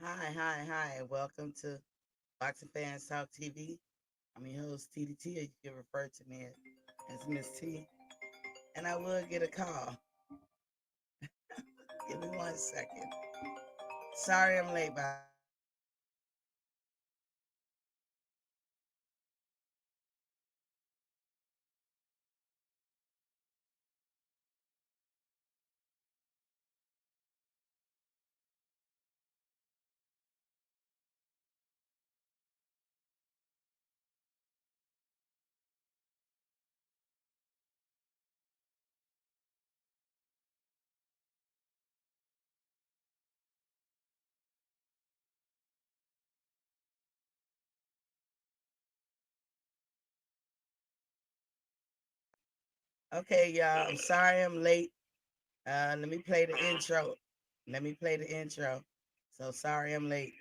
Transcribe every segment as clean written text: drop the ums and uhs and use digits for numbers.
Hi. Welcome to Boxing Fans Talk TV. I'm your host, TDT, or you can refer to me as Miss T. And I will get a call. Give me 1 second. Sorry I'm late, by the way. But okay, y'all. I'm sorry I'm late. Let me play the intro. So sorry I'm late.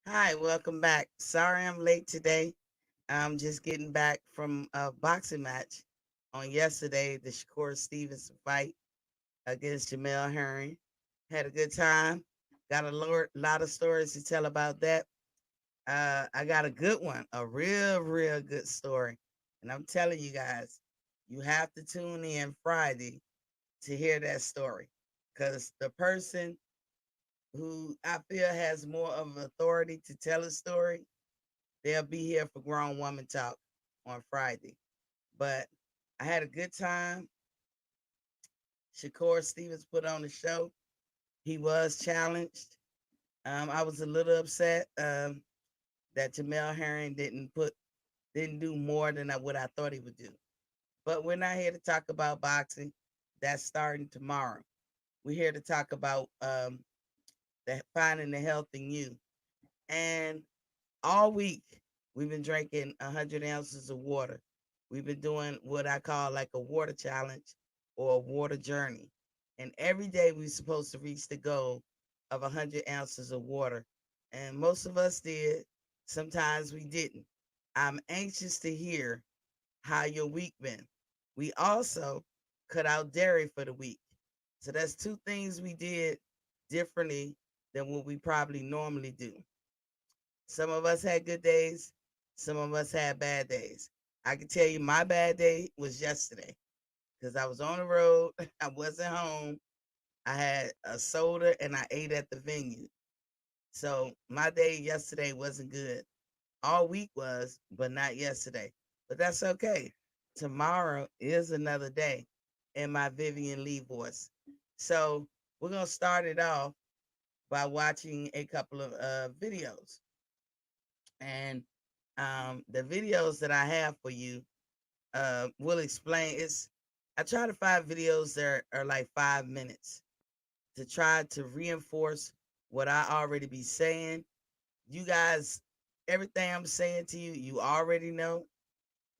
Hi, welcome back. Sorry I'm late today. I'm just getting back from a boxing match on yesterday, the Shakur Stevenson fight against Jamel Herring. Had a good time. Got a lot of stories to tell about that. I got a good one, a real good story. And I'm telling you guys, you have to tune in Friday to hear that story. Because the person who I feel has more of authority to tell a story, they'll be here for Grown Woman Talk on Friday. But I had a good time. Shakur Stevens put on the show. He was challenged. I was a little upset that Jamel Herring didn't do more than what I thought he would do. But we're not here to talk about boxing. That's starting tomorrow. We're here to talk about finding the health in you. And all week we've been drinking 100 ounces of water. We've been doing what I call like a water challenge or a water journey. And every day we're supposed to reach the goal of 100 ounces of water. And most of us did. Sometimes we didn't. I'm anxious to hear how your week been. We also cut out dairy for the week. So that's two things we did differently than what we probably normally do. Some of us had good days, some of us had bad days. I can tell you my bad day was yesterday because I was on the road, I wasn't home. I had a soda and I ate at the venue. So my day yesterday wasn't good. All week was, but not yesterday. But that's okay. Tomorrow is another day in my Vivian Lee voice. So we're going to start it off by watching a couple of videos. And the videos that I have for you will explain. I try to find videos that are like 5 minutes to try to reinforce what I already be saying. You guys, everything I'm saying to you, you already know.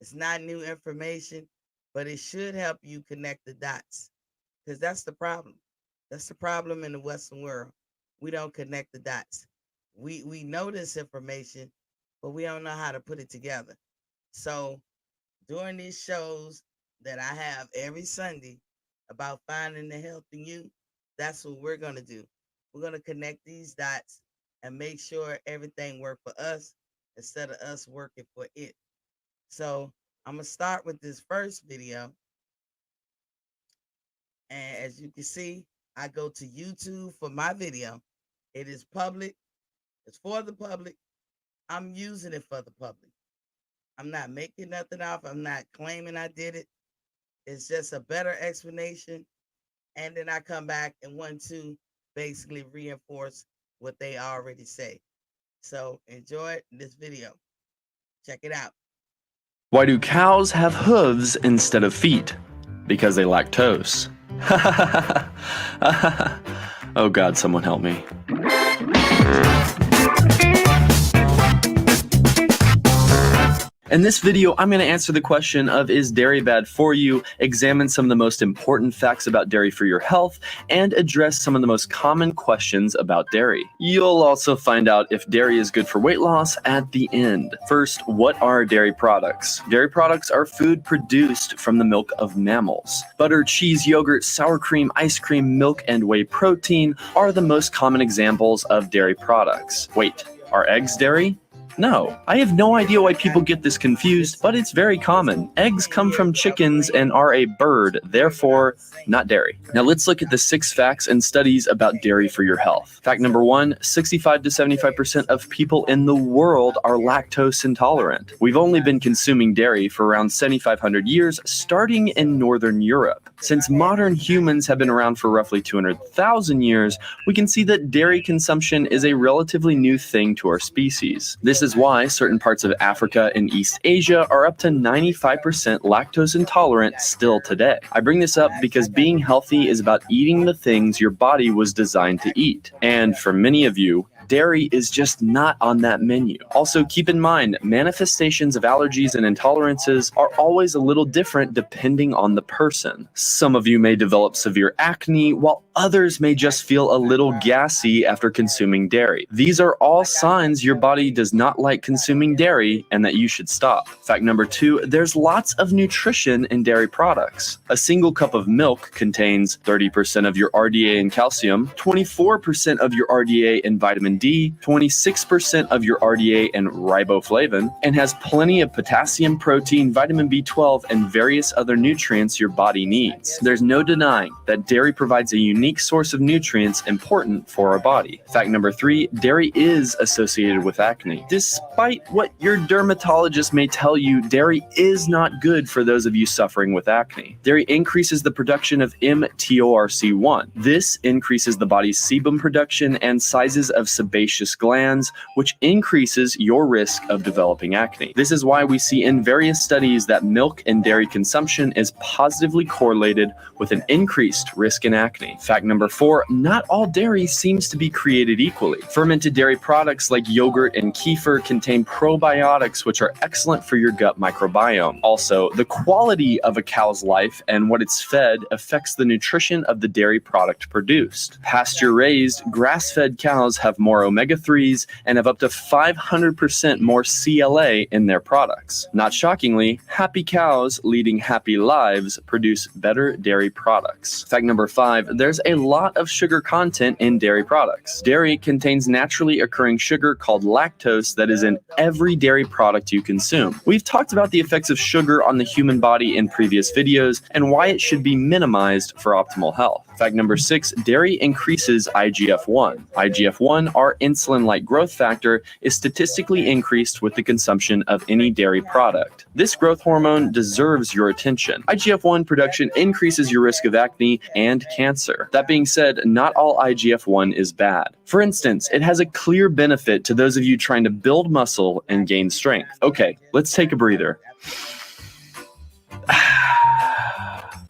It's not new information, but it should help you connect the dots because that's the problem. That's the problem in the Western world. We don't connect the dots. We know this information, but we don't know how to put it together. So during these shows that I have every Sunday about finding the health in you, that's what we're gonna do. We're gonna connect these dots and make sure everything works for us instead of us working for it. So I'm gonna start with this first video, and as you can see, I go to YouTube for my video. It is public. It's for the public. I'm using it for the public. I'm not making nothing off. I'm not claiming I did it. It's just a better explanation. And then I come back and want to basically reinforce what they already say. So enjoy this video. Check it out. Why do cows have hooves instead of feet? Because they lactose. Oh God, someone help me. In this video, I'm going to answer the question of, is dairy bad for you, examine some of the most important facts about dairy for your health, and address some of the most common questions about dairy. You'll also find out if dairy is good for weight loss at the end. First, what are dairy products? Dairy products are food produced from the milk of mammals. Butter, cheese, yogurt, sour cream, ice cream, milk, and whey protein are the most common examples of dairy products. Wait, are eggs dairy? No, I have no idea why people get this confused, but it's very common. Eggs come from chickens and are a bird, therefore not dairy. Now let's look at the 6 facts and studies about dairy for your health. Fact number 1, 65 to 75% of people in the world are lactose intolerant. We've only been consuming dairy for around 7,500 years, starting in Northern Europe. Since modern humans have been around for roughly 200,000 years, we can see that dairy consumption is a relatively new thing to our species. This is why certain parts of Africa and East Asia are up to 95% lactose intolerant still today. I bring this up because being healthy is about eating the things your body was designed to eat. And for many of you, dairy is just not on that menu. Also, keep in mind, manifestations of allergies and intolerances are always a little different depending on the person. Some of you may develop severe acne, while others may just feel a little gassy after consuming dairy. These are all signs your body does not like consuming dairy and that you should stop. Fact number 2, there's lots of nutrition in dairy products. A single cup of milk contains 30% of your RDA and calcium, 24% of your RDA and vitamin D, 26% of your RDA and riboflavin, and has plenty of potassium, protein, vitamin B12, and various other nutrients your body needs. There's no denying that dairy provides a unique source of nutrients important for our body. Fact number 3, dairy is associated with acne. Despite what your dermatologist may tell you, dairy is not good for those of you suffering with acne. Dairy increases the production of mTORC1. This increases the body's sebum production and sizes of sebaceous glands, which increases your risk of developing acne. This is why we see in various studies that milk and dairy consumption is positively correlated with an increased risk in acne. Fact number 4, not all dairy seems to be created equally. Fermented dairy products like yogurt and kefir contain probiotics, which are excellent for your gut microbiome. Also, the quality of a cow's life and what it's fed affects the nutrition of the dairy product produced. Pasture-raised, grass-fed cows have more omega-3s and have up to 500% more CLA in their products. Not shockingly, happy cows leading happy lives produce better dairy products. Fact number 5, there's a lot of sugar content in dairy products. Dairy contains naturally occurring sugar called lactose that is in every dairy product you consume. We've talked about the effects of sugar on the human body in previous videos and why it should be minimized for optimal health. Fact number 6, dairy increases IGF-1. IGF-1, our insulin-like growth factor, is statistically increased with the consumption of any dairy product. This growth hormone deserves your attention. IGF-1 production increases your risk of acne and cancer. That being said, not all IGF-1 is bad. For instance, it has a clear benefit to those of you trying to build muscle and gain strength. Okay, let's take a breather.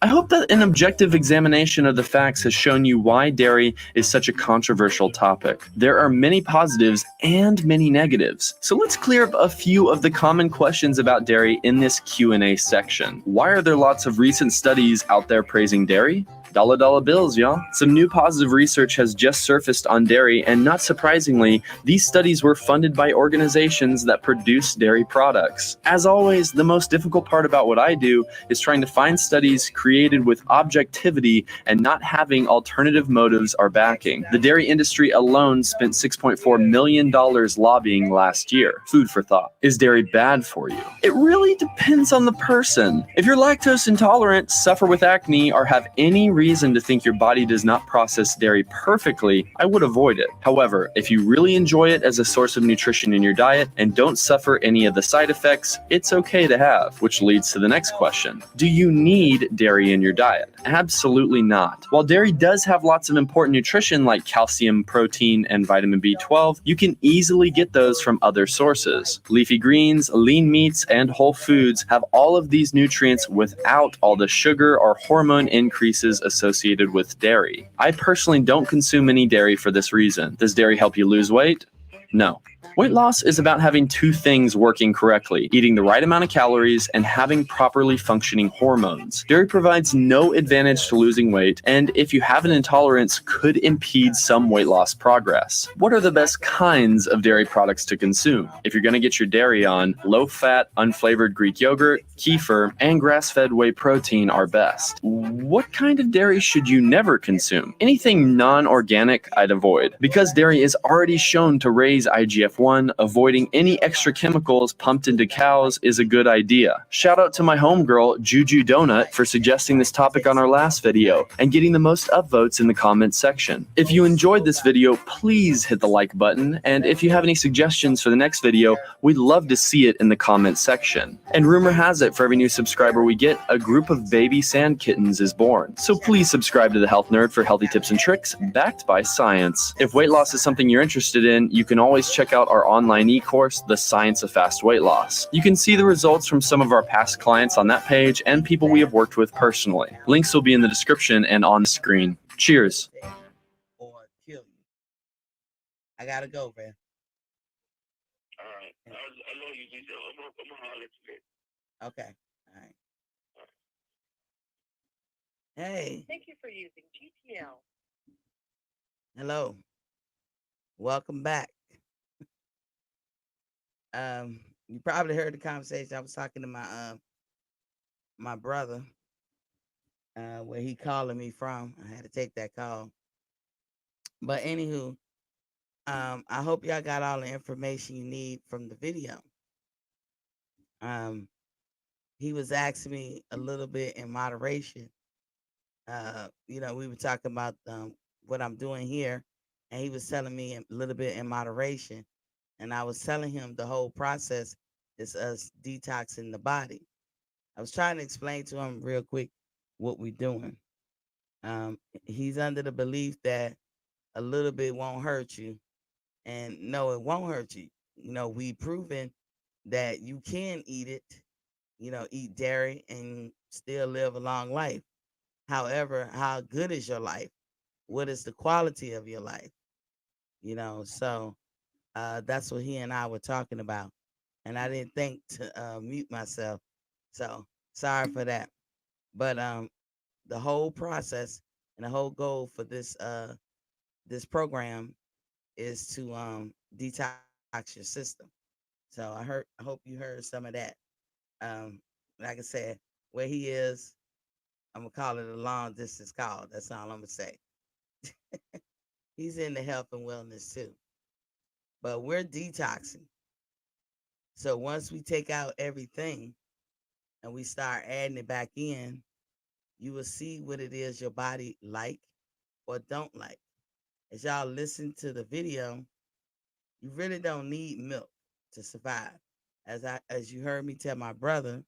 I hope that an objective examination of the facts has shown you why dairy is such a controversial topic. There are many positives and many negatives. So let's clear up a few of the common questions about dairy in this Q&A section. Why are there lots of recent studies out there praising dairy? Dollar bills, y'all. Some new positive research has just surfaced on dairy, and not surprisingly, these studies were funded by organizations that produce dairy products. As always, the most difficult part about what I do is trying to find studies created with objectivity and not having alternative motives or backing. The dairy industry alone spent $6.4 million lobbying last year. Food for thought. Is dairy bad for you? It really depends on the person. If you're lactose intolerant, suffer with acne, or have any reason to think your body does not process dairy perfectly, I would avoid it. However, if you really enjoy it as a source of nutrition in your diet and don't suffer any of the side effects, it's okay to have, which leads to the next question. Do you need dairy in your diet? Absolutely not. While dairy does have lots of important nutrition like calcium, protein, and vitamin B12, you can easily get those from other sources. Leafy greens, lean meats, and whole foods have all of these nutrients without all the sugar or hormone increases associated with dairy. I personally don't consume any dairy for this reason. Does dairy help you lose weight? No. Weight loss is about having two things working correctly: eating the right amount of calories and having properly functioning hormones. Dairy provides no advantage to losing weight, and if you have an intolerance, could impede some weight loss progress. What are the best kinds of dairy products to consume? If you're going to get your dairy on, low-fat, unflavored Greek yogurt, kefir, and grass-fed whey protein are best. What kind of dairy should you never consume? Anything non-organic, I'd avoid. Because dairy is already shown to raise IGF-1, avoiding any extra chemicals pumped into cows is a good idea. Shout out to my homegirl, Juju Donut, for suggesting this topic on our last video and getting the most upvotes in the comments section. If you enjoyed this video, please hit the like button, and if you have any suggestions for the next video, we'd love to see it in the comments section. And rumor has it, for every new subscriber we get, a group of baby sand kittens is born. So please subscribe to The Health Nerd for healthy tips and tricks backed by science. If weight loss is something you're interested in, you can always check out our online e-course, The Science of Fast Weight Loss. You can see the results from some of our past clients on that page and people we have worked with personally. Links will be in the description and on the screen. Cheers. Or kill you. I gotta go, man. All right. I know you did. I'm gonna holler at you. Okay. All right. Hey. Thank you for using GTL. Hello. Welcome back. You probably heard the conversation. I was talking to my brother, where he calling me from. I had to take that call. But anywho, I hope y'all got all the information you need from the video. He was asking me a little bit in moderation. We were talking about what I'm doing here, and he was telling me a little bit in moderation. And I was telling him the whole process is us detoxing the body. I was trying to explain to him real quick what we're doing. He's under the belief that a little bit won't hurt you. And no, it won't hurt you. We proven that you can eat it, eat dairy and still live a long life. However, how good is your life? What is the quality of your life? So that's what he and I were talking about. And I didn't think to mute myself. So sorry for that. But the whole process and the whole goal for this program is to detox your system. So I hope you heard some of that. Like I said, where he is, I'm gonna call it a long distance call. That's all I'm gonna say. He's into health and wellness too. But we're detoxing. So once we take out everything and we start adding it back in, you will see what it is your body like or don't like. As y'all listen to the video, you really don't need milk to survive. As you heard me tell my brother,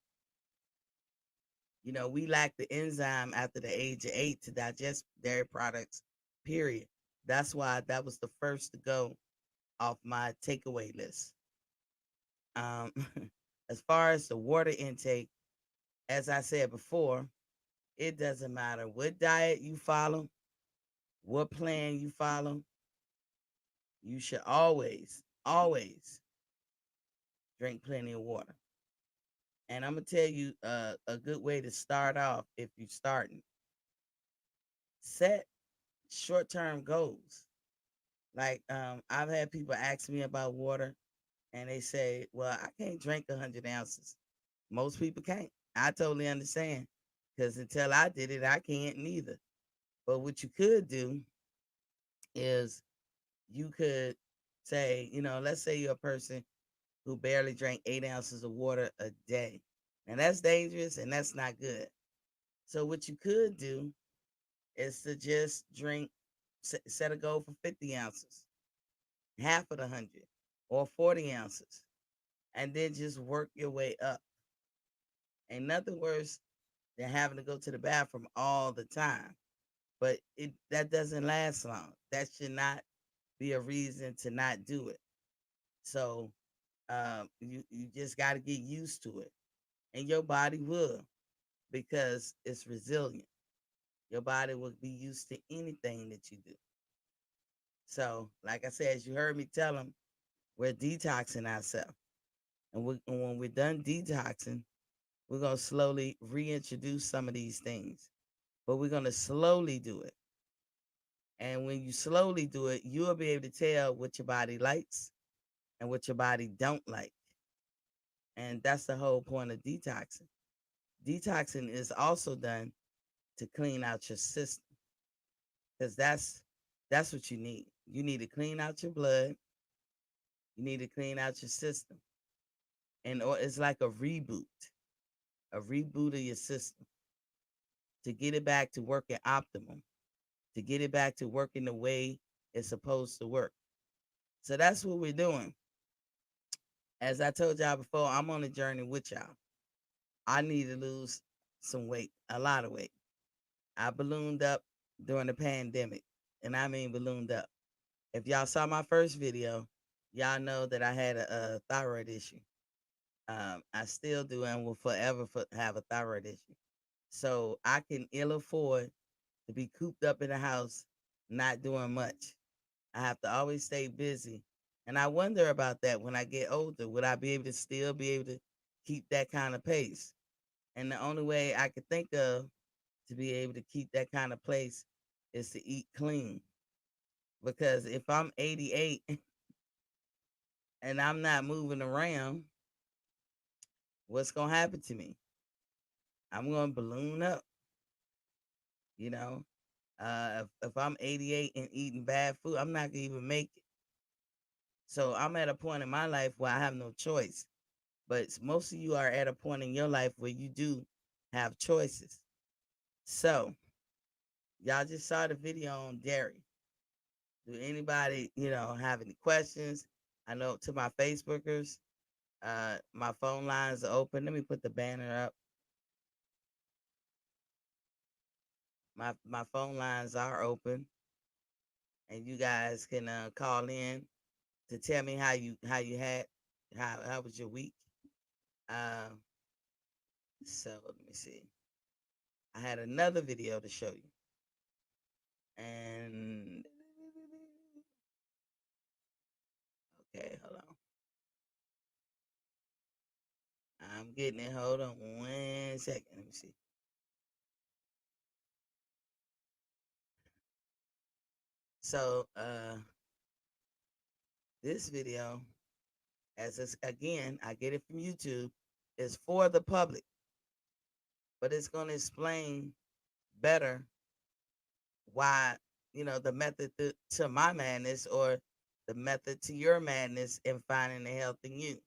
we lack the enzyme after the age of 8 to digest dairy products, period. That's why that was the first to go off my takeaway list. Um, as far as the water intake, as I said before, it doesn't matter what diet you follow, what plan you follow, you should always, always drink plenty of water. And I'm gonna tell you a good way to start off if you're starting. Set short-term goals. Like I've had people ask me about water, and they say, "Well, I can't drink 100 ounces." Most people can't. I totally understand, because until I did it, I can't neither. But what you could do is you could say, let's say you're a person who barely drank 8 ounces of water a day. And that's dangerous and that's not good. So what you could do is to just drink, set a goal for 50 ounces, half of the 100, or 40 ounces, and then just work your way up. Ain't nothing worse than having to go to the bathroom all the time. But that doesn't last long. That should not be a reason to not do it. So you just got to get used to it, and your body will, because it's resilient. Your body will be used to anything that you do. So, like I said, as you heard me tell them, we're detoxing ourselves, and when we're done detoxing, we're gonna slowly reintroduce some of these things, but we're gonna slowly do it. And when you slowly do it, you'll be able to tell what your body likes and what your body don't like. And that's the whole point of detoxing. Detoxing is also done to clean out your system, because that's what you need. You need to clean out your blood. You need to clean out your system, and or it's like a reboot of your system to get it back to working optimum, to get it back to working the way it's supposed to work. So that's what we're doing. As I told y'all before, I'm on a journey with y'all. I need to lose some weight, a lot of weight. I ballooned up during the pandemic, and I mean ballooned up. If y'all saw my first video, y'all know that I had a thyroid issue. I still do and will forever have a thyroid issue. So I can ill afford to be cooped up in the house, not doing much. I have to always stay busy. And I wonder about that when I get older. Would I be able to still be able to keep that kind of pace? And the only way I could think of to be able to keep that kind of pace is to eat clean. Because if I'm 88 and I'm not moving around, what's going to happen to me? I'm going to balloon up, you know? If I'm 88 and eating bad food, I'm not going to even make it. So I'm at a point in my life where I have no choice. But most of you are at a point in your life where you do have choices. So y'all just saw the video on dairy. Do anybody, have any questions? I know to my Facebookers, my phone lines are open. Let me put the banner up. My phone lines are open, and you guys can call in to tell me how you had how was your week. Um, so let me see. I had another video to show you, and okay, hold on. I'm getting it. Hold on 1 second. Let me see. So this video, as it's, again, I get it from YouTube, is for the public, but it's going to explain better why, the method to my madness, or the method to your madness in finding the health in you.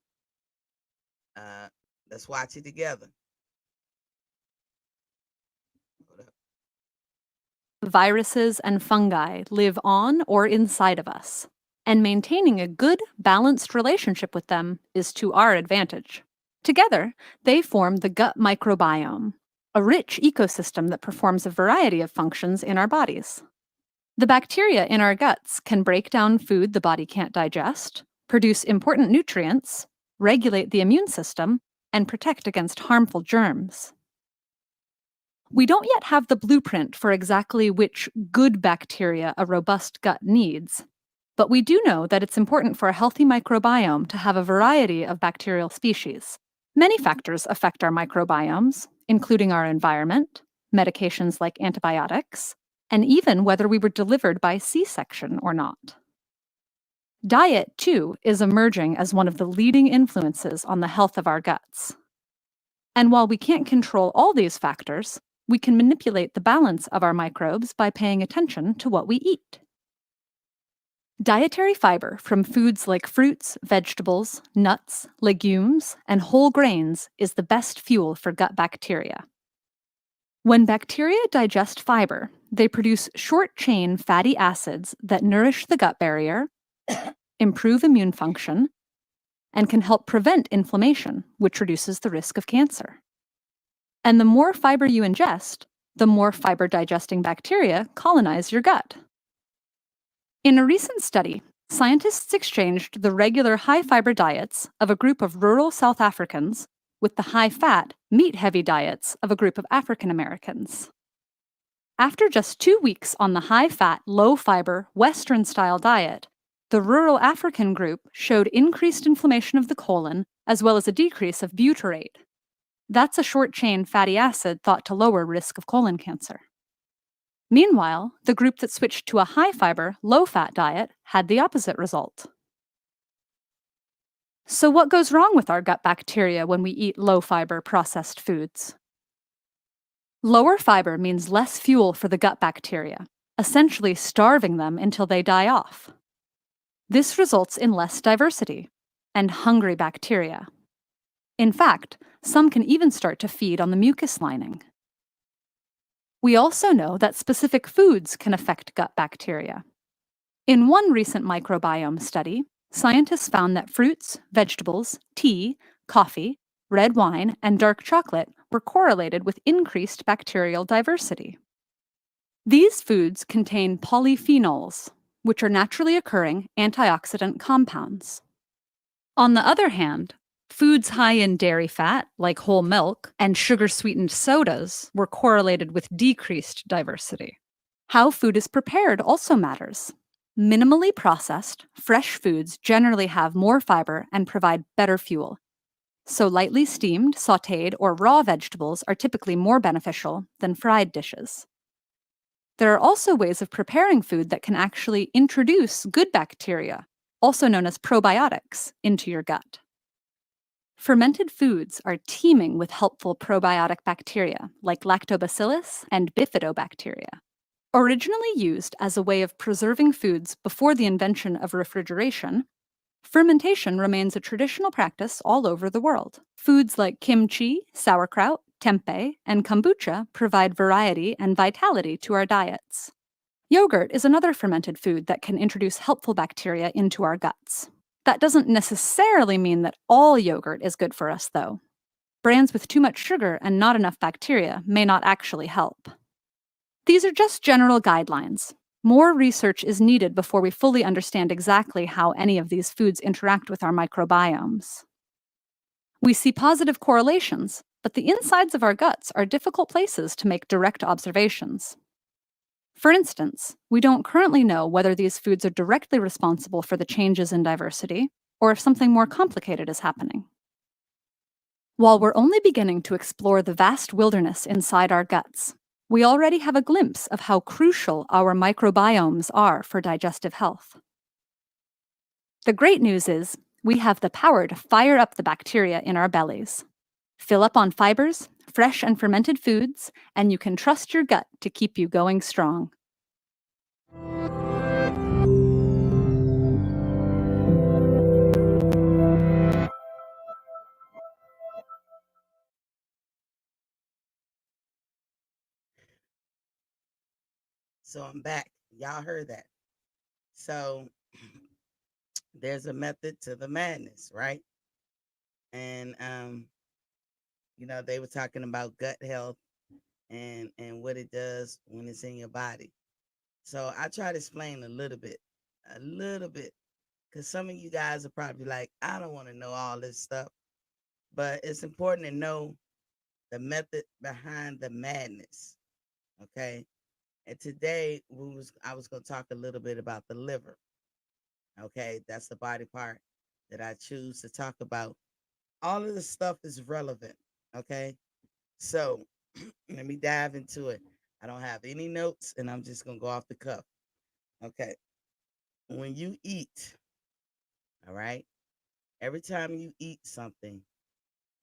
Uh, let's watch it together. Hold up. Viruses and fungi live on or inside of us, and maintaining a good, balanced relationship with them is to our advantage. Together, they form the gut microbiome, a rich ecosystem that performs a variety of functions in our bodies. The bacteria in our guts can break down food the body can't digest, produce important nutrients, regulate the immune system, and protect against harmful germs. We don't yet have the blueprint for exactly which good bacteria a robust gut needs, but we do know that it's important for a healthy microbiome to have a variety of bacterial species. Many factors affect our microbiomes, including our environment, medications like antibiotics, and even whether we were delivered by C-section or not. Diet, too, is emerging as one of the leading influences on the health of our guts. And while we can't control all these factors, we can manipulate the balance of our microbes by paying attention to what we eat. Dietary fiber from foods like fruits, vegetables, nuts, legumes, and whole grains is the best fuel for gut bacteria. When bacteria digest fiber, they produce short chain fatty acids that nourish the gut barrier, improve immune function, and can help prevent inflammation, which reduces the risk of cancer. And the more fiber you ingest, the more fiber digesting bacteria colonize your gut. In a recent study, scientists exchanged the regular high fiber diets of a group of rural South Africans with the high fat, meat heavy diets of a group of African Americans. After just 2 weeks on the high fat, low fiber, Western style diet, the rural African group showed increased inflammation of the colon as well as a decrease of butyrate. That's a short chain fatty acid thought to lower risk of colon cancer. Meanwhile, the group that switched to a high fiber, low fat diet had the opposite result. So, what goes wrong with our gut bacteria when we eat low fiber processed foods? Lower fiber means less fuel for the gut bacteria, essentially starving them until they die off. This results in less diversity and hungry bacteria. In fact, some can even start to feed on the mucus lining. We also know that specific foods can affect gut bacteria. In one recent microbiome study, scientists found that fruits, vegetables, tea, coffee, red wine, and dark chocolate were correlated with increased bacterial diversity. These foods contain polyphenols, which are naturally occurring antioxidant compounds. On the other hand, foods high in dairy fat, like whole milk, and sugar-sweetened sodas were correlated with decreased diversity. How food is prepared also matters. Minimally processed, fresh foods generally have more fiber and provide better fuel. So lightly steamed, sautéed, or raw vegetables are typically more beneficial than fried dishes. There are also ways of preparing food that can actually introduce good bacteria, also known as probiotics, into your gut. Fermented foods are teeming with helpful probiotic bacteria like lactobacillus and bifidobacteria. Originally used as a way of preserving foods before the invention of refrigeration, fermentation remains a traditional practice all over the world. Foods like kimchi, sauerkraut, tempeh, and kombucha provide variety and vitality to our diets. Yogurt is another fermented food that can introduce helpful bacteria into our guts. That doesn't necessarily mean that all yogurt is good for us, though. Brands with too much sugar and not enough bacteria may not actually help. These are just general guidelines. More research is needed before we fully understand exactly how any of these foods interact with our microbiomes. We see positive correlations, but the insides of our guts are difficult places to make direct observations. For instance, we don't currently know whether these foods are directly responsible for the changes in diversity, or if something more complicated is happening. While we're only beginning to explore the vast wilderness inside our guts, we already have a glimpse of how crucial our microbiomes are for digestive health. The great news is, we have the power to fire up the bacteria in our bellies. Fill up on fibers, fresh and fermented foods, and you can trust your gut to keep you going strong. So I'm back. Y'all heard that. So there's a method to the madness, right? And they were talking about gut health and what it does when it's in your body. So I try to explain a little bit, because some of you guys are probably like, I don't want to know all this stuff, but it's important to know the method behind the madness. Okay. And today I was going to talk a little bit about the liver. Okay. That's the body part that I choose to talk about. All of the stuff is relevant. Okay. So let me dive into it. I don't have any notes and I'm just going to go off the cuff. Okay. When you eat, all right, every time you eat something,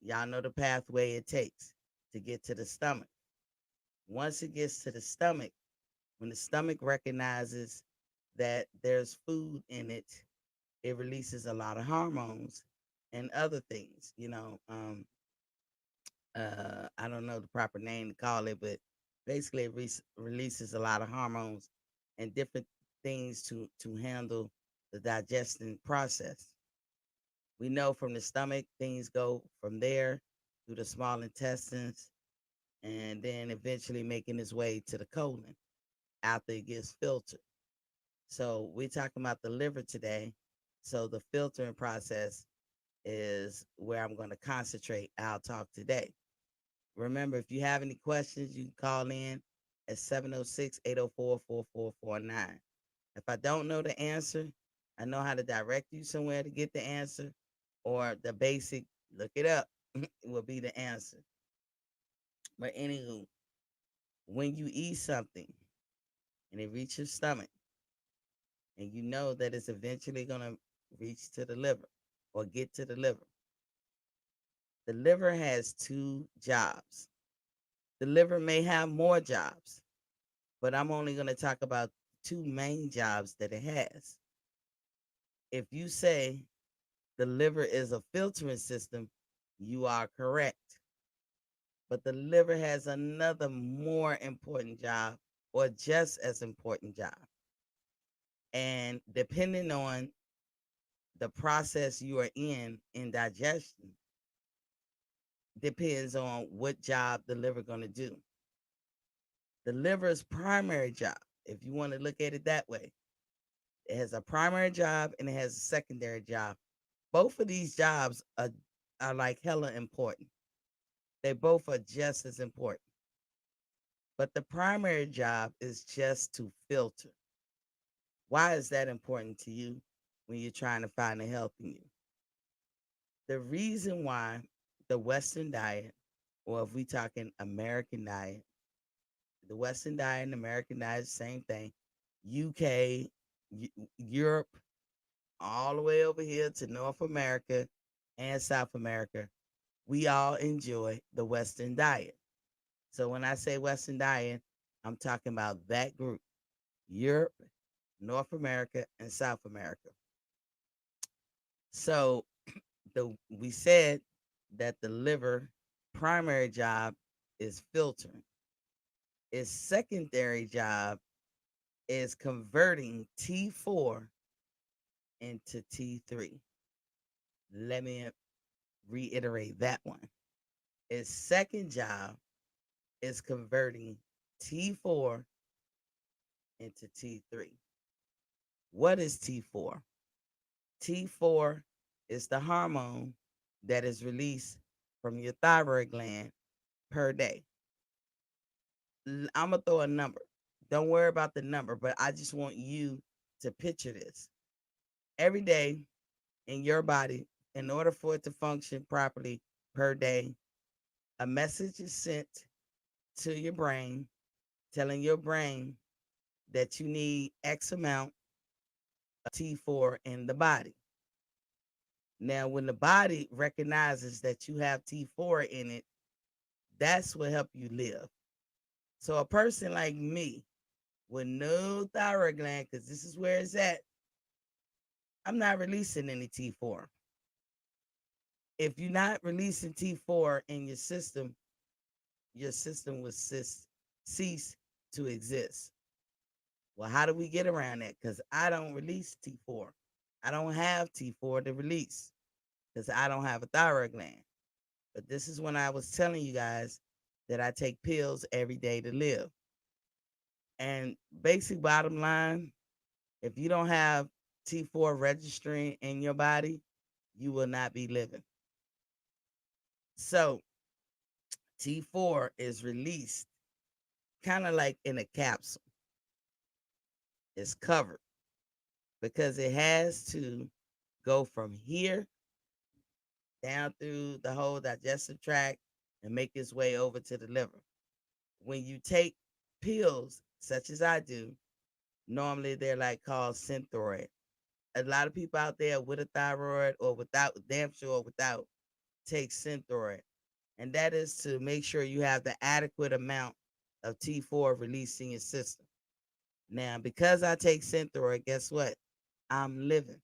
y'all know the pathway it takes to get to the stomach. Once it gets to the stomach, when the stomach recognizes that there's food in it, it releases a lot of hormones and other things. I don't know the proper name to call it, but Basically, it releases a lot of hormones and different things to handle the digestion process. We know from the stomach, things go from there through the small intestines and then eventually making its way to the colon after it gets filtered. So we're talking about the liver today. So the filtering process is where I'm going to concentrate our talk today. Remember, if you have any questions, you can call in at 706-804-4449. If I don't know the answer, I know how to direct you somewhere to get the answer, or the basic, look it up, will be the answer. But anywho, when you eat something and it reaches your stomach, and you know that it's eventually going to reach to the liver or get to the liver has two jobs. The liver may have more jobs, but I'm only going to talk about two main jobs that it has. If you say the liver is a filtering system, you are correct. But the liver has another more important job, or just as important job. And depending on the process you are in digestion, depends on what job the liver going to do. The liver's primary job, if you want to look at it that way, it has a primary job and it has a secondary job. Both of these jobs are like hella important. They both are just as important. But the primary job is just to filter. Why is that important to you when you're trying to find the health in you? The reason why the Western diet, or if we talking American diet, the Western diet and American diet is the same thing. UK, Europe, all the way over here to North America and South America, we all enjoy the Western diet. So when I say Western diet, I'm talking about that group: Europe, North America, and South America. So we said that the liver primary job is filtering. Its secondary job is converting T4 into T3. Let me reiterate that one. Its second job is converting T4 into T3. What is T4? T4 is the hormone that is released from your thyroid gland per day. I'm going to throw a number. Don't worry about the number, but I just want you to picture this. Every day in your body, in order for it to function properly per day, a message is sent to your brain telling your brain that you need X amount of T4 in the body. Now, when the body recognizes that you have T4 in it, that's what helps you live. So a person like me with no thyroid gland, because this is where it's at, I'm not releasing any T4. If you're not releasing T4 in your system will cease to exist. Well, how do we get around that? Because I don't release T4. I don't have T4 to release because I don't have a thyroid gland. But this is when I was telling you guys that I take pills every day to live. And basic bottom line, if you don't have T4 registering in your body, you will not be living. So T4 is released kind of like in a capsule. It's covered because it has to go from here down through the whole digestive tract and make its way over to the liver. When you take pills, such as I do, normally they're like called Synthroid. A lot of people out there with a thyroid or without, damn sure without, take Synthroid. And that is to make sure you have the adequate amount of T4 released in your system. Now, because I take Synthroid, guess what? I'm living.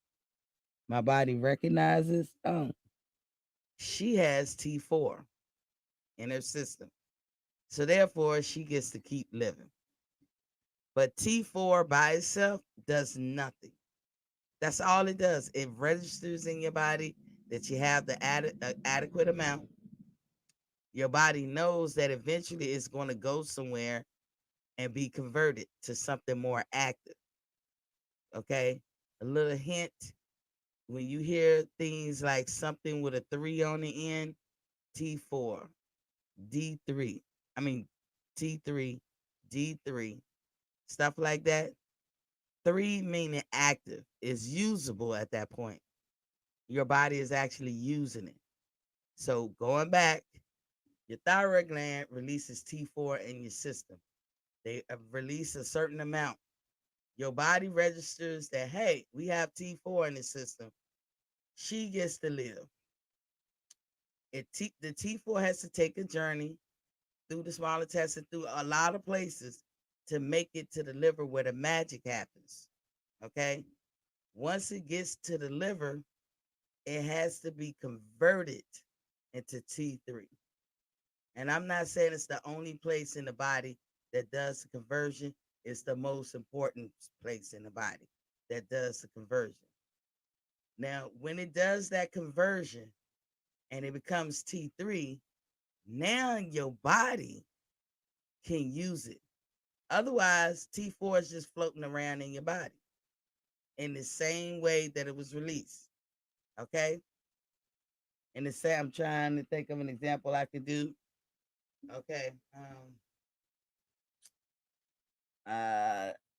My body recognizes, oh, she has T4 in her system. So therefore, she gets to keep living. But T4 by itself does nothing. That's all it does. It registers in your body that you have the adequate amount. Your body knows that eventually it's going to go somewhere and be converted to something more active. Okay. A little hint, when you hear things like something with a 3 on the end, T4, D3, I mean, T3, D3, stuff like that. 3 meaning active, is usable at that point. Your body is actually using it. So going back, your thyroid gland releases T4 in your system. They release a certain amount. Your body registers that, hey, we have T4 in the system. She gets to live. The T4 has to take a journey through the small intestine, through a lot of places to make it to the liver where the magic happens. Okay. Once it gets to the liver, it has to be converted into T3. And I'm not saying it's the only place in the body that does the conversion. It's the most important place in the body that does the conversion. Now, when it does that conversion and it becomes T3, now your body can use it. Otherwise, T4 is just floating around in your body in the same way that it was released. Okay? And the same, I'm trying to think of an example I could do. Okay.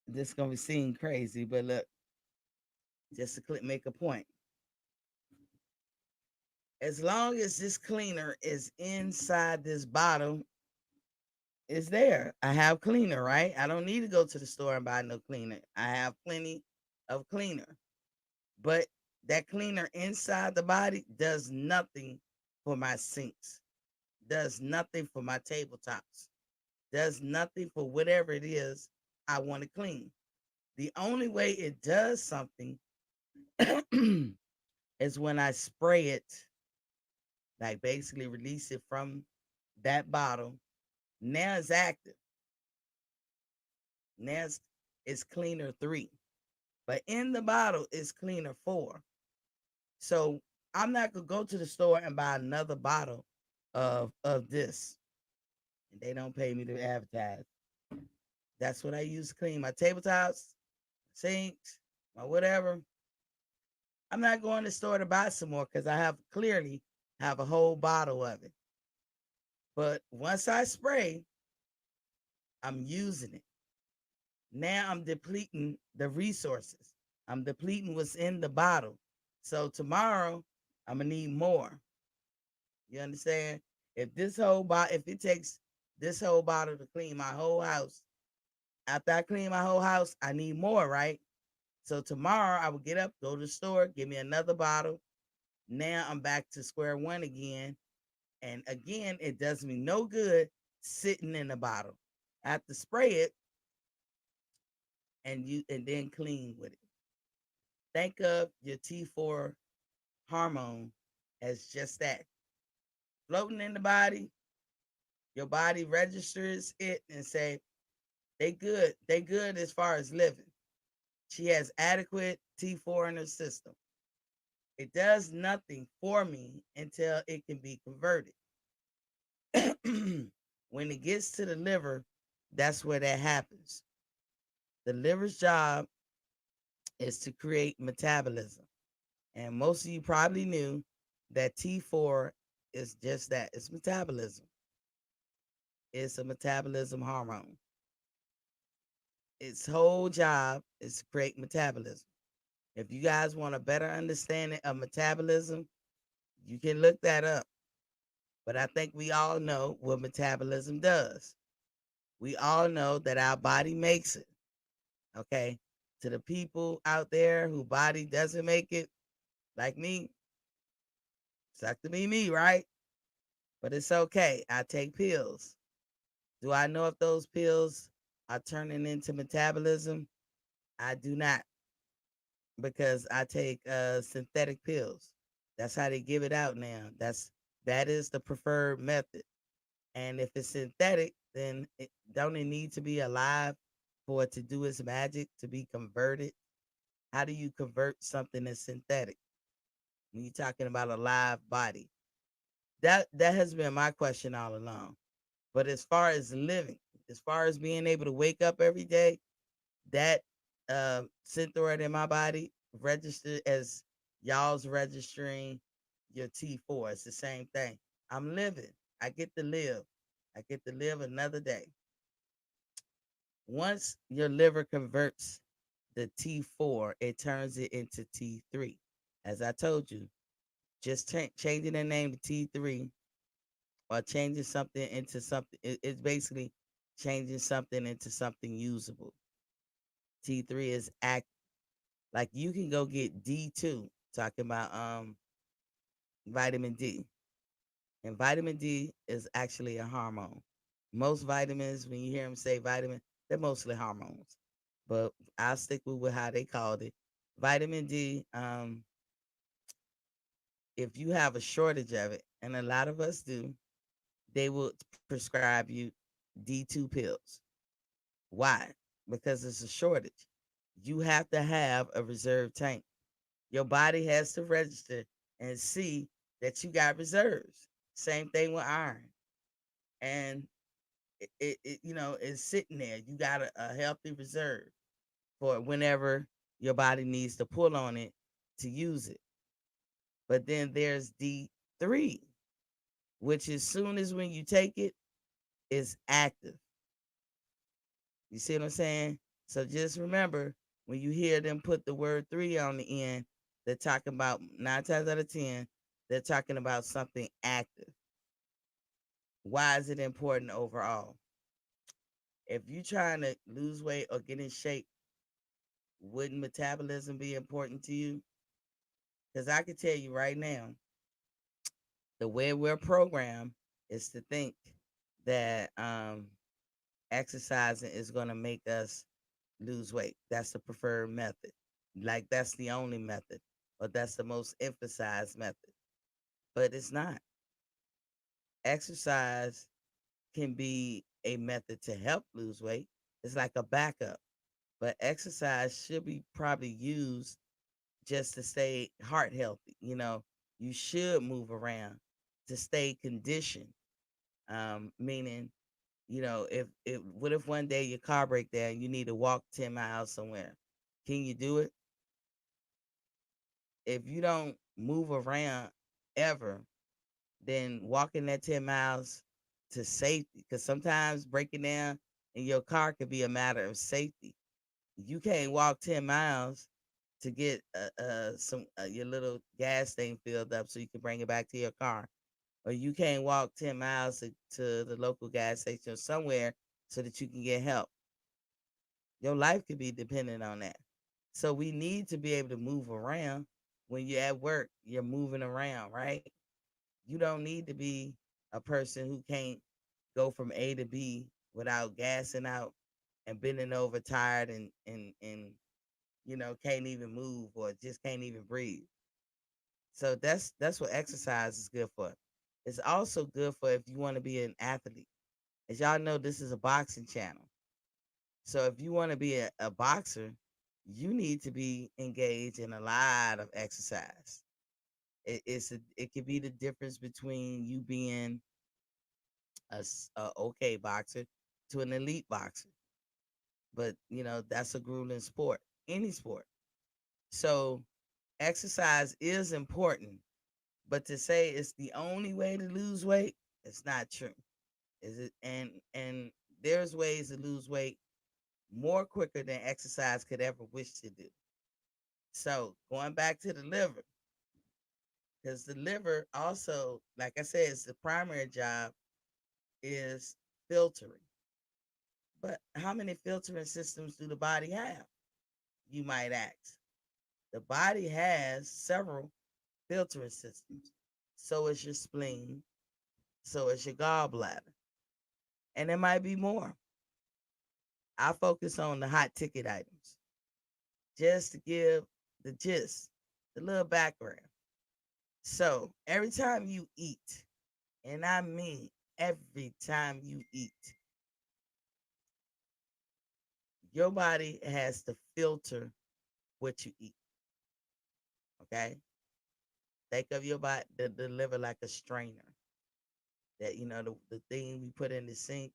This is gonna be seen crazy, but look, just to make a point. As long as this cleaner is inside this bottle, it's there. I have cleaner, right? I don't need to go to the store and buy no cleaner. I have plenty of cleaner. But that cleaner inside the body does nothing for my sinks, does nothing for my tabletops, does nothing for whatever it is I want to clean. The only way it does something is when I spray it, like basically release it from that bottle. Now it's active. Now it's cleaner 3. But in the bottle it's cleaner 4. So I'm not gonna go to the store and buy another bottle of this. And they don't pay me to advertise. That's what I use to clean my tabletops, sinks, my whatever. I'm not going to the store to buy some more because I have clearly have a whole bottle of it. But once I spray, I'm using it. Now I'm depleting the resources. I'm depleting what's in the bottle. So tomorrow I'm gonna need more. You understand? If it takes this whole bottle to clean my whole house, after I clean my whole house, I need more, right? So tomorrow I will get up, go to the store, give me another bottle. Now I'm back to square one again. And again, it does me no good sitting in a bottle. I have to spray it and then clean with it. Think of your T4 hormone as just that. Floating in the body, your body registers it and say, they good. They good as far as living. She has adequate T4 in her system. It does nothing for me until it can be converted. When it gets to the liver, that's where that happens. The liver's job is to create metabolism. And most of you probably knew that T4 is just that. It's metabolism. It's a metabolism hormone. Its whole job is to create metabolism. If you guys want a better understanding of metabolism, you can look that up. But I think we all know what metabolism does. We all know that our body makes it. Okay. To the people out there whose body doesn't make it, like me, suck to be me, right? But it's okay. I take pills. Do I know if those pills are turning into metabolism? I do not, because I take synthetic pills. That's how they give it out now. That is the preferred method. And if it's synthetic, then don't it need to be alive for it to do its magic, to be converted? How do you convert something that's synthetic when you're talking about a live body? That has been my question all along. But as far as living, as far as being able to wake up every day, that synthroid in my body registered as y'all's registering your T4. It's the same thing. I'm living. I get to live. I get to live another day. Once your liver converts the T4, it turns it into T3. As I told you, just changing the name to T3 or changing something into something, it's basically changing something into something usable. T3 is act like you can go get D2, talking about vitamin D. And vitamin D is actually a hormone. Most vitamins, when you hear them say vitamin, they're mostly hormones. But I'll stick with how they called it. Vitamin D, if you have a shortage of it, and a lot of us do, they will prescribe you D2 pills. Why? Because it's a shortage. You have to have a reserve tank. Your body has to register and see that you got reserves. Same thing with iron. And it's sitting there. You got a healthy reserve for whenever your body needs to pull on it to use it. But then there's D3, which as soon as when you take it, is active. You see what I'm saying? So just remember when you hear them put the word three on the end, they're talking about 9 times out of 10, they're talking about something active. Why is it important overall? If you're trying to lose weight or get in shape, wouldn't metabolism be important to you? Because I can tell you right now, the way we're programmed is to think that exercising is going to make us lose weight. That's the preferred method. Like that's the only method, or that's the most emphasized method. But it's not. Exercise can be a method to help lose weight. It's like a backup. But exercise should be probably used just to stay heart healthy. You should move around to stay conditioned. Meaning, if what if one day your car break down, you need to walk 10 miles somewhere? Can you do it? If you don't move around ever, then walking that 10 miles to safety, because sometimes breaking down in your car could be a matter of safety. You can't walk 10 miles to get some your little gas thing filled up so you can bring it back to your car, or you can't walk 10 miles to the local gas station or somewhere so that you can get help. Your life could be dependent on that. So we need to be able to move around. When you're at work, you're moving around, right? You don't need to be a person who can't go from A to B without gassing out and bending over tired and can't even move or just can't even breathe. So that's what exercise is good for. It's also good for if you want to be an athlete. As y'all know, this is a boxing channel. So if you want to be a boxer, you need to be engaged in a lot of exercise. It could be the difference between you being a okay boxer to an elite boxer. But that's a grueling sport, any sport. So exercise is important, but to say it's the only way to lose weight, it's not true. Is it? And there's ways to lose weight more quicker than exercise could ever wish to do. So going back to the liver, because the liver also, like I said, it's the primary job is filtering. But how many filtering systems do the body have? You might ask. The body has several filtering systems. So is your spleen. So is your gallbladder. And there might be more. I focus on the hot ticket items just to give the gist, the little background. So every time you eat, and I mean every time you eat, your body has to filter what you eat. Okay, think of your body, the liver like a strainer. That the thing we put in the sink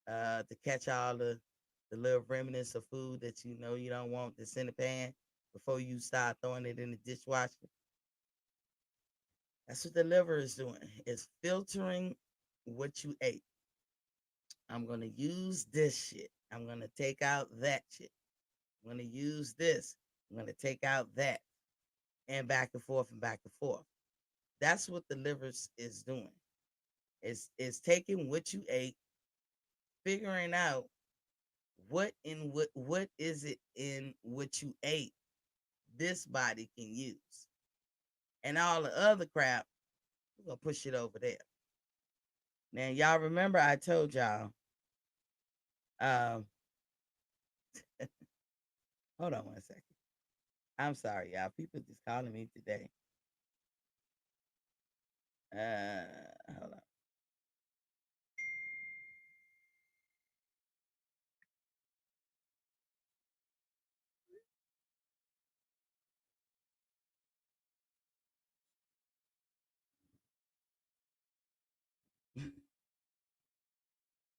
to catch all the little remnants of food that you don't want that's in the pan before you start throwing it in the dishwasher. That's what the liver is doing. It's filtering what you ate. I'm gonna use this shit. I'm gonna take out that shit. I'm gonna use this. I'm gonna take out that, and back and forth and back and forth. That's what the liver is doing. It's taking what you ate, figuring out what is it in what you ate this body can use, and all the other crap we're gonna push it over there. Now y'all remember I told y'all, um hold on one second. I'm sorry, y'all. People just calling me today. Hold on.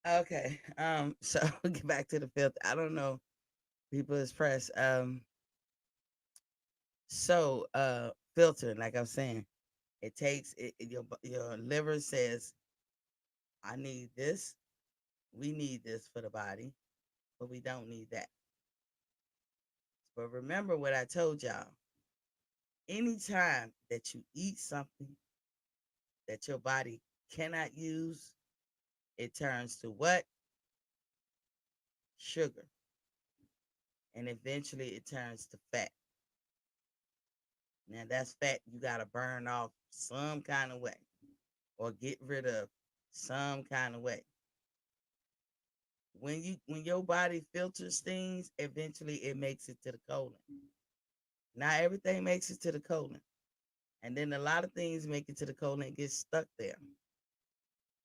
Okay. So get back to the filter. I don't know. People is pressed. Filtering, like I'm saying, it takes your liver says, I need this. We need this for the body, but we don't need that. But remember what I told y'all. Anytime that you eat something that your body cannot use, it turns to what? Sugar. And eventually it turns to fat. Now that's fat you gotta burn off some kind of way or get rid of some kind of way. When your body filters things, eventually it makes it to the colon. Not everything makes it to the colon. And then a lot of things make it to the colon and get stuck there.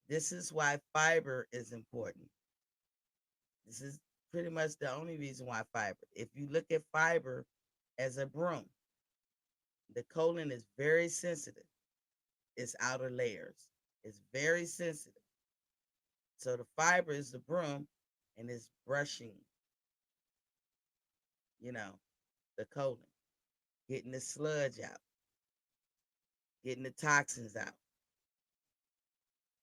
This is why fiber is important. This is pretty much the only reason why fiber. If you look at fiber as a broom, the colon is very sensitive. Its outer layers. It's very sensitive. So the fiber is the broom and it's brushing, you know, the colon, getting the sludge out, getting the toxins out.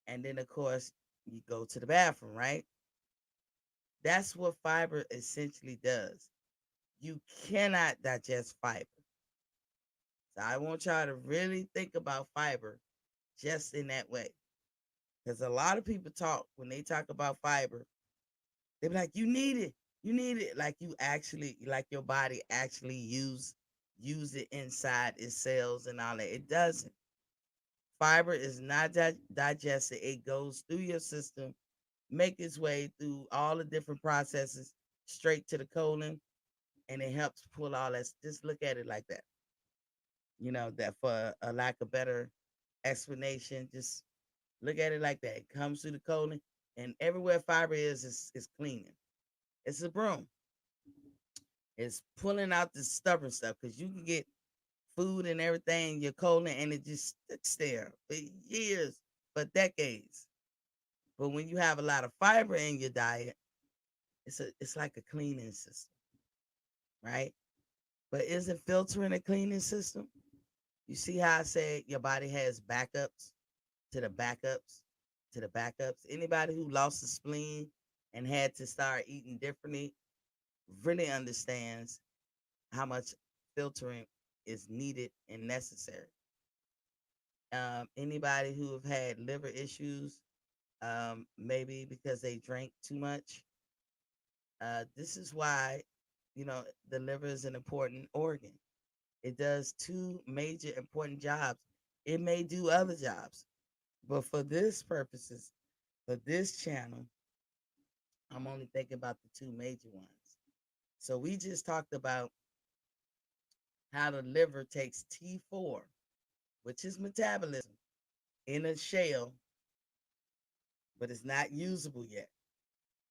And then, of course, you go to the bathroom, right? That's what fiber essentially does. You cannot digest fiber. So I want y'all to really think about fiber just in that way. Because a lot of people talk, when they talk about fiber, they be like, you need it. You need it. Like you actually, like your body actually use it inside its cells and all that. It doesn't. Fiber is not digested. It goes through your system, make its way through all the different processes straight to the colon, and it helps pull all that. Just look at it like that. That for a lack of better explanation, just look at it like that. It comes through the colon, and everywhere fiber is cleaning. It's a broom. It's pulling out the stubborn stuff because you can get food and everything in your colon and it just sticks there for years, for decades. But when you have a lot of fiber in your diet, it's like a cleaning system, right? But isn't filtering a cleaning system? You see how I said your body has backups to the backups to the backups? Anybody who lost a spleen and had to start eating differently really understands how much filtering is needed and necessary. Anybody who have had liver issues, maybe because they drank too much, this is why, the liver is an important organ. It does two major important jobs. It may do other jobs, but for this purposes, for this channel, I'm only thinking about the two major ones. So we just talked about how the liver takes T4, which is metabolism, in a shell, but it's not usable yet.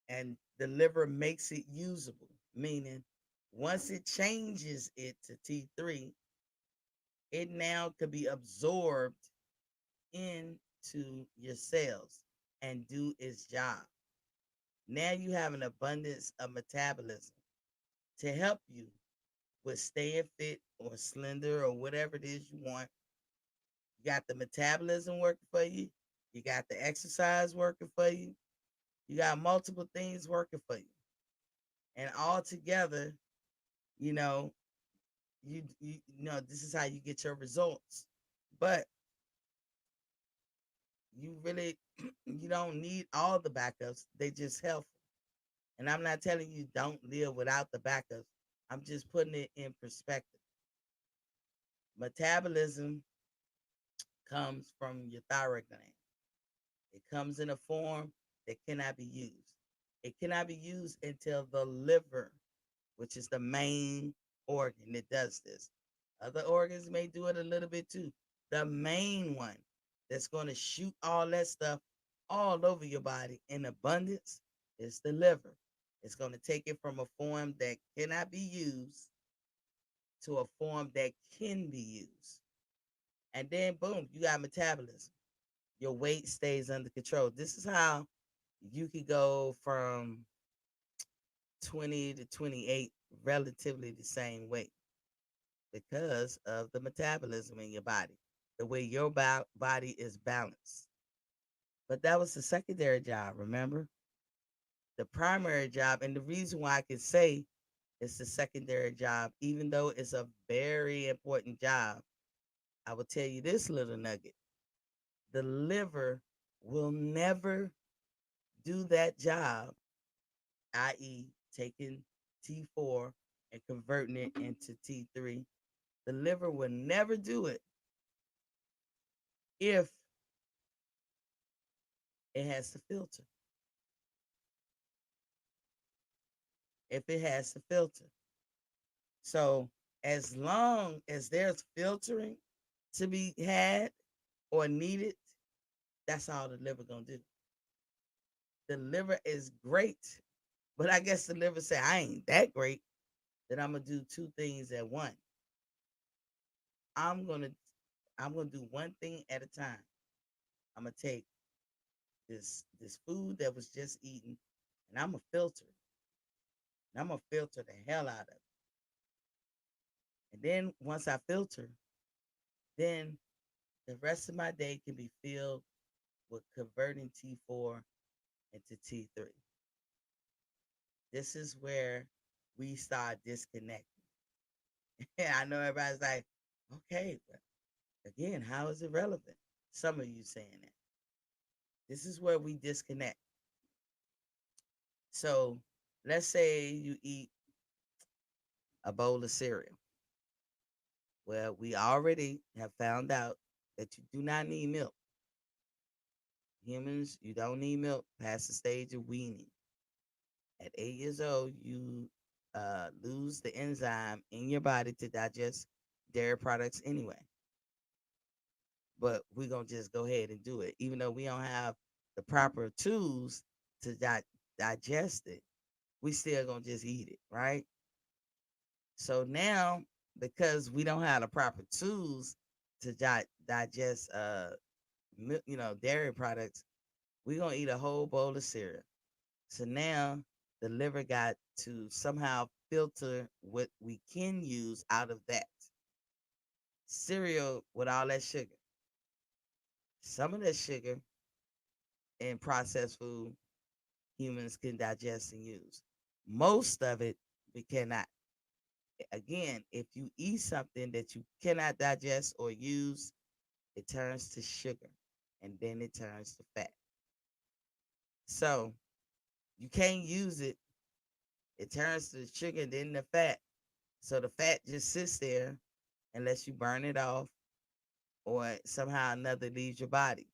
And the liver makes it usable, meaning once it changes it to T3, it now could be absorbed into your cells and do its job. Now you have an abundance of metabolism to help you with staying fit or slender or whatever it is you want. You got the metabolism working for you. You got the exercise working for you. You got multiple things working for you. And all together, you know, you know, this is how you get your results. But you really you don't need all the backups. They just helpful. And I'm not telling you don't live without the backups. I'm just putting it in perspective. Metabolism comes from your thyroid gland. It comes in a form that cannot be used. It cannot be used until the liver, which is the main organ that does this. Other organs may do it a little bit too. The main one that's going to shoot all that stuff all over your body in abundance is the liver. It's going to take it from a form that cannot be used to a form that can be used. And then, boom, you got metabolism. Your weight stays under control. This is how you could go from 20 to 28 relatively the same weight because of the metabolism in your body, the way your body is balanced. But that was the secondary job, remember? The primary job, and the reason why I can say it's the secondary job, even though it's a very important job, I will tell you this little nugget. The liver will never do that job, i.e., taking T4 and converting it into T3. The liver will never do it if it has to filter. If it has to filter. So as long as there's filtering to be had or needed, that's all the liver gonna do. The liver is great, but I guess the liver say I ain't that great that I'm gonna do two things at once. I'm gonna I'm gonna do one thing at a time. I'm gonna take this food that was just eaten, and I'm gonna filter it. And I'm gonna filter the hell out of it. And then once I filter, then the rest of my day can be filled with converting T4 into T3. This is where we start disconnecting. I know everybody's like, okay, but again, how is it relevant? Some of you saying that. This is where we disconnect. So let's say you eat a bowl of cereal. Well, we already have found out that you do not need milk. Humans, you don't need milk past the stage of weaning. At 8 years old, you lose the enzyme in your body to digest dairy products anyway. But we're going to just go ahead and do it. Even though we don't have the proper tools to digest it, we still going to just eat it, right? So now, because we don't have the proper tools to digest, dairy products, we're going to eat a whole bowl of cereal. So now the liver got to somehow filter what we can use out of that cereal with all that sugar. Some of that sugar in processed food, humans can digest and use. Most of it, we cannot. Again, if you eat something that you cannot digest or use, it turns to sugar and then it turns to fat. So you can't use it. It turns to sugar and then the fat. So the fat just sits there unless you burn it off or somehow another leaves your body.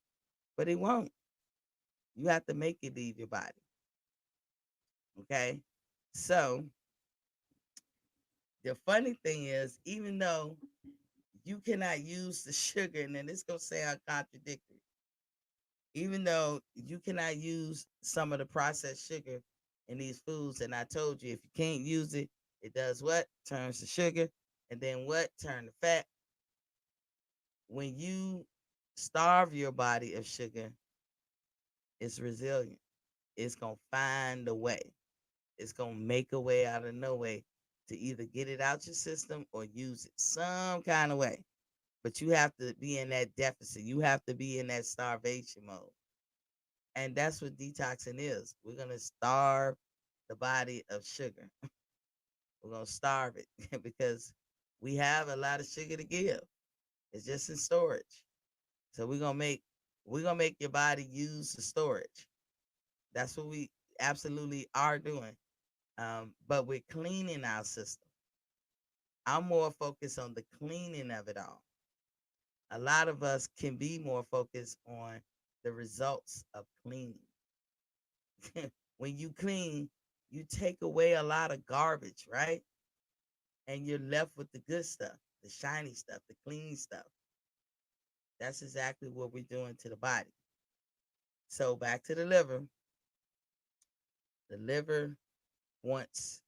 But it won't. You have to make it leave your body. Okay? So the funny thing is, even though you cannot use the sugar, and then it's going to sound contradictory, even though you cannot use some of the processed sugar in these foods. And I told you, if you can't use it, it does what? Turns to sugar. And then what? Turn to fat. When you starve your body of sugar, it's resilient. It's going to find a way. It's going to make a way out of no way to either get it out your system or use it some kind of way. But you have to be in that deficit. You have to be in that starvation mode. And that's what detoxing is. We're going to starve the body of sugar. We're going to starve it because we have a lot of sugar to give. It's just in storage. So we're gonna make your body use the storage. That's what we absolutely are doing. But we're cleaning our system. I'm more focused on the cleaning of it all. A lot of us can be more focused on the results of cleaning. When you clean, you take away a lot of garbage, right? And you're left with the good stuff, the shiny stuff, the clean stuff. That's exactly what we're doing to the body. So back to the liver. The liver wants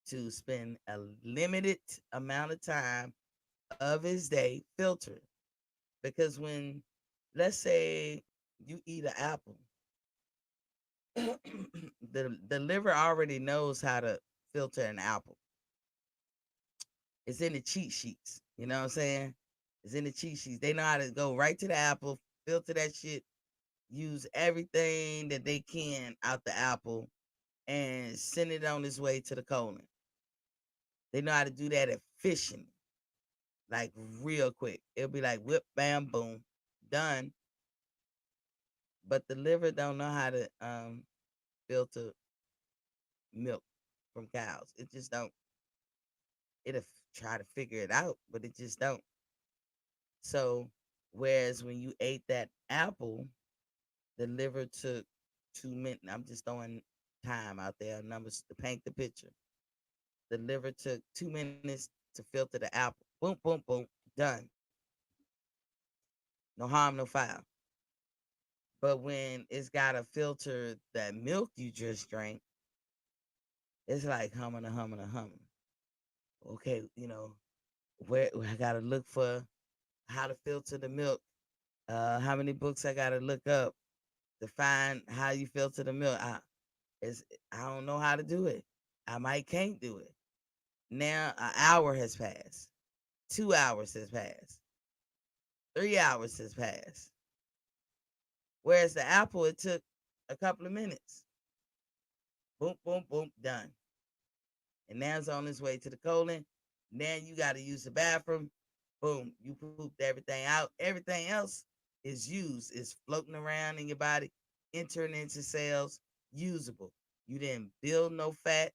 to spend a limited amount of time of his day filtered. Because when, let's say, you eat an apple, the liver already knows how to filter an apple. It's in the cheat sheets. You know what I'm saying? It's in the cheat sheets. They know how to go right to the apple, filter that shit, use everything that they can out the apple, and send it on its way to the colon. They know how to do that efficiently, like real quick. It'll be like whip, bam, boom, done. But the liver don't know how to filter milk from cows. It just don't. It'll try to figure it out, but it just don't. So, whereas when you ate that apple, the liver took 2 minutes. I'm just throwing time out there, numbers to paint the picture. The liver took 2 minutes to filter the apple. Boom, boom, boom, done. No harm, no foul. But when it's got to filter that milk you just drank, it's like humming a humming a humming. Okay, where I gotta look for how to filter the milk. How many books I gotta look up to find how you filter the milk. I don't know how to do it. I might can't do it. Now an hour has passed. 2 hours has passed. 3 hours has passed. Whereas the apple, it took a couple of minutes. Boom, boom, boom, done. And now it's on its way to the colon. Now you got to use the bathroom. Boom, you pooped everything out. Everything else is used, is floating around in your body, entering into cells, usable. You didn't build no fat.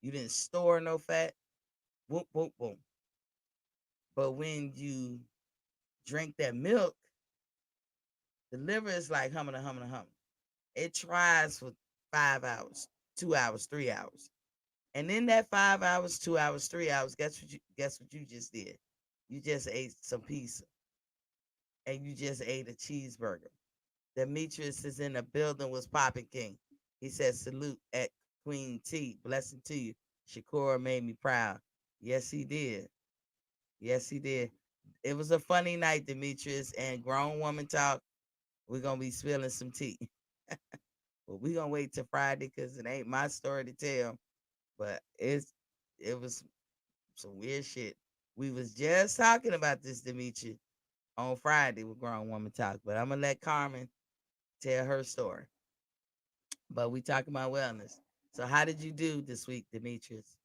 You didn't store no fat. Boom, boom, boom. But when you drink that milk, the liver is like humming a humming a humming. It tries for 5 hours, 2 hours, 3 hours. And in that 5 hours, 2 hours, 3 hours, guess what you just did? You just ate some pizza and you just ate a cheeseburger. Demetrius is in the building, was popping king. He said, salute at Queen T. Blessing to you. Shakura made me proud. Yes, he did. Yes, he did. It was a funny night, Demetrius, and grown woman talk. We're gonna be spilling some tea. But we're gonna wait till Friday because it ain't my story to tell. But it was some weird shit. We was just talking about this, Demetri, on Friday with Grown Woman Talk. But I'm gonna let Carmen tell her story. But we talking about wellness. So how did you do this week, Demetrius?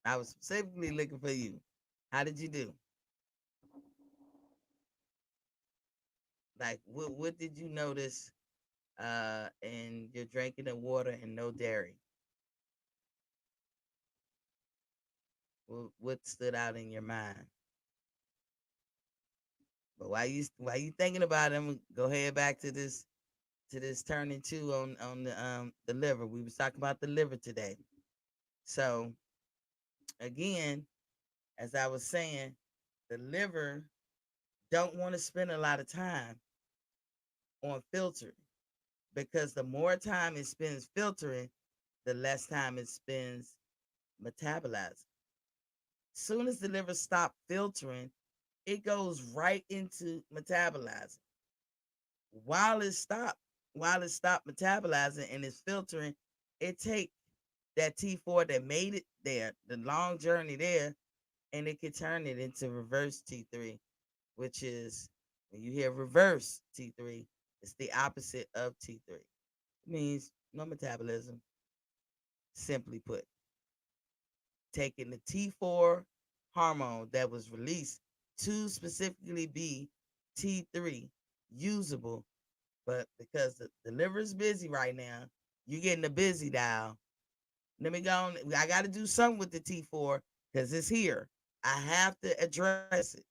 I was specifically looking for you. How did you do? Like what did you notice in your drinking of water and no dairy? What stood out in your mind? But why you thinking about it, I'm gonna go ahead back to this turning two on the liver. We was talking about the liver today. So again, as I was saying, the liver don't want to spend a lot of time on filtering. because the more time it spends filtering, the less time it spends metabolizing. Soon as the liver stops filtering, it goes right into metabolizing. While it stopped, while it stopped metabolizing and it's filtering, it take that T4 that made it there, the long journey there, and it can turn it into reverse T3, which is when you hear reverse T3, it's the opposite of T3. It means no metabolism, simply put. Taking the T4 hormone that was released to specifically be T3 usable, but because the liver is busy right now, you're getting the busy dial. Let me go on. I got to do something with the T4 because it's here. I have to address it.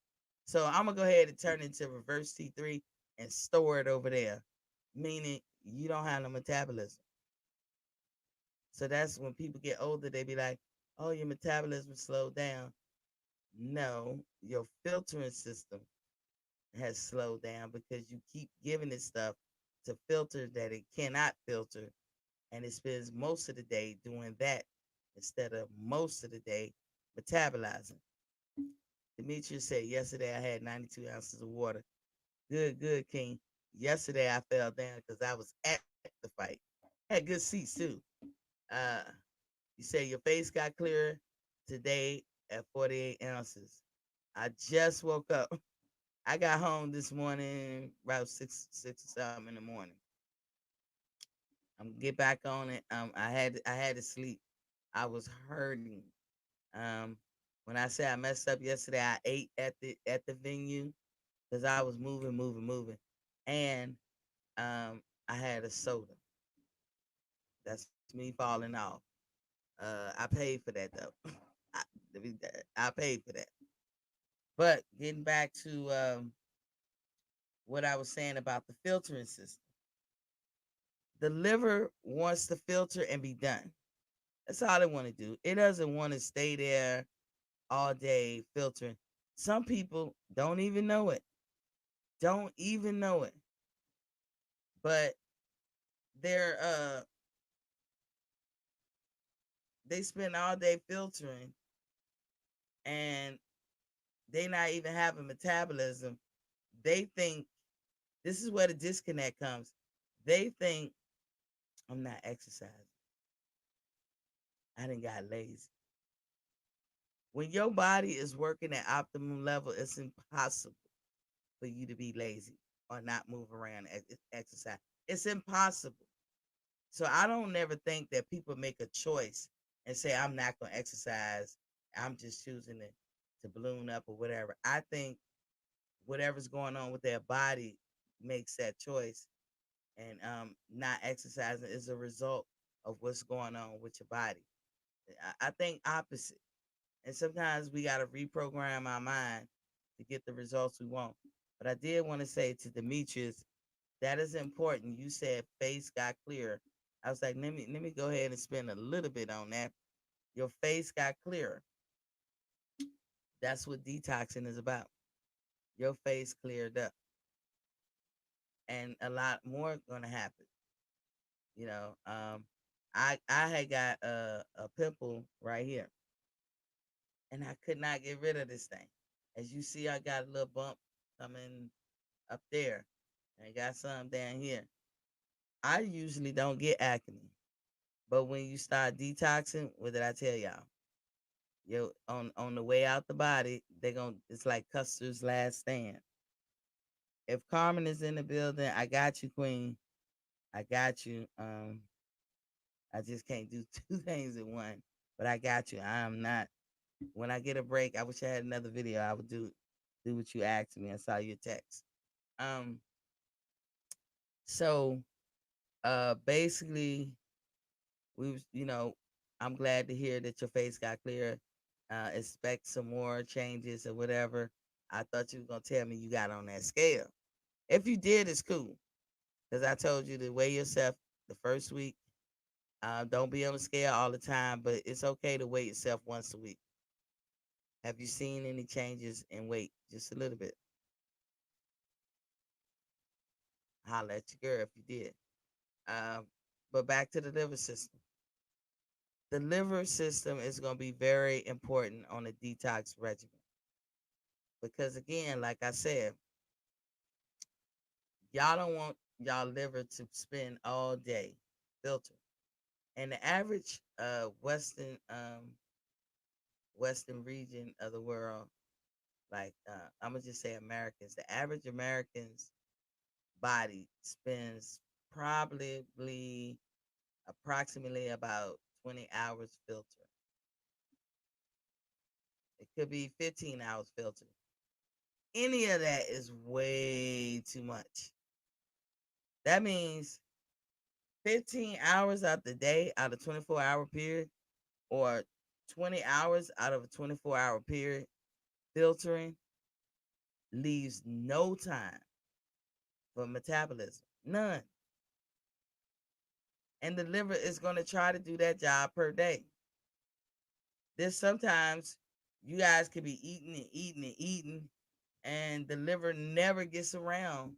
So I'm gonna go ahead and turn it into reverse T3 and store it over there, meaning you don't have no metabolism. So that's when people get older, they be like, "Oh, your metabolism slowed down." No, your filtering system has slowed down because you keep giving it stuff to filter that it cannot filter, and it spends most of the day doing that instead of most of the day metabolizing. Demetrius said, yesterday I had 92 ounces of water. Good, good, King. Yesterday I fell down because I was at the fight. Had good seats too. Uh, you say your face got clearer today at 48 ounces. I just woke up. I got home this morning about six or something in the morning. I'm gonna get back on it. I had to sleep. I was hurting. Um, when I say I messed up yesterday, I ate at the venue because I was moving, and I had a soda. That's me falling off. I paid for that though. I, I paid for that. But getting back to what I was saying about the filtering system, the liver wants to filter and be done. That's all it want to do. It doesn't want to stay there all day filtering. Some people don't even know it. Don't even know it. But they're they spend all day filtering and they not even having metabolism. They think this is where the disconnect comes. They think I'm not exercising. I didn't got lazy. When your body is working at optimum level, it's impossible for you to be lazy or not move around and exercise. It's impossible. So I don't never think that people make a choice and say, I'm not going to exercise. I'm just choosing to balloon up or whatever. I think whatever's going on with their body makes that choice. And not exercising is a result of what's going on with your body. I think opposite. And sometimes we got to reprogram our mind to get the results we want. But I did want to say to Demetrius, that is important. You said face got clearer. I was like, let me go ahead and spend a little bit on that. Your face got clearer. That's what detoxing is about. Your face cleared up, and a lot more gonna happen. You know, I had got a pimple right here, and I could not get rid of this thing. As you see, I got a little bump coming up there, and I got some down here. I usually don't get acne, but when you start detoxing, what did I tell y'all? Yo, on the way out the body, they gonna it's like Custer's last stand. If Carmen is in the building, I got you, Queen. I got you. I just can't do two things at one, but I got you. I am not. When I get a break, I wish I had another video. I would do what you asked me. I saw your text. Um, so basically, we was, I'm glad to hear that your face got clear. Expect some more changes or whatever. I thought you were gonna tell me you got on that scale. If you did, it's cool. Because I told you to weigh yourself the first week. Don't be on the scale all the time, but it's okay to weigh yourself once a week. Have you seen any changes in weight? Just a little bit. Holla at your girl if you did. Um, but back to the liver system. The liver system is going to be very important on a detox regimen because, again, like I said, y'all don't want y'all liver to spend all day filtered. And the average western region of the world, like I'm gonna just say Americans, the average American's body spends probably approximately about 20 hours filtering. It could be 15 hours filtering. Any of that is way too much. That means 15 hours out the day out of 24-hour period, or 20 hours out of a 24-hour period filtering leaves no time for metabolism. None. And the liver is going to try to do that job per day. There's sometimes you guys could be eating and eating and eating, and the liver never gets around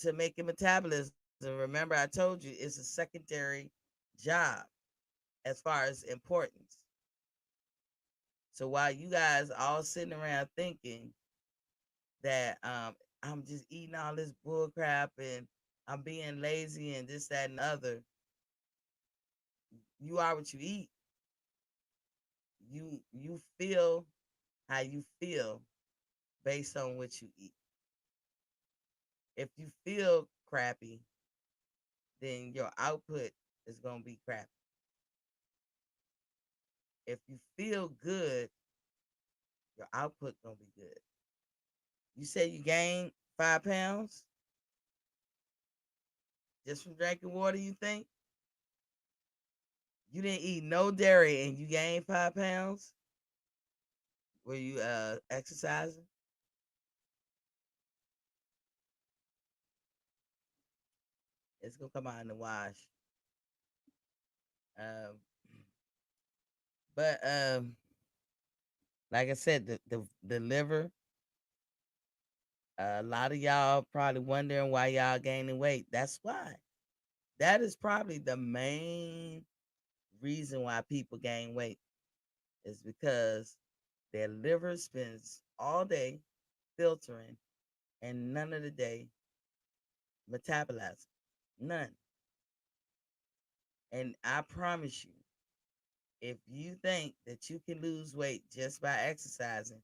to making metabolism. Remember, I told you it's a secondary job as far as importance. So while you guys all sitting around thinking that I'm just eating all this bull crap and I'm being lazy and this, that, and the other, you are what you eat. You feel how you feel based on what you eat. If you feel crappy, then your output is gonna be crappy. If you feel good, your output gonna be good. You say you gained 5 pounds just from drinking water, you think? You didn't eat no dairy and you gained 5 pounds? Were you exercising? It's gonna come out in the wash. Um, but like I said, the liver. A lot of y'all probably wondering why y'all gaining weight. That's why. That is probably the main reason why people gain weight is because their liver spends all day filtering and none of the day metabolizing. None. And I promise you, if you think that you can lose weight just by exercising,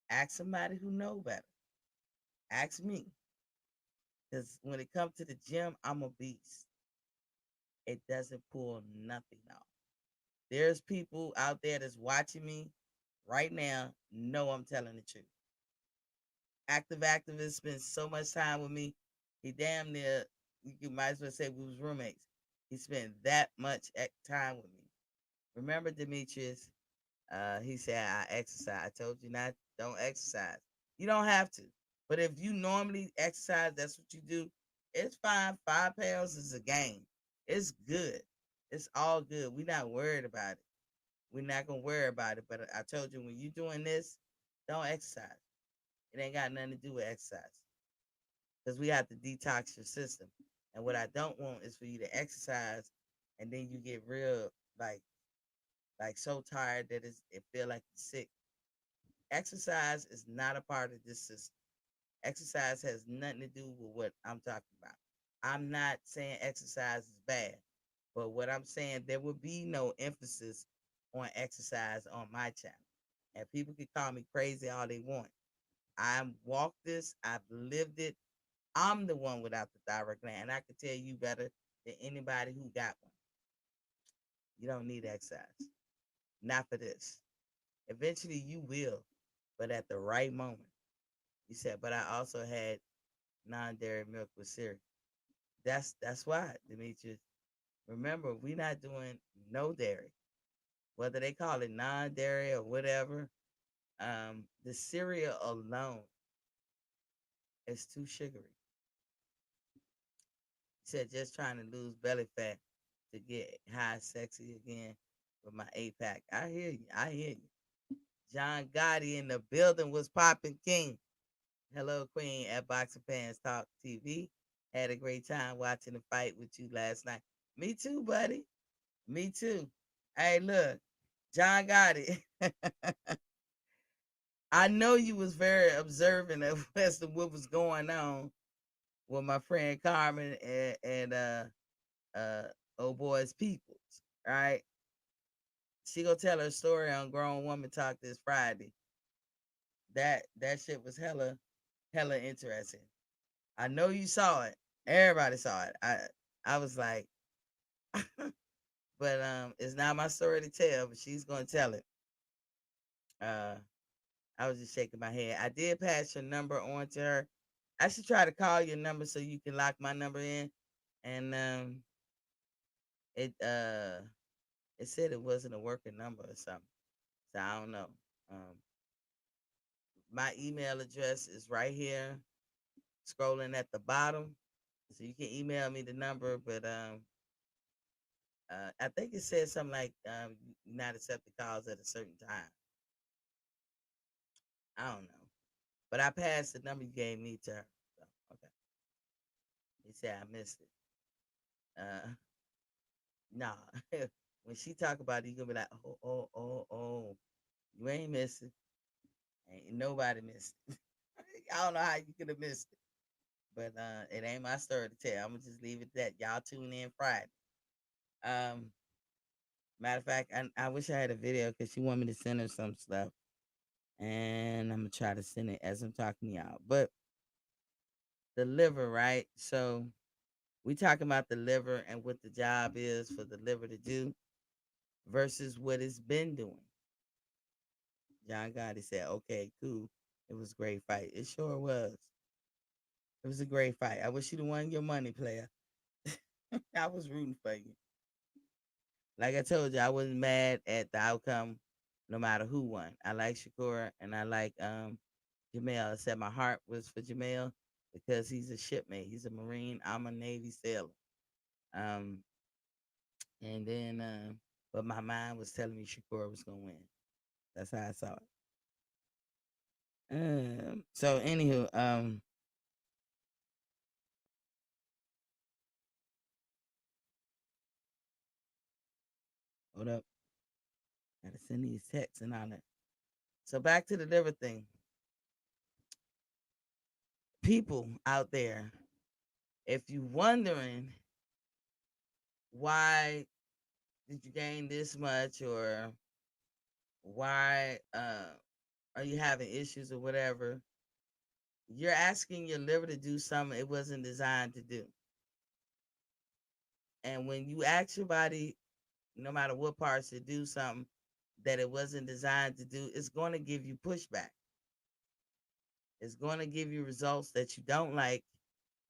ask somebody who know better. Ask me. Because when it comes to the gym, I'm a beast. It doesn't pull nothing off. There's people out there that's watching me right now, know I'm telling the truth. Active activist spends so much time with me. He damn near, you might as well say we was roommates. He spent that much time with me. Remember Demetrius? He said I exercise. I told you not, don't exercise. You don't have to. But if you normally exercise, that's what you do. It's fine. 5 pounds is a gain. It's good. It's all good. We're not worried about it. We're not gonna worry about it. But I told you when you doing this, don't exercise. It ain't got nothing to do with exercise. Because we have to detox your system. And what I don't want is for you to exercise and then you get real like so tired that it feel like you're sick. Exercise is not a part of this system. Exercise has nothing to do with what I'm talking about. I'm not saying exercise is bad, but what I'm saying, there will be no emphasis on exercise on my channel. And people can call me crazy all they want. I've walked this, I've lived it. I'm the one without the thyroid gland. And I can tell you better than anybody who got one. You don't need exercise. Not for this. Eventually you will, but at the right moment. You said, but I also had non-dairy milk with cereal. That's why, Demetrius. Remember, we're not doing no dairy. Whether they call it non-dairy or whatever, the cereal alone is too sugary. He said just trying to lose belly fat to get high sexy again with my 8-pack. I hear you. I hear you. John Gotti in the building was popping king. Hello, Queen at Boxing Pants Talk TV. Had a great time watching the fight with you last night. Me too, buddy. Me too. Hey, look, John got it. I know you was very observant of as to what was going on with my friend Carmen and uh old boy's peoples, right? She gonna tell her story on Grown Woman Talk this Friday. That shit was hella interesting. I know you saw it. Everybody saw it. I was like, but it's not my story to tell, but she's gonna tell it. Uh, I was just shaking my head. I did pass your number on to her. I should try to call your number so you can lock my number in. And it it said it wasn't a working number or something. So I don't know. Um, my email address is right here, scrolling at the bottom. So you can email me the number, but I think it says something like not accepted calls at a certain time. I don't know. But I passed the number you gave me to her. So, okay. He said I missed it. Nah. When she talk about it, you gonna be like, oh. You ain't missed it. Ain't nobody missed it. I don't know how you could have missed it. But it ain't my story to tell. I'm gonna just leave it at that. Y'all tune in Friday. Um, Matter of fact, I wish I had a video because she want me to send her some stuff, and I'm gonna try to send it as I'm talking to y'all. But the liver, right? So we talking about the liver and what the job is for the liver to do versus what it's been doing. John Gotti said, "Okay, cool. It was a great fight. It sure was. It was a great fight. I wish you'd have won your money, player. I was rooting for you. Like I told you, I wasn't mad at the outcome, no matter who won. I like Shakur and I like Jamel. I said my heart was for Jamel because he's a shipmate. He's a Marine. I'm a Navy sailor. Um, and then, but my mind was telling me Shakur was gonna win. That's how I saw it. So anywho, hold up. Gotta send these texts and all that. So back to the liver thing. People out there, if you wondering why did you gain this much or why are you having issues or whatever, you're asking your liver to do something it wasn't designed to do. And when you ask your body, no matter what parts, to do something that it wasn't designed to do, it's going to give you pushback. It's going to give you results that you don't like.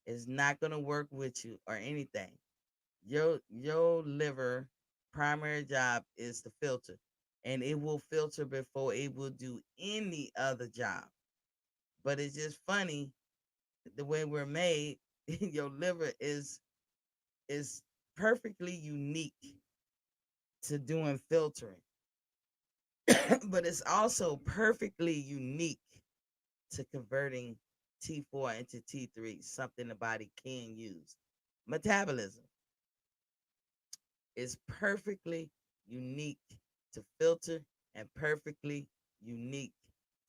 It's not going to work with you or anything. Your liver primary job is to filter, and it will filter before it will do any other job. But it's just funny the way we're made. Your liver is perfectly unique to doing filtering, but it's also perfectly unique to converting T4 into T3, something the body can use. Metabolism is perfectly unique to filter and perfectly unique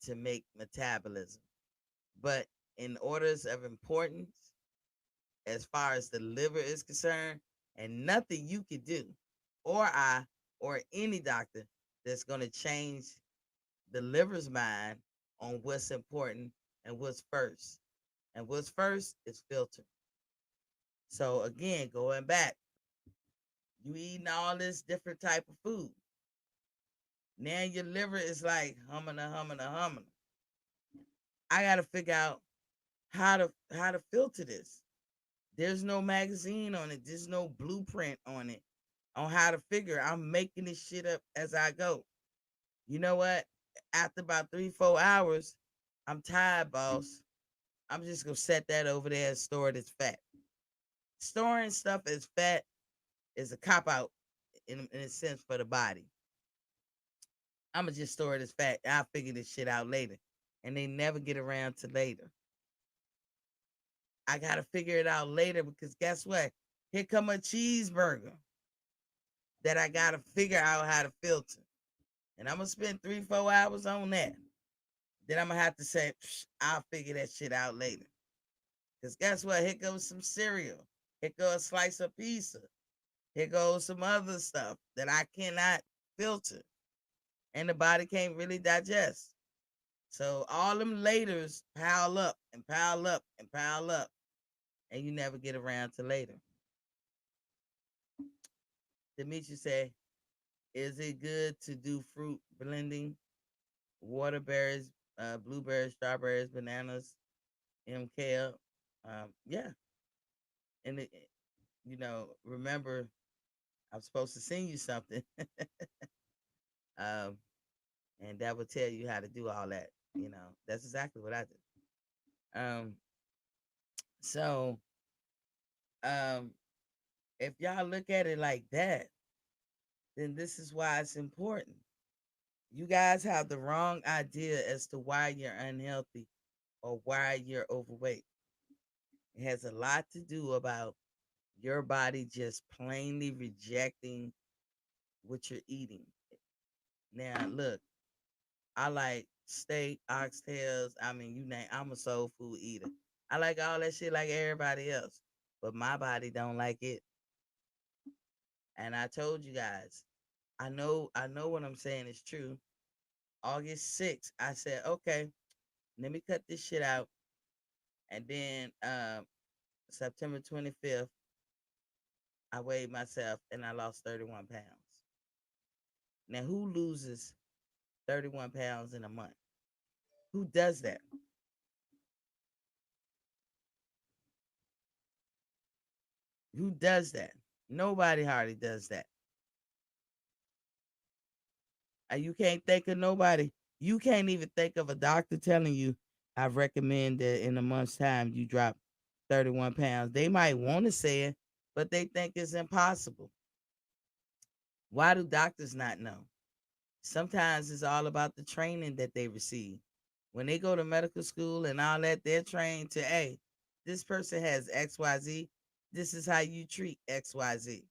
to make metabolism. But in orders of importance, as far as the liver is concerned, and nothing you could do, or I, or any doctor, that's going to change the liver's mind on what's important and what's first. And what's first is filter. So again, going back, you eating all this different type of food. Now your liver is like humming. I gotta figure out how to filter this. There's no magazine on it. There's no blueprint on it on how to figure. I'm making this shit up as I go. You know what? After about 3-4 hours, I'm tired, boss. I'm just gonna set that over there and store it as fat. Storing stuff as fat is a cop out in a sense for the body. I'm gonna just store it as fat. I'll figure this shit out later, and they never get around to later. I got to figure it out later because guess what? Here come a cheeseburger that I got to figure out how to filter. And I'm going to spend 3-4 hours on that. Then I'm going to have to say, I'll figure that shit out later. Because guess what? Here goes some cereal. Here goes a slice of pizza. Here goes some other stuff that I cannot filter. And the body can't really digest. So all them laters pile up and pile up and pile up. And you never get around to later. Demetri said, is it good to do fruit blending? Waterberries, blueberries, strawberries, bananas, MKL. Yeah. And, remember, I'm supposed to send you something. um, and that will tell you how to do all that. That's exactly what I do. So, if y'all look at it like that, then this is why it's important. You guys have the wrong idea as to why you're unhealthy or why you're overweight. It has a lot to do about your body just plainly rejecting what you're eating. Now, look, I like steak, oxtails. I mean, you name. I'm a soul food eater. I like all that shit like everybody else, but my body don't like it. And I told you guys, I know what I'm saying is true. August 6th, I said, okay, let me cut this shit out. And then September 25th, I weighed myself and I lost 31 pounds. Now, who loses 31 pounds in a month? Who does that? Who does that? Nobody hardly does that. You can't think of nobody. You can't even think of a doctor telling you, I recommend that in a month's time you drop 31 pounds. They might want to say it, but they think it's impossible. Why do doctors not know? Sometimes it's all about the training that they receive. When they go to medical school and all that, they're trained to, hey, this person has XYZ. This is how you treat XYZ.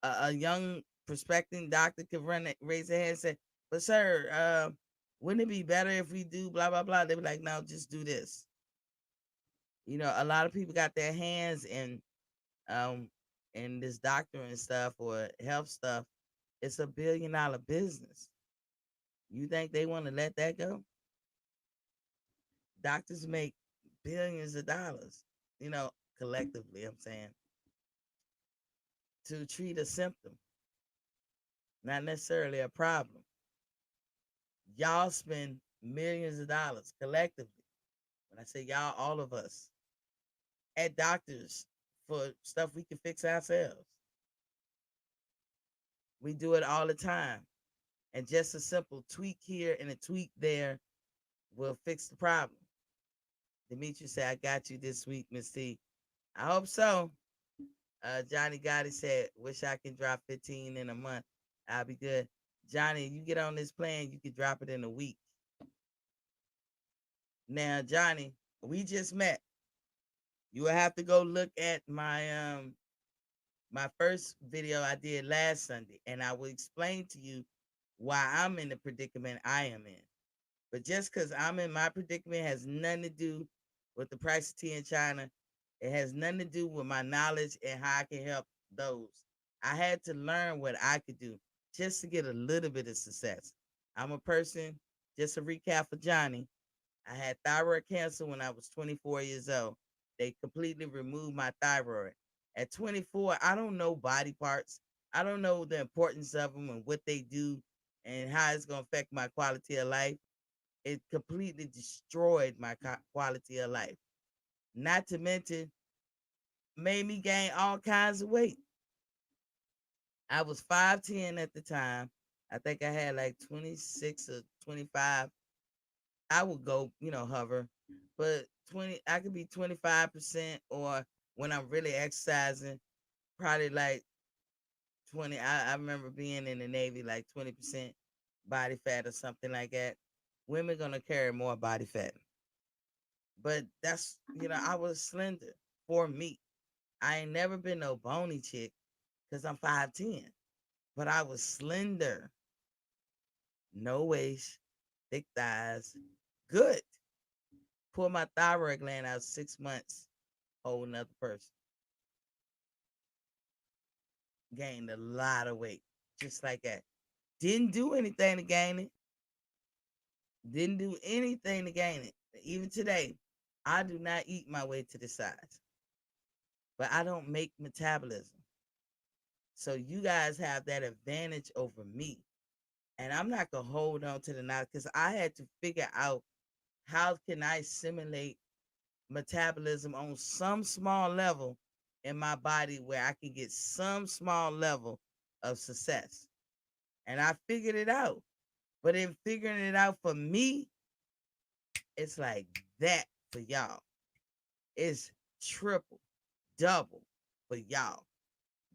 A young prospecting doctor could raise their hand and say, but sir, wouldn't it be better if we do blah, blah, blah? They be like, no, just do this. A lot of people got their hands in this doctor and stuff or health stuff. It's a $1 billion business. You think they want to let that go? Doctors make billions of dollars, collectively, I'm saying, to treat a symptom, not necessarily a problem. Y'all spend millions of dollars collectively. When I say y'all, all of us, at doctors for stuff we can fix ourselves. We do it all the time. And just a simple tweak here and a tweak there will fix the problem. Demetri said, I got you this week, Miss T. I hope so. Johnny Gotti said, wish I can drop 15 in a month. I'll be good. Johnny, you get on this plan, you can drop it in a week. Now, Johnny, we just met. You will have to go look at my first video I did last Sunday, and I will explain to you why I'm in the predicament I am in. But just because I'm in my predicament has nothing to do with the price of tea in China. It has nothing to do with my knowledge and how I can help those. I had to learn what I could do just to get a little bit of success. I'm a person, just a recap for Johnny. I had thyroid cancer when I was 24 years old. They completely removed my thyroid. At 24, I don't know body parts. I don't know the importance of them and what they do and how it's going to affect my quality of life. It completely destroyed my quality of life. Not to mention, made me gain all kinds of weight. I was 5'10" at the time. I think I had like 26 or 25. I would go, hover, but I could be 25%, or when I'm really exercising, probably like 20. I remember being in the Navy, like 20% body fat or something like that. Women gonna carry more body fat. But that's, I was slender for me. I ain't never been no bony chick because I'm 5'10", but I was slender, no waist, thick thighs, good. Pulled my thyroid gland out 6 months, whole another person. Gained a lot of weight, just like that. Didn't do anything to gain it. Didn't do anything to gain it. Even today, I do not eat my way to the size, but I don't make metabolism. So you guys have that advantage over me. And I'm not gonna hold on to the knowledge because I had to figure out how can I simulate metabolism on some small level in my body where I can get some small level of success. And I figured it out. But in figuring it out for me, it's like that for y'all. It's triple, double for y'all.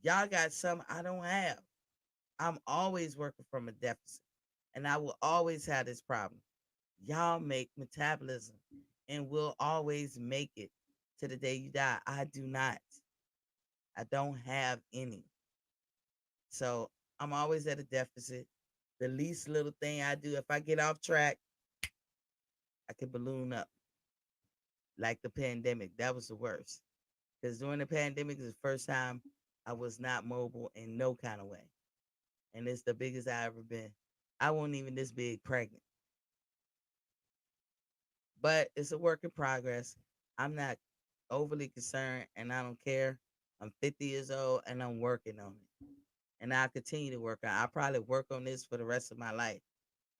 Y'all got something I don't have. I'm always working from a deficit, and I will always have this problem. Y'all make metabolism and will always make it to the day you die. I do not. I don't have any. So I'm always at a deficit. The least little thing I do, if I get off track, I can balloon up like the pandemic. That was the worst. Because during the pandemic is the first time I was not mobile in no kind of way. And it's the biggest I ever been. I wasn't even this big pregnant. But it's a work in progress. I'm not overly concerned and I don't care. I'm 50 years old and I'm working on it. And I'll continue to work on it. I'll probably work on this for the rest of my life.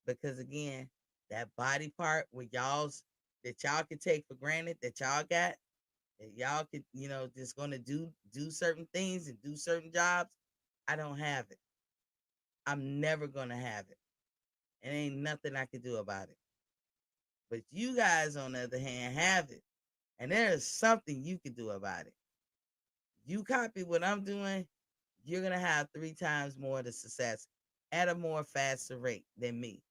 Because again, that body part with y'all's that y'all can take for granted that y'all got, that y'all could, just gonna do certain things and do certain jobs. I don't have it. I'm never gonna have it. And ain't nothing I can do about it. But you guys, on the other hand, have it. And there is something you can do about it. You copy what I'm doing, you're gonna have 3 times more the success at a more faster rate than me.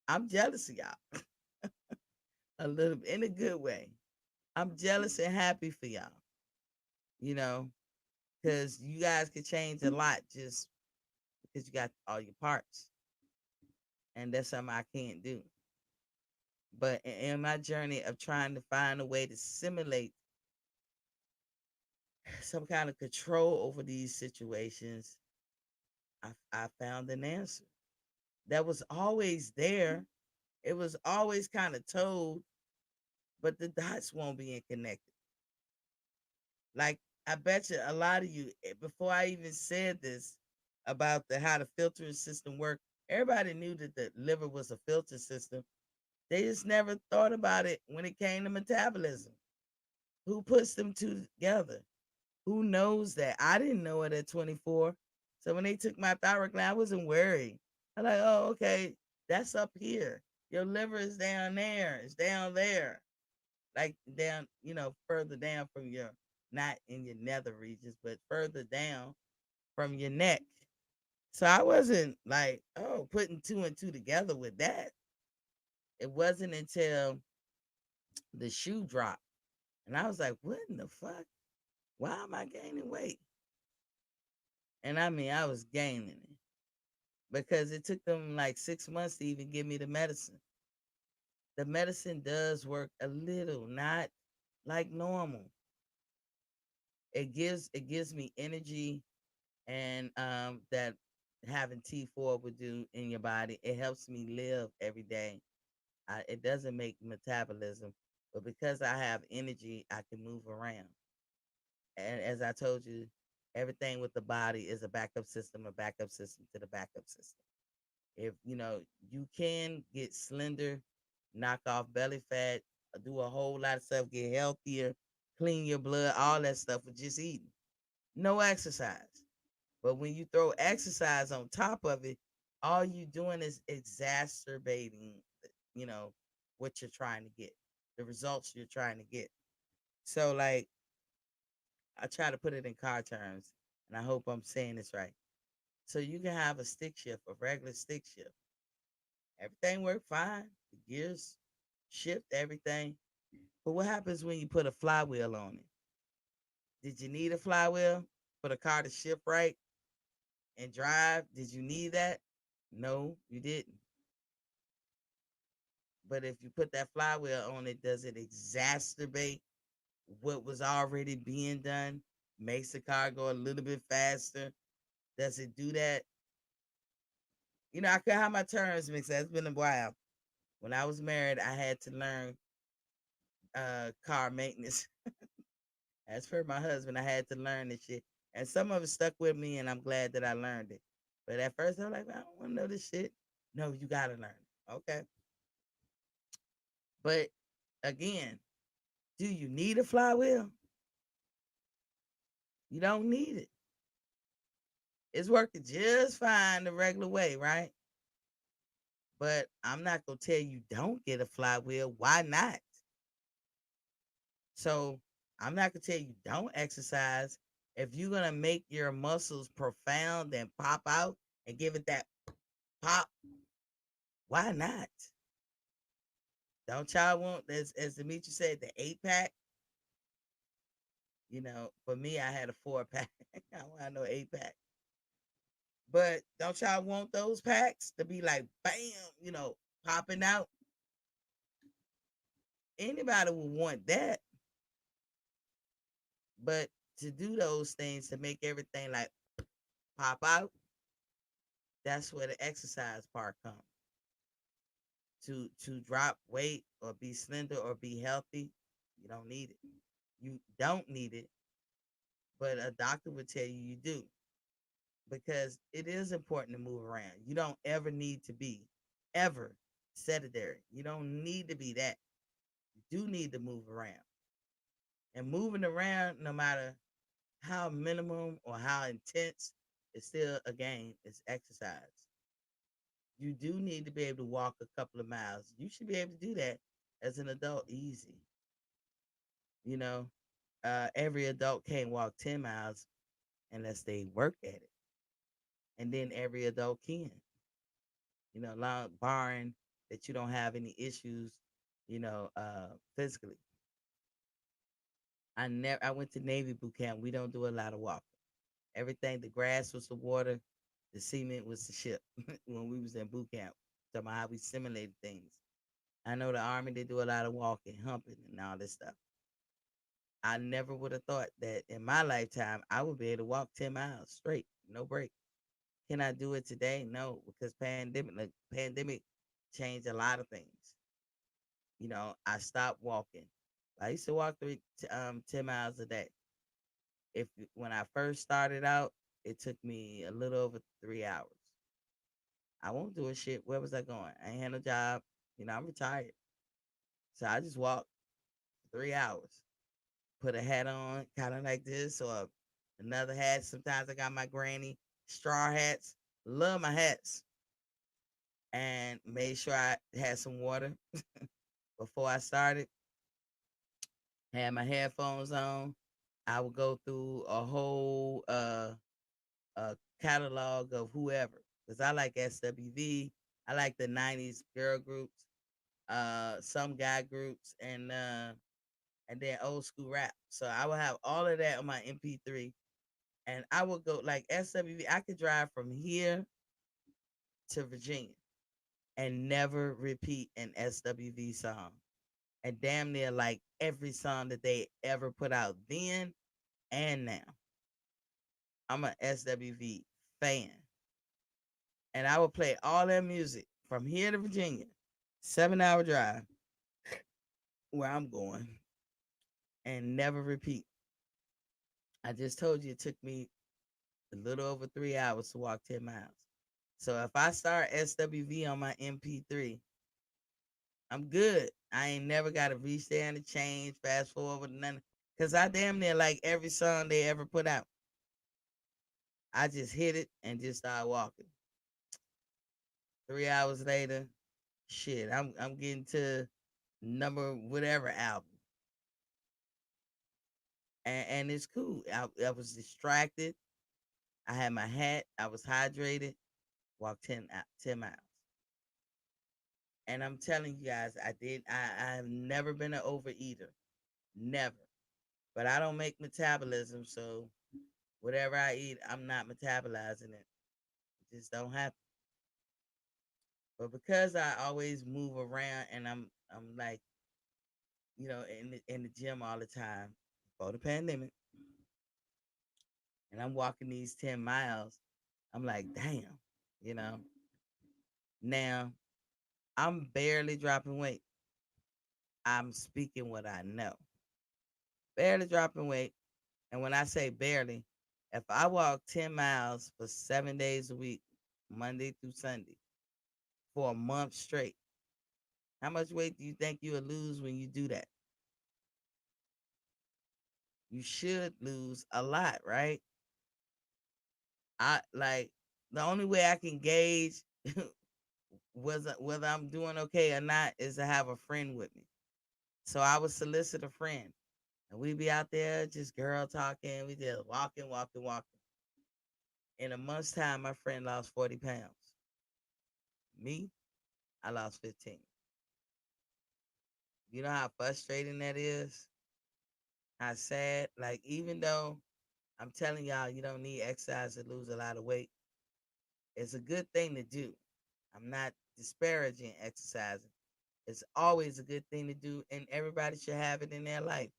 I'm jealous of y'all. A little bit in a good way. I'm jealous and happy for y'all, you know, because you guys can change a lot just because you got all your parts. And that's something I can't do. But in my journey of trying to find a way to simulate some kind of control over these situations, I found an answer that was always there. It was always kind of told, but the dots won't be connected. Like I bet you a lot of you, before I even said this about the how the filtering system worked, everybody knew that the liver was a filter system. They just never thought about it when it came to metabolism. Who puts them two together? Who knows that? I didn't know it at 24. So when they took my thyroid gland, I wasn't worried. I'm like, oh, okay, that's up here. Your liver is down there. It's down there. Like down, further down from your, not in your nether regions, but further down from your neck. So I wasn't like, oh, putting 2 and 2 together with that. It wasn't until the shoe dropped. And I was like, what in the fuck? Why am I gaining weight? And I mean, I was gaining it because it took them like 6 months to even give me the medicine. The medicine does work a little, not like normal. It gives me energy and that having T4 would do in your body. It helps me live every day. It doesn't make metabolism, but because I have energy, I can move around. And as I told you, everything with the body is a backup system to the backup system. If you can get slender, knock off belly fat, do a whole lot of stuff, get healthier, clean your blood, all that stuff with just eating. No exercise. But when you throw exercise on top of it, all you doing is exacerbating, you know, what you're trying to get, the results you're trying to get. So like I try to put it in car terms, and I hope I'm saying this right. So you can have a stick shift, a regular stick shift. Everything worked fine. The gears shift everything. But what happens when you put a flywheel on it? Did you need a flywheel for the car to shift right and drive? Did you need that? No, you didn't. But if you put that flywheel on it, does it exacerbate what was already being done? Makes the car go a little bit faster? Does it do that? You know, I could have my terms mixed. It's been a while. When I was married, I had to learn car maintenance. As for my husband, I had to learn this shit. And some of it stuck with me, and I'm glad that I learned it. But at first, I was like, I don't want to know this shit. No, you got to learn it. Okay. But again, do you need a flywheel? You don't need it. It's working just fine the regular way, right? But I'm not going to tell you don't get a flywheel. Why not? So I'm not going to tell you don't exercise. If you're going to make your muscles profound and pop out and give it that pop, why not? Don't y'all want, as Demetri said, the 8-pack? You know, for me, I had a 4-pack. I don't have no 8-pack. But don't y'all want those packs to be like, bam, you know, popping out? Anybody would want that. But to do those things, to make everything like pop out, that's where the exercise part comes. To drop weight or be slender or be healthy, you don't need it. You don't need it, but a doctor would tell you you do, because it is important to move around. You don't ever need to be ever sedentary. You don't need to be that. You do need to move around. And moving around, no matter how minimum or how intense, it's still a game. It's exercise. You do need to be able to walk a couple of miles. You should be able to do that as an adult easy. You know, every adult can't walk 10 miles unless they work at it. And then every adult can, you know, long, barring that you don't have any issues, you know, physically. I went to Navy boot camp. We don't do a lot of walking. Everything, the grass was the water, the cement was the ship when we was in boot camp. Talking about how we simulated things. I know the Army, they do a lot of walking, humping, and all this stuff. I never would have thought that in my lifetime I would be able to walk 10 miles straight, no break. Can I do it today? No, because pandemic changed a lot of things. You know, I stopped walking. I used to walk 10 miles a day. When I first started out, it took me a little over 3 hours. I won't do a shit. Where was I going? I ain't had no job. You know, I'm retired. So I just walked 3 hours. Put a hat on, kind of like this, or another hat. Sometimes I got my granny straw hats. Love my hats. And made sure I had some water before I started. Had my headphones on. I would go through a whole catalog of whoever, because I like SWV. I like the 90s girl groups, some guy groups, and then old school rap. So I would have all of that on my MP3, and I would go like SWV. I could drive from here to Virginia and never repeat an SWV song, and damn near like every song that they ever put out then and now. I'm an SWV fan, and I would play all their music from here to Virginia, 7-hour drive where I'm going, and never repeat. I just told you it took me a little over 3 hours to walk 10 miles. So if I start SWV on my MP3, I'm good. I ain't never got to reach there and change, fast forward, nothing. Because I damn near like every song they ever put out. I just hit it and just started walking. 3 hours later, shit, I'm getting to number whatever album. And it's cool. I was distracted. I had my hat. I was hydrated. Walked 10 miles. And I'm telling you guys, I've never been an overeater. Never. But I don't make metabolism, so whatever I eat, I'm not metabolizing it. It just don't happen. But because I always move around and I'm like, in the gym all the time before the pandemic, and I'm walking these 10 miles, I'm like, damn, you know. Now I'm barely dropping weight. I'm speaking what I know. Barely dropping weight. And when I say barely, if I walk 10 miles for 7 days a week, Monday through Sunday, for a month straight, how much weight do you think you'll lose when you do that? You should lose a lot, right? I like the only way I can gauge whether I'm doing okay or not is to have a friend with me. So I would solicit a friend, and we be out there just girl talking. We just walking, walking, walking. In a month's time, my friend lost 40 pounds. Me, I lost 15. You know how frustrating that is? How sad? Like, even though I'm telling y'all you don't need exercise to lose a lot of weight, it's a good thing to do. I'm not disparaging exercising. It's always a good thing to do, and everybody should have it in their life.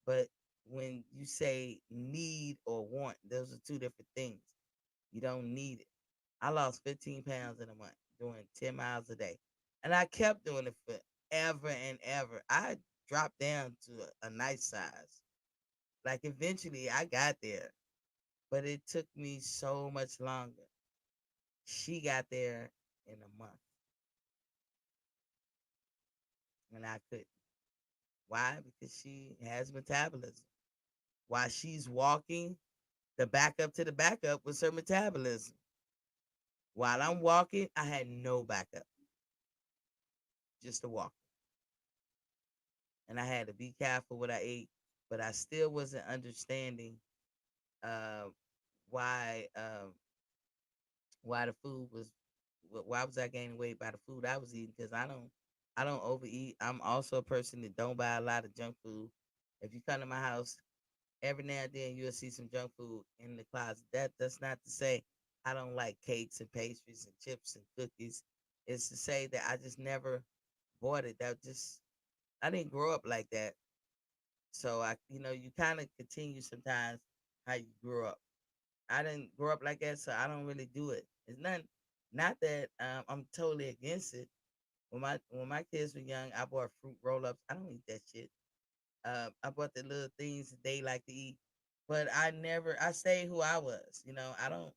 But when you say need or want, those are two different things. You don't need it. I lost 15 pounds in a month doing 10 miles a day. And I kept doing it forever and ever. I dropped down to a nice size. Like eventually I got there, but it took me so much longer. She got there in a month and I couldn't. Why? Because she has metabolism. While she's walking, the backup to the backup was her metabolism. While I'm walking, I had no backup, just to walk. And I had to be careful what I ate, but I still wasn't understanding uh, why why the food was why was I gaining weight by the food I was eating, because I don't overeat. I'm also a person that don't buy a lot of junk food. If you come to my house, every now and then you'll see some junk food in the closet. That's not to say I don't like cakes and pastries and chips and cookies. It's to say that I just never bought it. That just I didn't grow up like that. So you kind of continue sometimes how you grew up. I didn't grow up like that, so I don't really do it. It's not that I'm totally against it. When my kids were young, I bought fruit roll ups. I don't eat that shit. I bought the little things that they like to eat, but I stayed who I was. I don't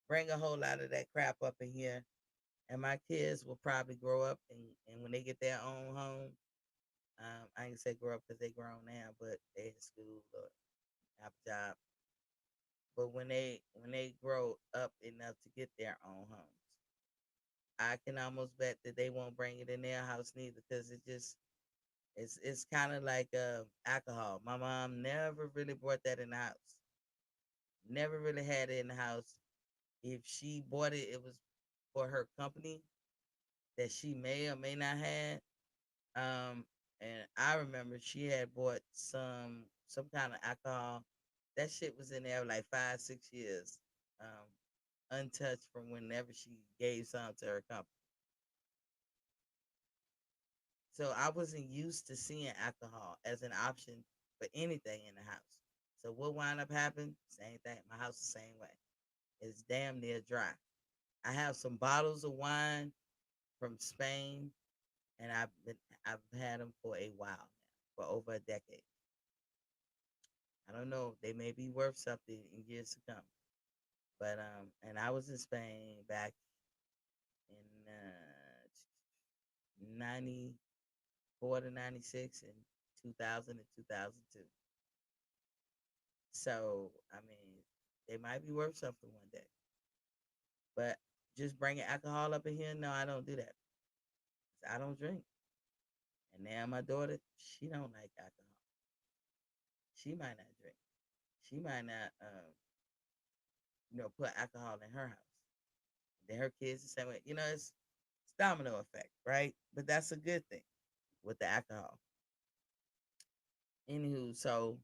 bring a whole lot of that crap up in here. And my kids will probably grow up, and when they get their own home, I ain't say grow up because they grown now, but they in school or have a job. But when they grow up enough to get their own homes, I can almost bet that they won't bring it in their house neither, because it's kind of like alcohol. My mom never really brought that in the house. Never really had it in the house. If she bought it, it was for her company that she may or may not have. Um, and I remember she had bought some kind of alcohol. That shit was in there like 5, 6 years, untouched from whenever she gave some to her company. So I wasn't used to seeing alcohol as an option for anything in the house. So what wound up happening? Same thing. My house the same way. It's damn near dry. I have some bottles of wine from Spain, and I've had them for a while now, for over a decade. I don't know. They may be worth something in years to come. But and I was in Spain back in 94 to 96 and 2000 and 2002. So, I mean, they might be worth something one day. But just bringing alcohol up in here, no, I don't do that. 'Cause I don't drink. And now my daughter, she don't like alcohol. She might not drink. She might not, put alcohol in her house. Then her kids the same way. It's domino effect, right? But that's a good thing with the alcohol. Anywho, so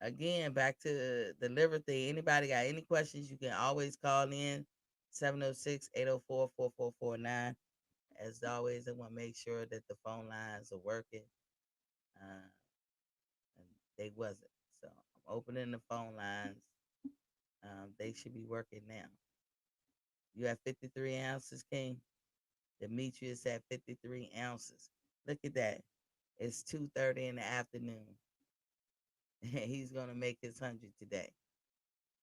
again, back to the liver thing. Anybody got any questions, you can always call in 706-804-4449. As always, I want to make sure that the phone lines are working. Uh, and they wasn't. So I'm opening the phone lines. They should be working now. You have 53 ounces, King. Demetrius at 53 ounces. Look at that. It's 2:30 in the afternoon. He's gonna make his 100 today.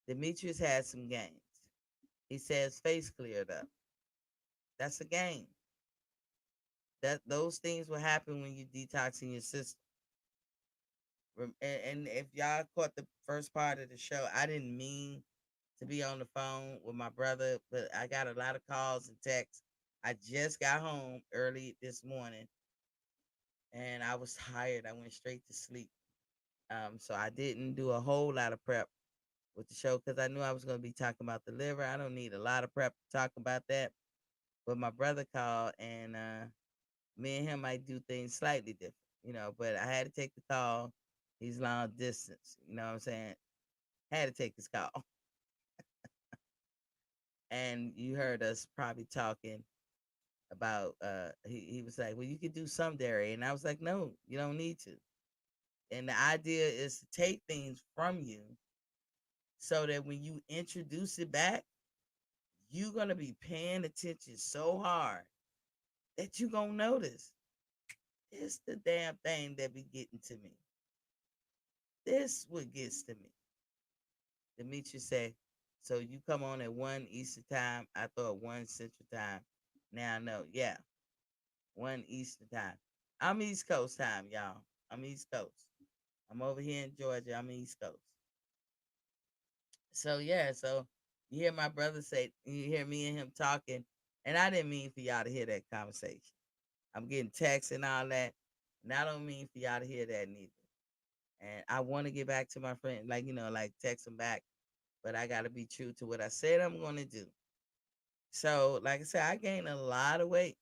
Demetrius had some gains. He says face cleared up. That's a gain. That those things will happen when you detoxing your system. And if y'all caught the first part of the show, I didn't mean to be on the phone with my brother, but I got a lot of calls and texts. I just got home early this morning and I was tired. I went straight to sleep. So I didn't do a whole lot of prep with the show because I knew I was going to be talking about the liver. I don't need a lot of prep to talk about that. But my brother called and me and him might do things slightly different, but I had to take the call. He's long distance, you know what I'm saying? Had to take his call. And you heard us probably talking about he was like, well, you could do some dairy. And I was like, no, you don't need to. And the idea is to take things from you so that when you introduce it back, you're gonna be paying attention so hard that you're gonna notice. It's the damn thing that be getting to me. This what gets to me. Demetrius said, so you come on at 1 Eastern time. I thought 1 Central time. Now I know. Yeah, 1 Eastern time. I'm East Coast time, y'all. I'm East Coast. I'm over here in Georgia. I'm East Coast. So yeah, so you hear my brother say, you hear me and him talking, and I didn't mean for y'all to hear that conversation. I'm getting texts and all that, and I don't mean for y'all to hear that neither. And I want to get back to my friend, like like text him back, but I got to be true to what I said I'm going to do. So, like I said, I gained a lot of weight,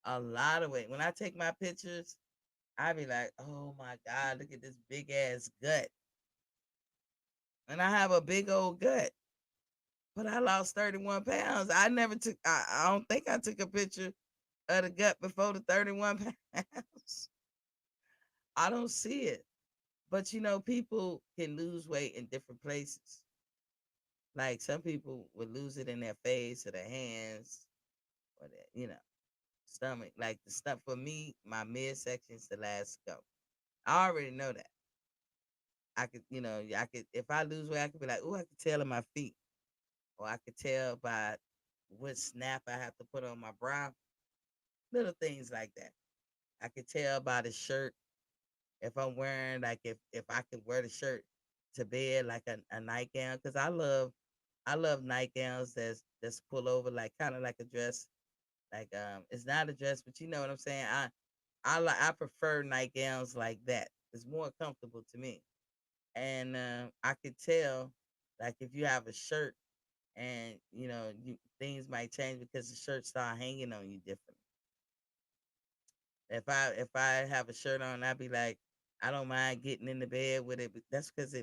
a lot of weight. When I take my pictures, I be like, oh my God, look at this big ass gut. And I have a big old gut, but I lost 31 pounds. I never took, I don't think I took a picture of the gut before the 31 pounds. I don't see it. But people can lose weight in different places. Like some people would lose it in their face or their hands or their, stomach. Like the stuff for me, my midsection is the last to go. I already know that. I could, I could if I lose weight, I could be like, oh, I could tell in my feet. Or I could tell by what snap I have to put on my brow. Little things like that. I could tell by the shirt if I'm wearing like if I could wear the shirt to bed like a nightgown because I love nightgowns that's pull over like kind of like a dress. Like it's not a dress, but you know what I'm saying. I prefer nightgowns like that. It's more comfortable to me. And I could tell like if you have a shirt and things might change because the shirt start hanging on you different. If I have a shirt on, I'd be like, I don't mind getting in the bed with it, but that's because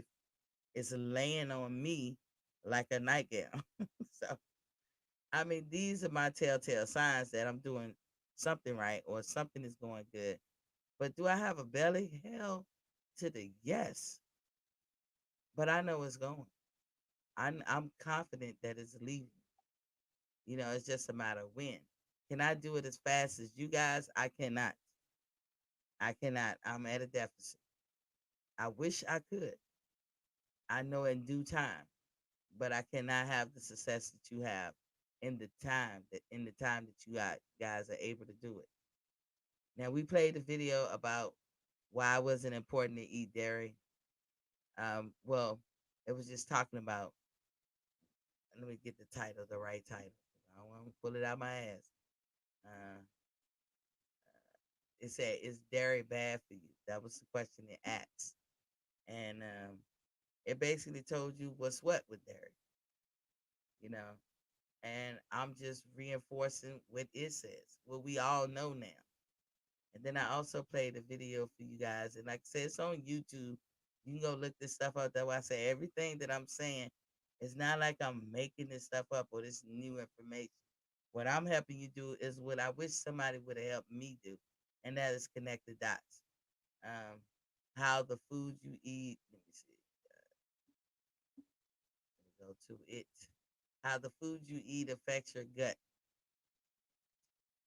it's laying on me like a nightgown. So I mean, these are my telltale signs that I'm doing something right or something is going good. But do I have a belly? Hell to the yes. But I know it's going. I'm confident that it's leaving. It's just a matter of when. Can I do it as fast as you guys? I cannot. I cannot. I'm at a deficit. I wish I could. I know in due time, but I cannot have the success that you have in the time that you guys are able to do it. Now we played the video about why it wasn't important to eat dairy. Well, it was just talking about. Let me get the title, the right title. I don't want to pull it out my ass. Uh, it said, "Is dairy bad for you?" That was the question it asked, and it basically told you what's what with dairy. You know, And I'm just reinforcing what it says, what we all know now. And then I also played a video for you guys. And like I said, it's on YouTube. You can go look this stuff up. That's why I say everything that I'm saying is not like I'm making this stuff up or this new information. What I'm helping you do is what I wish somebody would have helped me do, and that is connect the dots. Um, how the food you eat, let me see, let me go to it. How the food you eat affects your gut.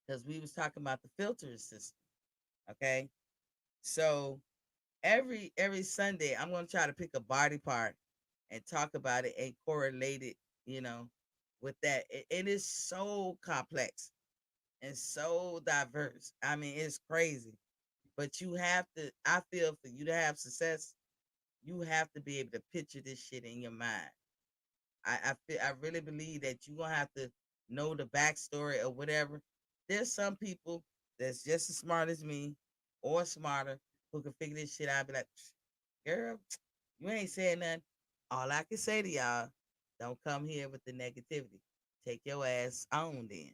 Because we was talking about the filter system. Okay. So every Sunday, I'm gonna try to pick a body part and talk about it and correlate it, with that. It is so complex and so diverse. I mean, it's crazy. But you have to, I feel for you to have success, you have to be able to picture this shit in your mind. I really believe that you're gonna have to know the backstory or whatever. There's some people that's just as smart as me or smarter who can figure this shit out. Be like, girl, you ain't saying nothing. All I can say to y'all, don't come here with the negativity. Take your ass on then.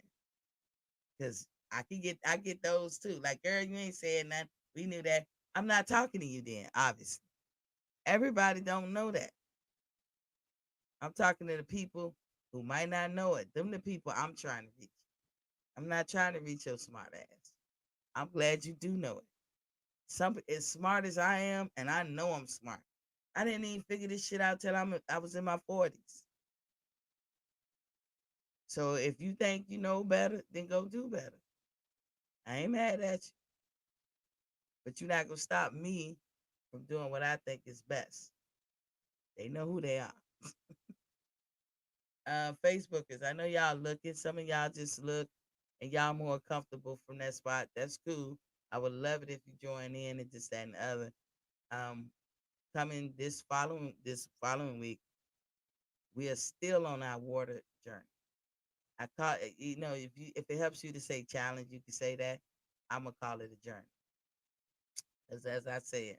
Cause I get those too. Like, girl, you ain't saying nothing. We knew that. I'm not talking to you then, obviously. Everybody don't know that. I'm talking to the people who might not know it. Them the people I'm trying to reach. I'm not trying to reach your smart ass. I'm glad you do know it. Some as smart as I am, and I know I'm smart. I didn't even figure this shit out till I was in my 40s. So if you think you know better, then go do better. I ain't mad at you, but you're not gonna stop me from doing what I think is best. They know who they are. Facebookers, I know y'all looking. Some of y'all just look and y'all more comfortable from that spot. That's cool. I would love it if you join in and this, that, and the other. Um, coming this following week, we are still on our water journey. I call it, if it helps you to say challenge, you can say that. I'm gonna call it a journey. As I said,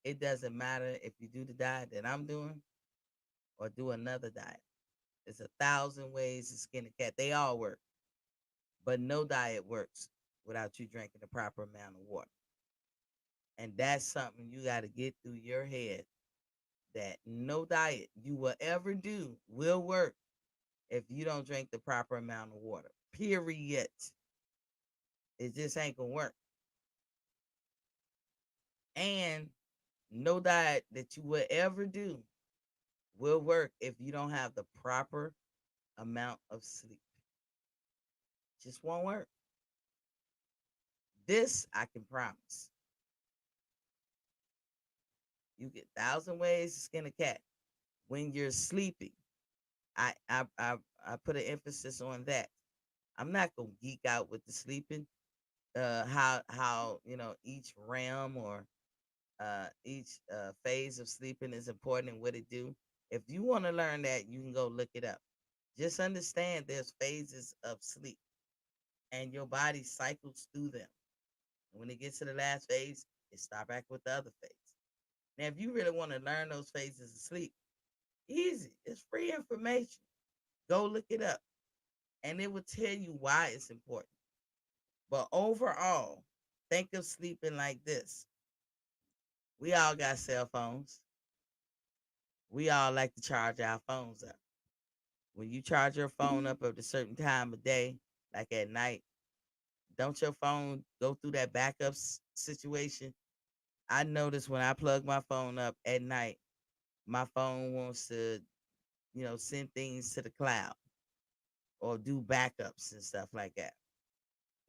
it doesn't matter if you do the diet that I'm doing or do another diet. There's 1,000 ways to skin a cat. They all work, but no diet works without you drinking the proper amount of water. And that's something you got to get through your head, that no diet you will ever do will work if you don't drink the proper amount of water. Period. It just ain't gonna work. And no diet that you will ever do will work if you don't have the proper amount of sleep. Just won't work. This I can promise. You get 1,000 ways to skin a cat. When you're sleeping, I put an emphasis on that. I'm not gonna geek out with the sleeping. How each realm or each phase of sleeping is important and what it do. If you want to learn that, you can go look it up. Just understand there's phases of sleep, and your body cycles through them. And when it gets to the last phase, it start back with the other phase. Now, if you really want to learn those phases of sleep, easy. It's free information. Go look it up, and it will tell you why it's important. But overall, think of sleeping like this. We all got cell phones. We all like to charge our phones up. When you charge your phone up at a certain time of day, like at night, don't your phone go through that backup situation? I notice when I plug my phone up at night, my phone wants to, send things to the cloud or do backups and stuff like that.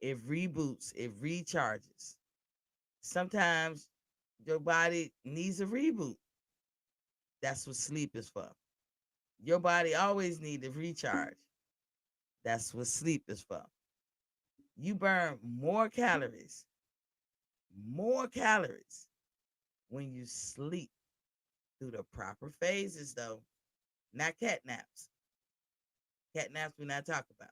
It reboots, it recharges. Sometimes your body needs a reboot. That's what sleep is for. Your body always needs a recharge. That's what sleep is for. You burn more calories when you sleep through the proper phases, though. Not cat naps. Cat naps we're not talking about.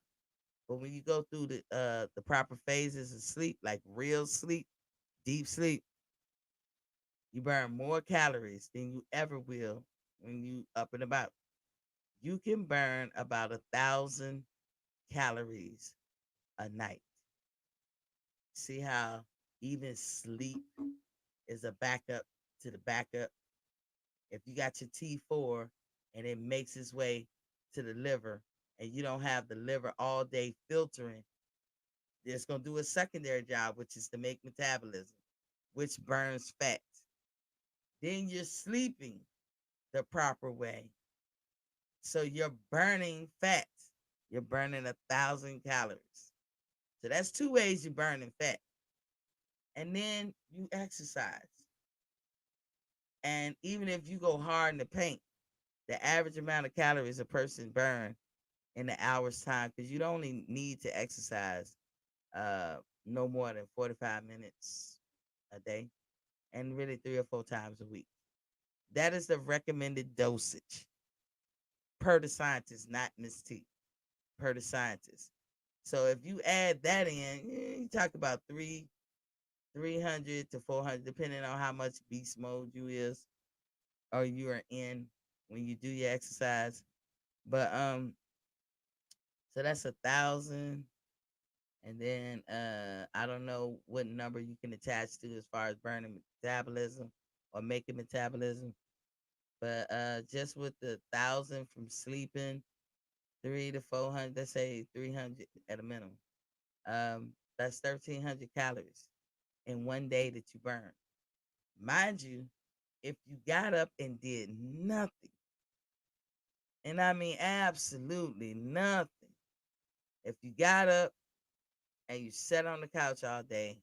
But when you go through the proper phases of sleep, like real sleep, deep sleep, you burn more calories than you ever will when you up and about. you can burn about 1,000 calories a night. See how even sleep is a backup to the backup? If you got your T4 and it makes its way to the liver and you don't have the liver all day filtering, it's going to do a secondary job, which is to make metabolism, which burns fat. Then you're sleeping the proper way. So you're burning fat. You're burning 1,000 calories. So that's two ways you're burning fat. And then you exercise. And even if you go hard in the paint, the average amount of calories a person burn in the hour's time, because you don't only need to exercise no more than 45 minutes a day, and really 3 or 4 times a week. That is the recommended dosage per the scientist, not Miss T, per the scientist. So if you add that in, you talk about 300 to 400, depending on how much beast mode you is or you are in when you do your exercise. But so that's 1,000. And then I don't know what number you can attach to as far as burning metabolism or making metabolism. But just with the 1,000 from sleeping, 3 to 400, let's say 300 at a minimum. That's 1,300 calories in one day that you burn. Mind you, if you got up and did nothing, and I mean absolutely nothing, if you got up and you sat on the couch all day,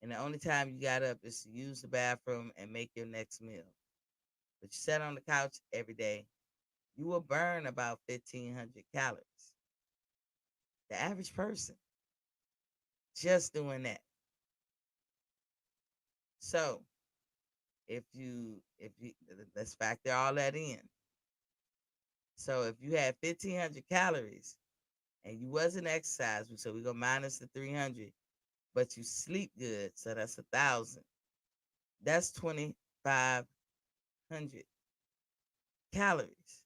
and the only time you got up is to use the bathroom and make your next meal, but you sat on the couch every day, you will burn about 1,500 calories. The average person just doing that. So if you let's factor all that in. So if you had 1,500 calories and you wasn't exercising, so we go minus the 300, but you sleep good, so that's 1,000. That's 2,500 calories,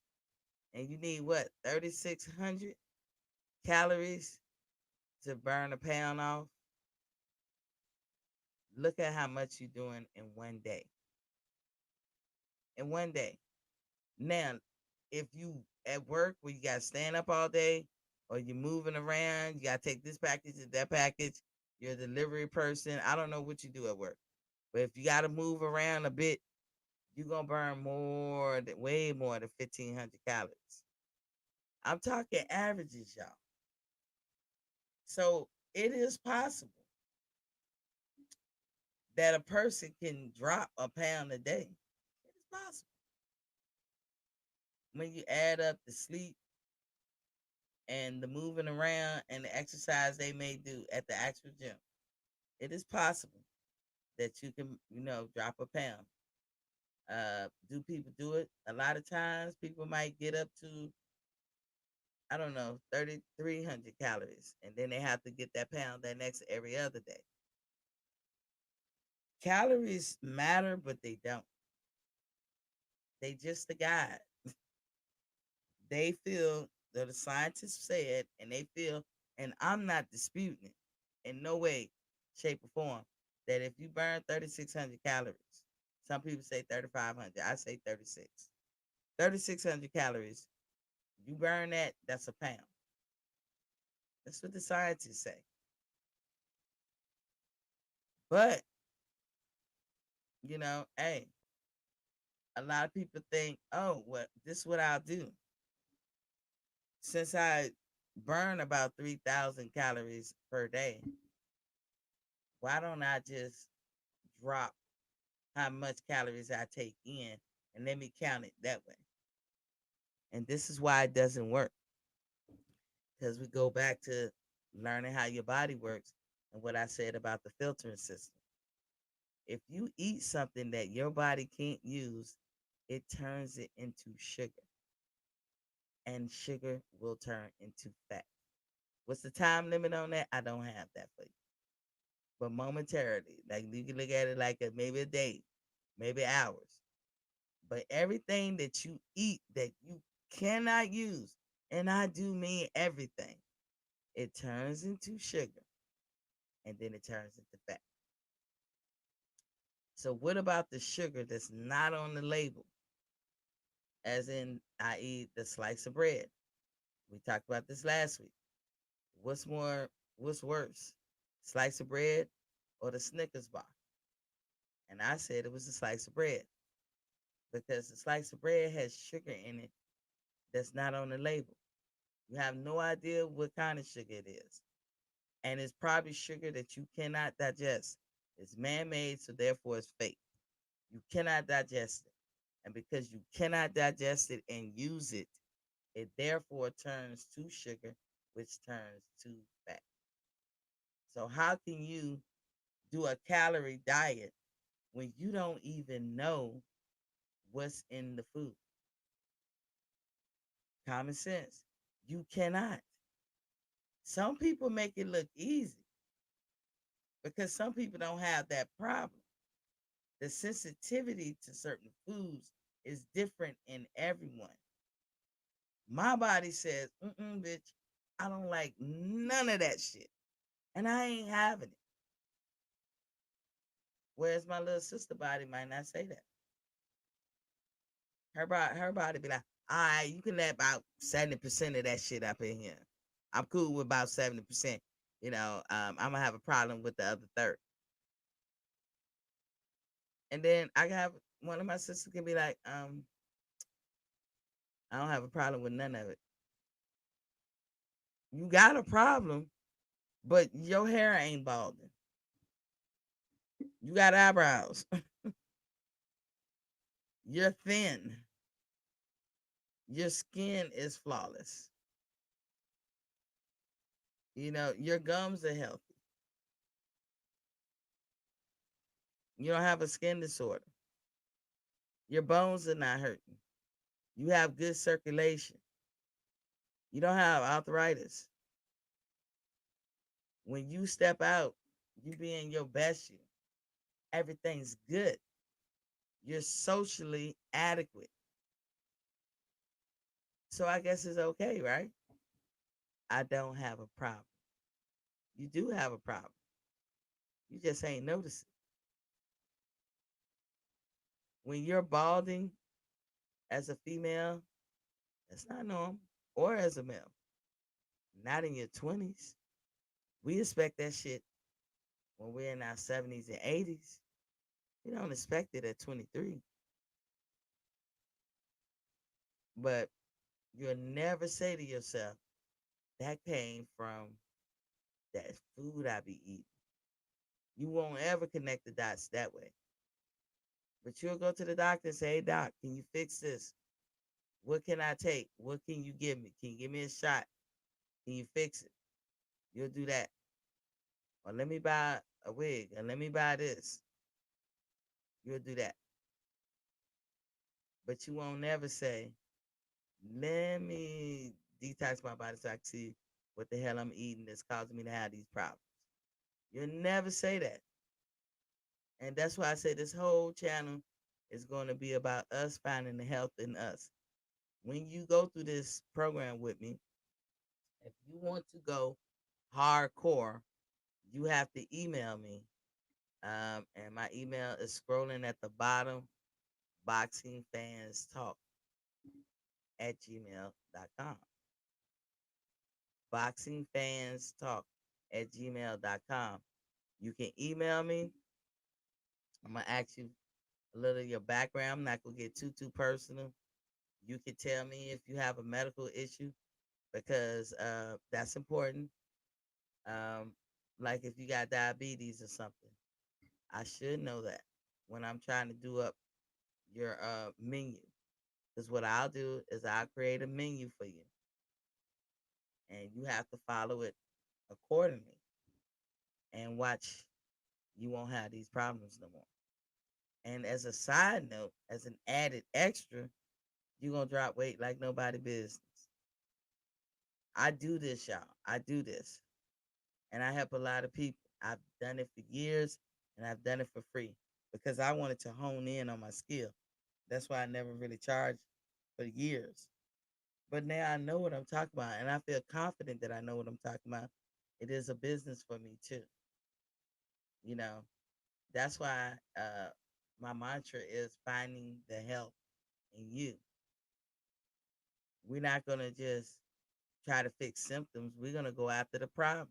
and you need what, 3,600 calories to burn a pound off. Look at how much you're doing in one day. In one day. Now, if you at work where you got to stand up all day, or you're moving around, you got to take this package and that package, you're a delivery person, I don't know what you do at work. But if you got to move around a bit, you're going to burn way more than 1,500 calories. I'm talking averages, y'all. So it is possible that a person can drop a pound a day. It is possible. When you add up the sleep and the moving around and the exercise they may do at the actual gym, it is possible that you can, drop a pound. Do people do it? A lot of times people might get up to, I don't know, 3,300 calories, and then they have to get that pound that next every other day. Calories matter, but they don't. They just a guide. They feel that the scientists said, and they feel, and I'm not disputing it in no way, shape, or form, that if you burn 3,600 calories, some people say 3,500, I say 36. 3,600 calories, you burn that, that's a pound. That's what the scientists say. But, hey, a lot of people think, oh, well, this is what I'll do. Since I burn about 3,000 calories per day, why don't I just drop how much calories I take in and let me count it that way? And this is why it doesn't work. Because we go back to learning how your body works and what I said about the filtering system. If you eat something that your body can't use, it turns it into sugar. And sugar will turn into fat. What's the time limit on that? I don't have that for you. But momentarily, like you can look at it like maybe a day, maybe hours. But everything that you eat that you cannot use, and I do mean everything, it turns into sugar and then it turns into fat. So, what about the sugar that's not on the label? As in, I eat the slice of bread. We talked about this last week. What's more, what's worse, slice of bread or the Snickers bar? And I said it was a slice of bread because the slice of bread has sugar in it that's not on the label. You have no idea what kind of sugar it is. And it's probably sugar that you cannot digest. It's man made, so therefore it's fake. You cannot digest it. And because you cannot digest it and use it, it therefore turns to sugar, which turns to fat. So, how can you do a calorie diet when you don't even know what's in the food? Common sense. You cannot. Some people make it look easy because some people don't have that problem. The sensitivity to certain foods is different in everyone. My body says, bitch, I don't like none of that shit. And I ain't having it. Whereas my little sister body might not say that. Her body be like, all right, you can let about 70% of that shit up in here. I'm cool with about 70%. I'm gonna have a problem with the other third. And then I have one of my sisters can be like, I don't have a problem with none of it. You got a problem, but your hair ain't balding. You got eyebrows. You're thin. Your skin is flawless. Your gums are healthy. You don't have a skin disorder. Your bones are not hurting. You have good circulation. You don't have arthritis. When you step out, you be in your best you. Everything's good. You're socially adequate. So I guess it's okay, right? I don't have a problem. You do have a problem. You just ain't noticed it. When you're balding as a female, that's not normal. Or as a male. Not in your 20s. We expect that shit when we're in our 70s and 80s. We don't expect it at 23. But you'll never say to yourself, that came from that food I be eating. You won't ever connect the dots that way. But you'll go to the doctor and say, hey, doc, can you fix this? What can I take? What can you give me? Can you give me a shot? Can you fix it? You'll do that. Or let me buy a wig and let me buy this. You'll do that. But you won't never say, let me detox my body so I can see what the hell I'm eating that's causing me to have these problems. You'll never say that. And that's why I say this whole channel is going to be about us finding the health in us. When you go through this program with me, if you want to go hardcore, you have to email me. And my email is scrolling at the bottom, boxingfanstalk@gmail.com. Boxingfanstalk@gmail.com. You can email me. I'm going to ask you a little of your background. I'm not going to get too personal. You can tell me if you have a medical issue because that's important. Like if you got diabetes or something, I should know that when I'm trying to do up your menu. Because what I'll do is I'll create a menu for you, and you have to follow it accordingly. And watch, you won't have these problems no more. And as a side note, as an added extra, you're gonna drop weight like nobody business. I do this, y'all. I do this. And I help a lot of people. I've done it for years and I've done it for free because I wanted to hone in on my skill. That's why I never really charged for years. But now I know what I'm talking about, and I feel confident that I know what I'm talking about. It is a business for me too. You know, that's why my mantra is finding the help in you. We're not gonna just try to fix symptoms. We're gonna go after the problem.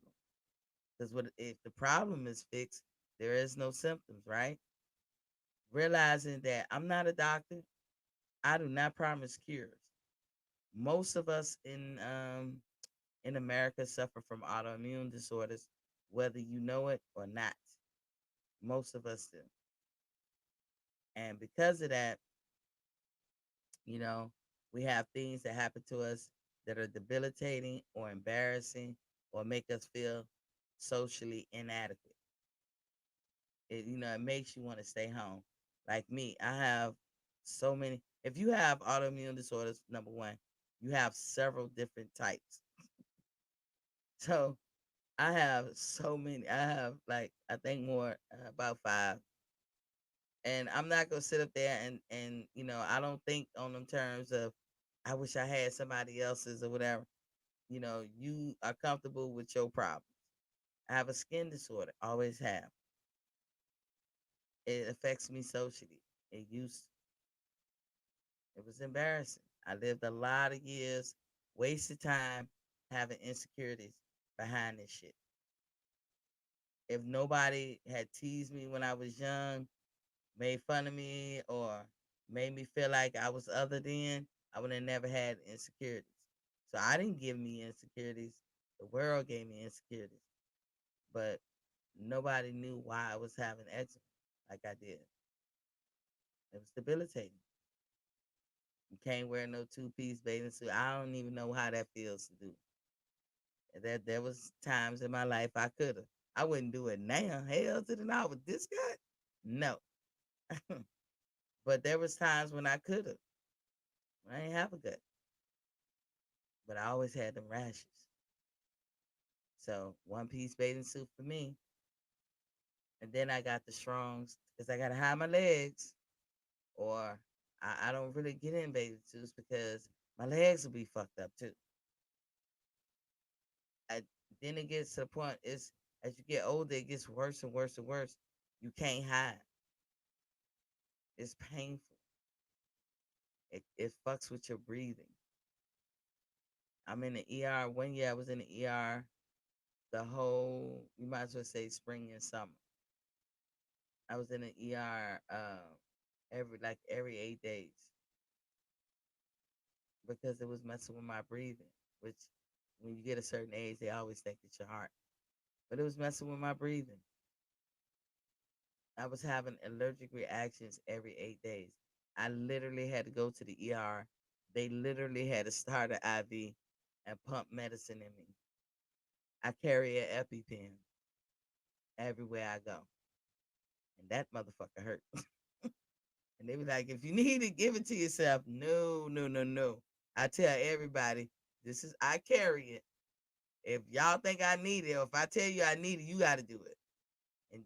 Because what if the problem is fixed, there is no symptoms, right? Realizing that I'm not a doctor, I do not promise cures. Most of us in America suffer from autoimmune disorders, whether you know it or not. Most of us do. And because of that, you know, we have things that happen to us that are debilitating or embarrassing or make us feel socially inadequate. It makes you want to stay home. Like me, I have so many. If you have autoimmune disorders, number one, you have several different types. So I have so many. I have like I think more about five, and I'm not gonna sit up there and I don't think on them terms of I wish I had somebody else's or whatever. You are comfortable with your problems. I have a skin disorder. Always have. It affects me socially. It used It was embarrassing. I lived a lot of years, wasted time having insecurities behind this shit. If nobody had teased me when I was young, made fun of me, or made me feel like I was other than, I would have never had insecurities. So I didn't give me insecurities. The world gave me insecurities. But nobody knew why I was having eczema like I did. It was debilitating. You can't wear no two-piece bathing suit. I don't even know how that feels to do. That there was times in my life I could have. I wouldn't do it now. Hell to the no with this guy. No. But there was times when I could have. I ain't have a gut. But I always had them rashes. So one piece bathing suit for me. And then I got the strongs because I gotta hide my legs. Or I don't really get in bathing suits because my legs will be fucked up too. I, then it gets to the point is as you get older, it gets worse and worse and worse. You can't hide. It's painful. It fucks with your breathing. I'm in the ER. One year I was in the ER the whole, you might as well say spring and summer. I was in the ER every 8 days because it was messing with my breathing, which when you get a certain age, they always think it's your heart. But it was messing with my breathing. I was having allergic reactions every 8 days. I literally had to go to the ER. They literally had to start an IV and pump medicine in me. I carry an EpiPen everywhere I go. And that motherfucker hurt. And they be like, if you need it, give it to yourself. No, no, no, no. I tell everybody, I carry it. If y'all think I need it, or if I tell you I need it, you gotta do it. And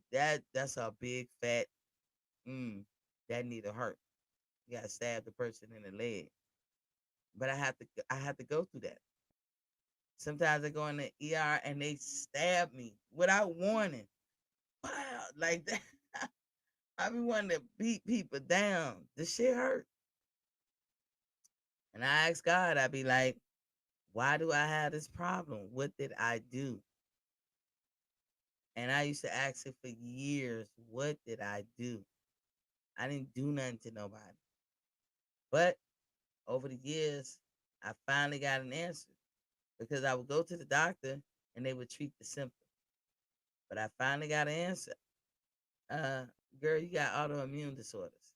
that's a big fat that need to hurt. You gotta stab the person in the leg. But I have to go through that. Sometimes I go in the ER and they stab me without warning. Wow, like that. I be wanting to beat people down. This shit hurt. And I ask God, I be like, why do I have this problem? What did I do? And I used to ask it for years. What did I do? I didn't do nothing to nobody. But over the years, I finally got an answer because I would go to the doctor and they would treat the symptom. But I finally got an answer. Uh, Girl, you got autoimmune disorders.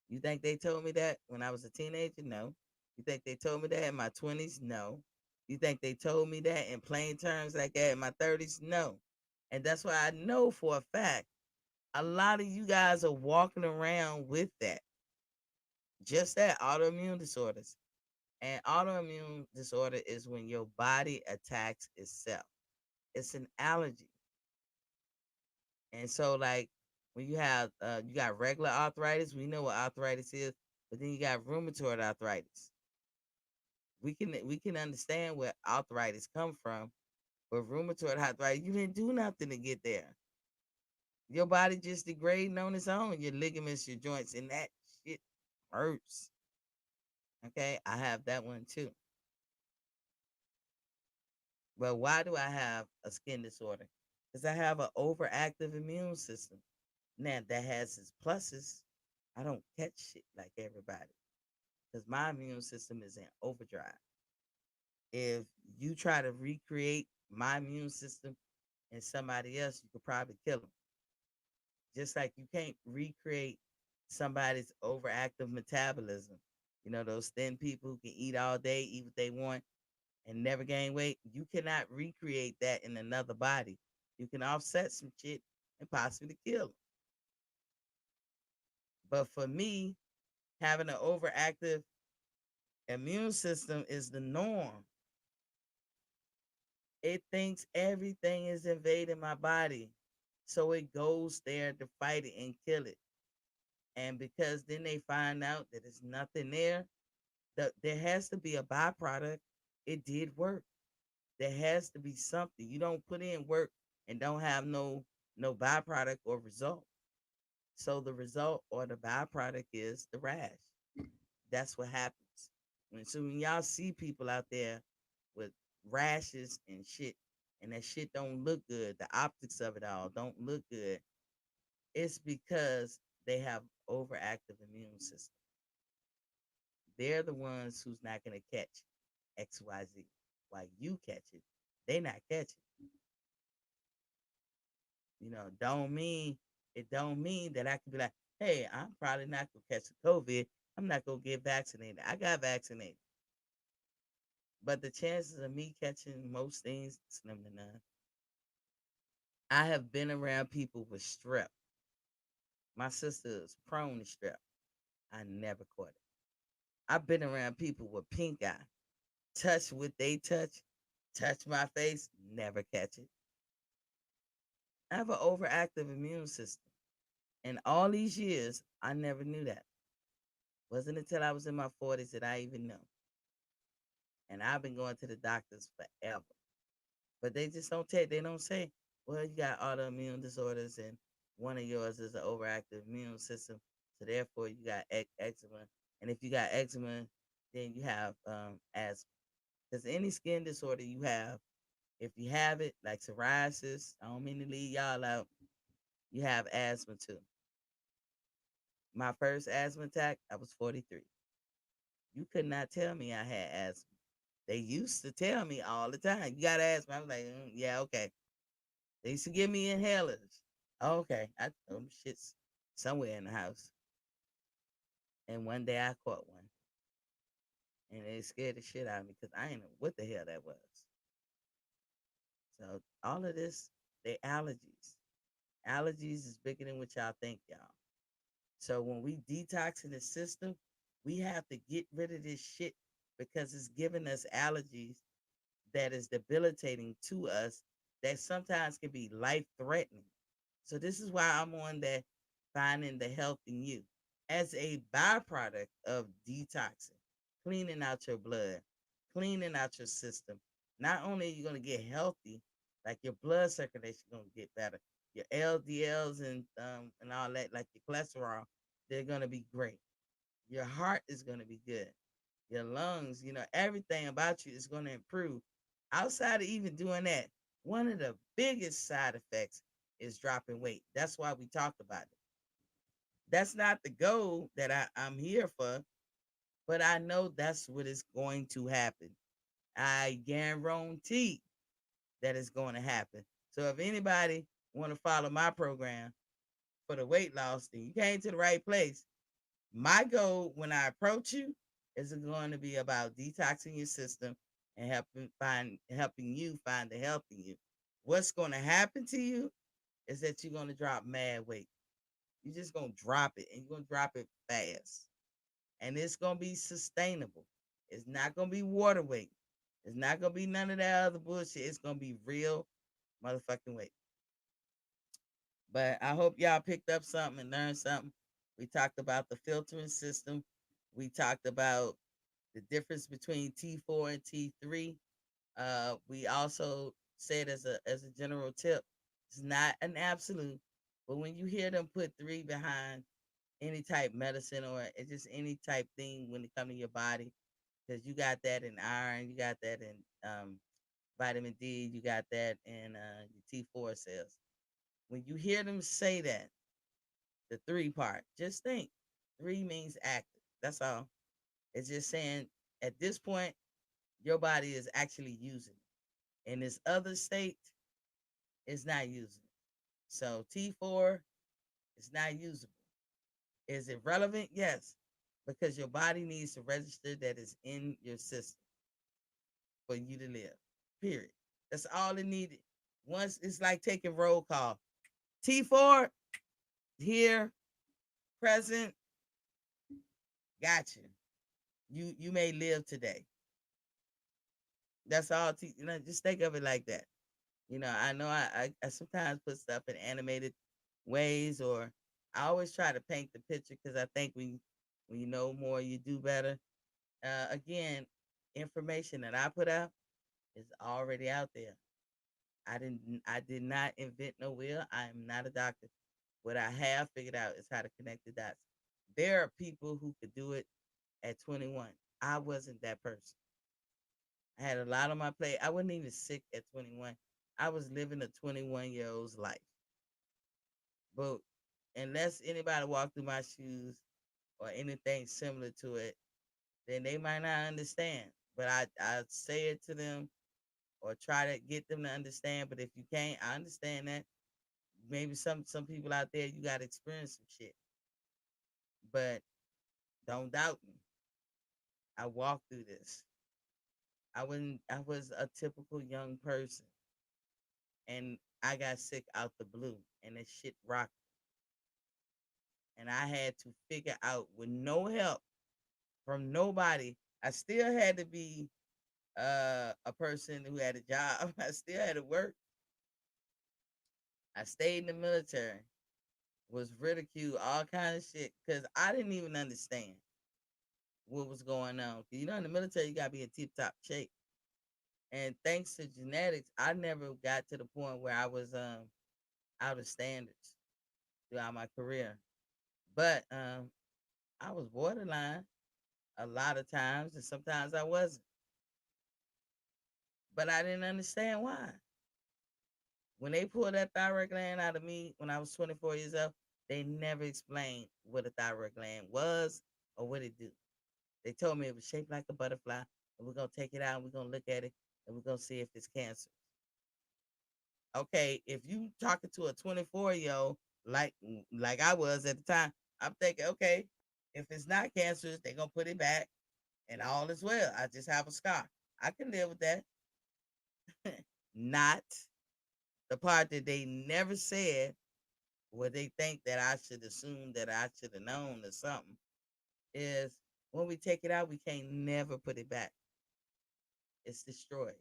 You think they told me that when I was a teenager? No. You think they told me that in my 20s? No. You think they told me that in plain terms like that in my 30s? No. And that's why I know for a fact a lot of you guys are walking around with that. Just that autoimmune disorders. And autoimmune disorder is when your body attacks itself. It's an allergy. And so like when you got regular arthritis, we know what arthritis is, but then you got rheumatoid arthritis. We can understand where arthritis come from, but rheumatoid arthritis, you didn't do nothing to get there. Your body just degrading on its own. Your ligaments, your joints, and that shit hurts. Okay, I have that one too. Well, why do I have a skin disorder? Because I have an overactive immune system. Now that has its pluses. I don't catch shit like everybody because my immune system is in overdrive. If you try to recreate my immune system in somebody else, you could probably kill them. Just like you can't recreate somebody's overactive metabolism. You know, those thin people who can eat all day, eat what they want, and never gain weight. You cannot recreate that in another body. You can offset some shit and possibly kill them. But for me, having an overactive immune system is the norm. It thinks everything is invading my body. So it goes there to fight it and kill it. And because then they find out that there's nothing there, that there has to be a byproduct. It did work. There has to be something. You don't put in work and don't have no byproduct or result. So the result or the byproduct is the rash. That's what happens. When y'all see people out there with rashes and shit, and that shit don't look good, the optics of it all don't look good, it's because they have overactive immune system. They're the ones who's not gonna catch XYZ. While you catch it, they not catching. You know, don't mean that I can be like, hey, I'm probably not gonna catch the COVID. I'm not gonna get vaccinated. I got vaccinated. But the chances of me catching most things slim to none. I have been around people with strep. My sister is prone to strep. I never caught it. I've been around people with pink eye. Touch what they touch my face, never catch it. I have an overactive immune system. And all these years, I never knew that. Wasn't until I was in my 40s that I even know. And I've been going to the doctors forever. But they just they don't say, well, you got autoimmune disorders and one of yours is an overactive immune system. So therefore you got eczema. And if you got eczema, then you have asthma. Because any skin disorder you have, if you have it, like psoriasis, I don't mean to leave y'all out, you have asthma too. My first asthma attack, I was 43. You could not tell me I had asthma. They used to tell me all the time, you got asthma. I was like, yeah, okay. They used to give me inhalers. Okay, I throw them shits somewhere in the house. And one day I caught one. And it scared the shit out of me because I didn't know what the hell that was. So all of this, they allergies. Allergies is bigger than what y'all think, y'all. So when we detox in the system, we have to get rid of this shit because it's giving us allergies that is debilitating to us that sometimes can be life threatening. So this is why I'm on that finding the health in you as a byproduct of detoxing, cleaning out your blood, cleaning out your system. Not only are you going to get healthy, like your blood circulation going to get better, your LDLs and all that, like your cholesterol, they're going to be great. Your heart is going to be good. Your lungs, everything about you is going to improve. Outside of even doing that, one of the biggest side effects is dropping weight. That's why we talked about it. That's not the goal that I'm here for, but I know that's what is going to happen. I guarantee that it's going to happen. So if anybody want to follow my program for the weight loss, then you came to the right place. My goal when I approach you is going to be about detoxing your system and helping you find the health in you. What's going to happen to you is that you're going to drop mad weight. You're just going to drop it, and you're going to drop it fast. And it's going to be sustainable. It's not going to be water weight. It's not going to be none of that other bullshit. It's going to be real motherfucking weight. But I hope y'all picked up something and learned something. We talked about the filtering system. We talked about The difference between T4 and T3, we also said as a general tip, it's not an absolute, but when you hear them put 3 behind any type medicine or it's just any type thing when it comes to your body, because you got that in iron, you got that in vitamin D, you got that in your T4 cells. When you hear them say that, the 3 part, just think 3 means active. That's all. It's just saying at this point, your body is actually using it. In this other state, it's not using it. So T4 is not usable. Is it relevant? Yes, because your body needs to register that it's in your system for you to live. Period. That's all it needed. Once it's like taking roll call. T4 here, present, got you. You may live today. That's all. Just think of it like that. I know I sometimes put stuff in animated ways, or I always try to paint the picture because I think when you know more, you do better. Again, information that I put out is already out there. I did not invent no wheel. I am not a doctor. What I have figured out is how to connect the dots. There are people who could do it at 21. I wasn't that person. I had a lot on my plate. I wasn't even sick at 21. I was living a 21-year-old's life. But unless anybody walked through my shoes or anything similar to it, then they might not understand. But I say it to them or try to get them to understand. But if you can't, I understand that. Maybe some people out there, you got to experience some shit. But don't doubt me. I walked through this. I was a typical young person. And I got sick out the blue. And that shit rocked. And I had to figure out with no help from nobody. I still had to be a person who had a job. I still had to work. I stayed in the military, was ridiculed, all kind of shit, because I didn't even understand what was going on. In the military, you gotta be in tip top shape. And thanks to genetics, I never got to the point where I was out of standards throughout my career. But I was borderline a lot of times, and sometimes I wasn't. But I didn't understand why. When they pulled that thyroid gland out of me when I was 24 years old, they never explained what a thyroid gland was or what it do. They told me it was shaped like a butterfly, and we're gonna take it out, and we're gonna look at it, and we're gonna see if it's cancer. Okay, if you talking to a 24-year-old like I was at the time, I'm thinking, okay, if it's not cancerous, they're gonna put it back, and all is well. I just have a scar. I can live with that. Not the part that they never said, what they think that I should assume that I should have known or something, is when we take it out, we can't never put it back. It's destroyed.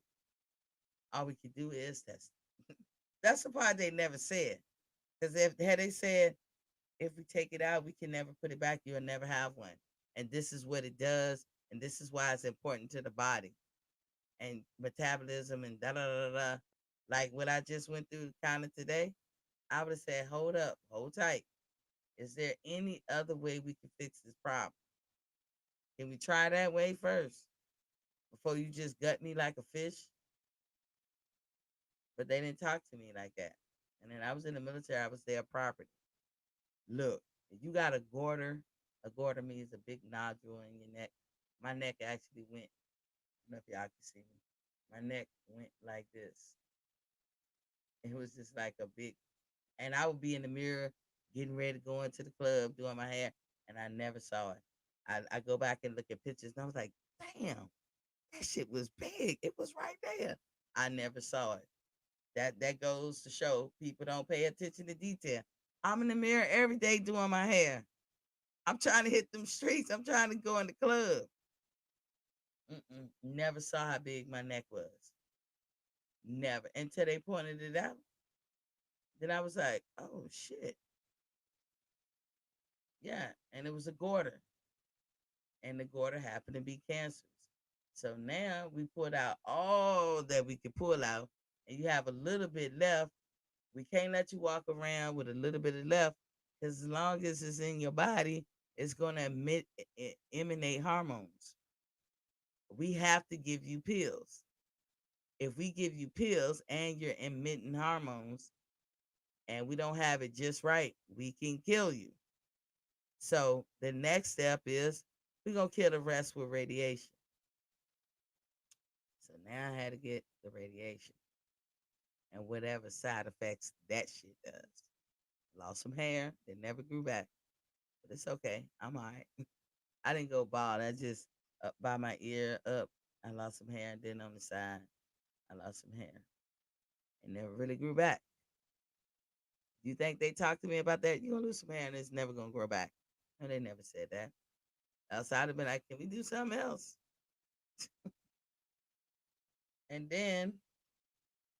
All we can do is test it. That's the part they never said. Because if had they said, if we take it out, we can never put it back, you'll never have one. And this is what it does, and this is why it's important to the body and metabolism and da da da da. Like what I just went through kind of today, I would have said, hold up, hold tight. Is there any other way we can fix this problem? Can we try that way first before you just gut me like a fish? But they didn't talk to me like that. And then I was in the military, I was their property. Look, if you got a goiter means a big nodule in your neck. My neck actually went, I don't know if y'all can see me. My neck went like this. It was just like a big, and I would be in the mirror getting ready to go into the club doing my hair, and I never saw it. I go back and look at pictures, and I was like, damn, that shit was big. It was right there. I never saw it. That goes to show people don't pay attention to detail. I'm in the mirror every day doing my hair. I'm trying to hit them streets. I'm trying to go in the club. Never saw how big my neck was. Never. Until they pointed it out. Then I was like, oh shit. Yeah. And it was a goiter. and the goiter happened to be cancerous. So now we pulled out all that we could pull out, and you have a little bit left. We can't let you walk around with a little bit of left, because as long as it's in your body, it's going to emanate hormones. We have to give you pills. If we give you pills and you're emitting hormones and we don't have it just right, we can kill you. So the next step is we're going to kill the rest with radiation. So now I had to get the radiation and whatever side effects that shit does. Lost some hair, it never grew back, but it's okay. I'm all right. I didn't go bald. I just up by my ear up. I lost some hair, and then on the side, I lost some hair. It never really grew back. You think they talked to me about that? You're gonna lose some hair and it's never gonna grow back. No, they never said that. Else I'd have been like, can we do something else? And then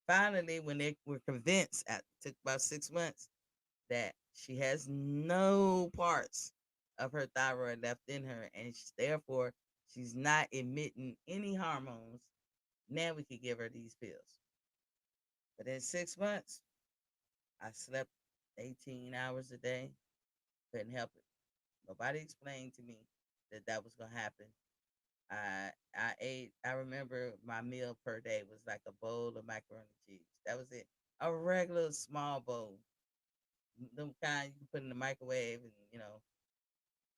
finally, when they were convinced, it took about 6 months, that she has no parts of her thyroid left in her, and therefore she's not emitting any hormones. Now we could give her these pills. But in 6 months, I slept 18 hours a day. Couldn't help it. Nobody explained to me that that was gonna happen. I ate. I remember my meal per day was like a bowl of macaroni and cheese. That was it. A regular small bowl, them kind you can put in the microwave, and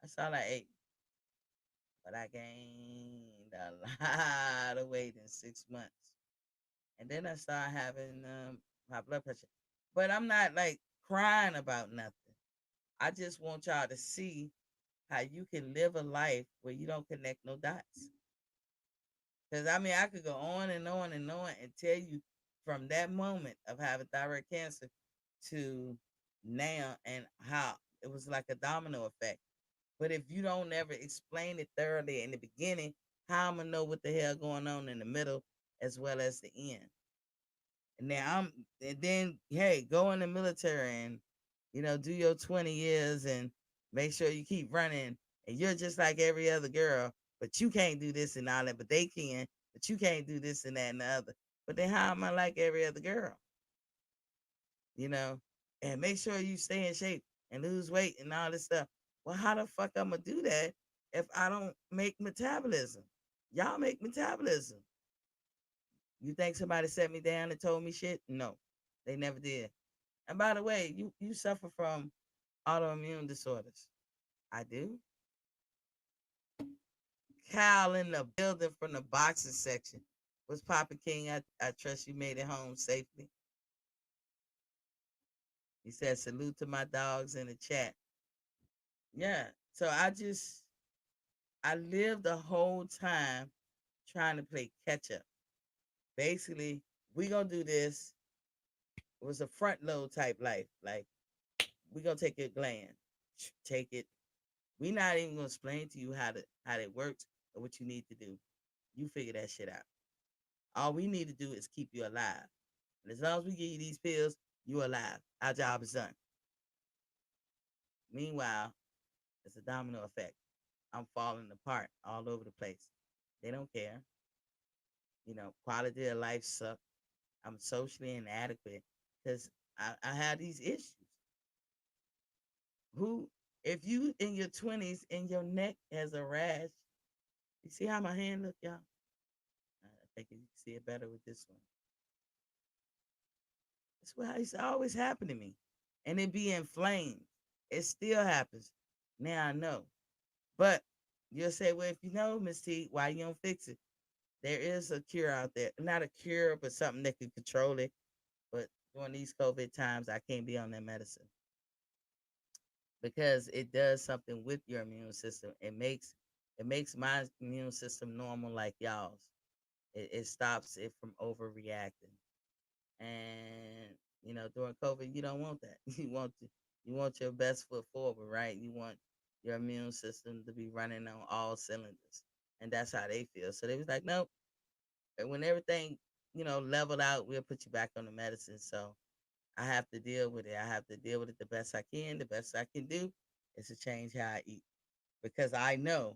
that's all I ate. But I gained a lot of weight in 6 months, and then I started having high blood pressure. But I'm not like crying about nothing. I just want y'all to see how you can live a life where you don't connect no dots. Because I mean, I could go on and on and on and tell you from that moment of having thyroid cancer to now, and how it was like a domino effect. But if you don't ever explain it thoroughly in the beginning, how I'm gonna know what the hell going on in the middle as well as the end? And then hey, go in the military and do your 20 years and make sure you keep running. And you're just like every other girl, but you can't do this and all that, but they can, but you can't do this and that and the other. But then how am I like every other girl? You know? And make sure you stay in shape and lose weight and all this stuff. Well, how the fuck I'm gonna do that if I don't make metabolism? Y'all make metabolism. You think somebody set me down and told me shit? No, they never did. And by the way, you suffer from autoimmune disorders. I do. Kyle in the building from the boxing section. What's Papa King? I trust you made it home safely. He said salute to my dogs in the chat. Yeah. So I lived the whole time trying to play catch up. Basically, we gonna do this. It was a front load type life. Like, we gonna take your gland, take it. We not even gonna explain to you how that works or what you need to do. You figure that shit out. All we need to do is keep you alive. And as long as we give you these pills, you're alive. Our job is done. Meanwhile, it's a domino effect. I'm falling apart all over the place. They don't care. Quality of life sucks. I'm socially inadequate because I have these issues. Who, if you in your 20s and your neck has a rash, you see how my hand look, y'all? I think you can see it better with this one. That's what used to always happen to me. And it be inflamed. It still happens. Now I know. But you'll say, well, if you know, Miss T, why you don't fix it? There is a cure out there. Not a cure, but something that can control it. But during these COVID times, I can't be on that medicine because it does something with your immune system. It makes my immune system normal like y'all's. It stops it from overreacting. And during COVID, you don't want that. You want your best foot forward, right? You want your immune system to be running on all cylinders, and that's how they feel. So they was like, nope. And when everything leveled out, we'll put you back on the medicine. So I have to deal with it. I have to deal with it the best I can. The best I can do is to change how I eat, because I know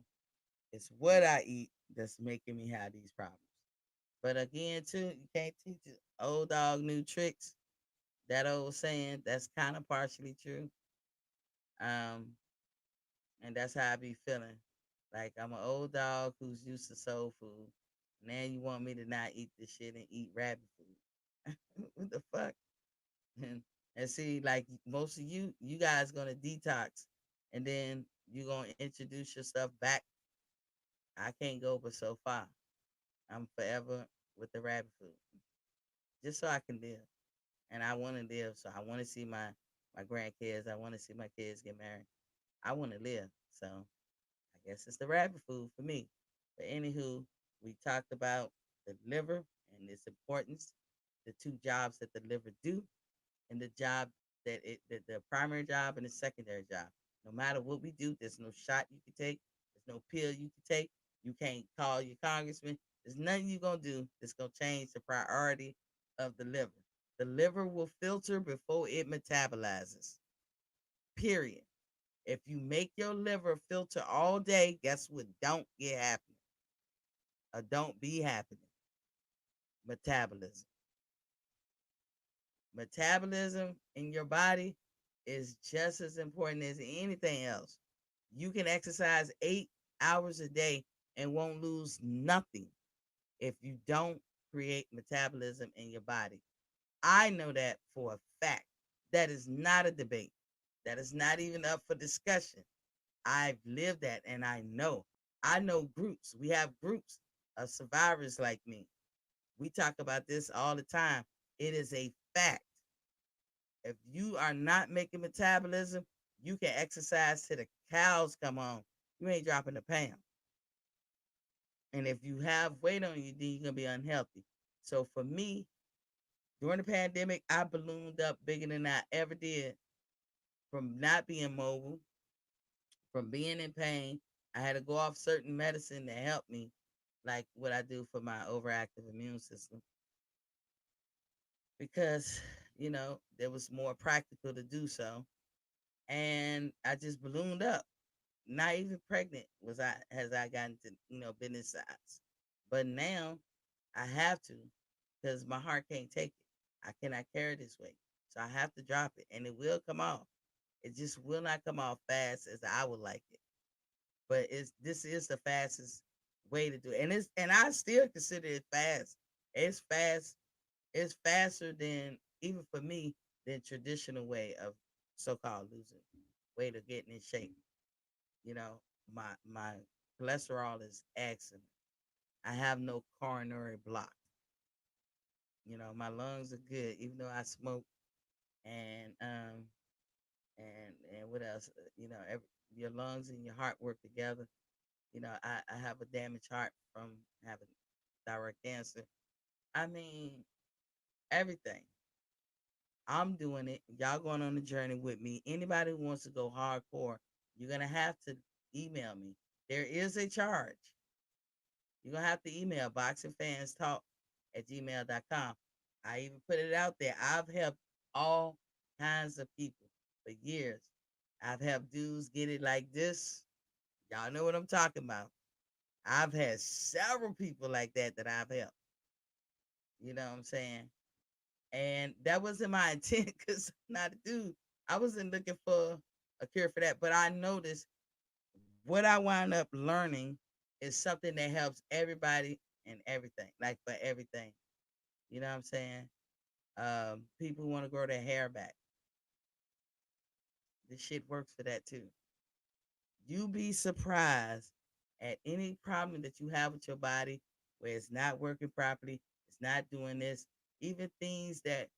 It's what I eat that's making me have these problems. But again, too, you can't teach an old dog new tricks. That old saying, that's kind of partially true. Um, and that's how I be feeling. Like I'm an old dog who's used to soul food. Now you want me to not eat this shit and eat rabbit food? What the fuck? And see, like most of you guys gonna detox, and then you gonna introduce yourself back. I can't go but so far. I'm forever with the rabbit food, just so I can live, and I want to live. So I want to see my grandkids. I want to see my kids get married. I want to live. So I guess it's the rabbit food for me. But anywho, we talked about the liver and its importance, the two jobs that the liver do, and the job that the primary job and the secondary job. No matter what we do, there's no shot you can take, there's no pill you can take. You can't call your congressman. There's nothing you're gonna do that's gonna change the priority of the liver. The liver will filter before it metabolizes. Period. If you make your liver filter all day, guess what? Don't get happening. Or don't be happening. Metabolism. Metabolism in your body is just as important as anything else. You can exercise 8 hours a day and won't lose nothing if you don't create metabolism in your body. I know that for a fact. That is not a debate. That is not even up for discussion. I've lived that and I know. I know groups. We have groups of survivors like me. We talk about this all the time. It is a fact. If you are not making metabolism, you can exercise till the cows come on. You ain't dropping a pound. And if you have weight on you, then you're gonna be unhealthy. So for me, during the pandemic, I ballooned up bigger than I ever did from not being mobile, from being in pain. I had to go off certain medicine to help me, like what I do for my overactive immune system, because there was more practical to do so. And I just ballooned up. Not even pregnant was I has I gotten to business size, but now I have to because my heart can't take it. I cannot carry this weight, so I have to drop it, and it will come off. It just will not come off fast as I would like it, but this is the fastest way to do it, and I still consider it fast. It's fast. It's faster than even for me than traditional way of so-called losing weight or getting in shape. You know, my cholesterol is excellent. I have no coronary block. My lungs are good, even though I smoke and and what else? Your lungs and your heart work together. I have a damaged heart from having thyroid cancer. I mean, everything. I'm doing it. Y'all going on the journey with me. Anybody who wants to go hardcore, you're gonna have to email me. There is a charge. You're gonna have to email boxingfanstalk@gmail.com. I even put it out there. I've helped all kinds of people for years. I've helped dudes get it like this. Y'all know what I'm talking about. I've had several people like that I've helped. You know what I'm saying? And that wasn't my intent because I'm not a dude. I wasn't looking for a cure for that. But I noticed what I wound up learning is something that helps everybody and everything, like for everything. You know what I'm saying? People want to grow their hair back. This shit works for that too. You be surprised at any problem that you have with your body where it's not working properly, it's not doing this, even things that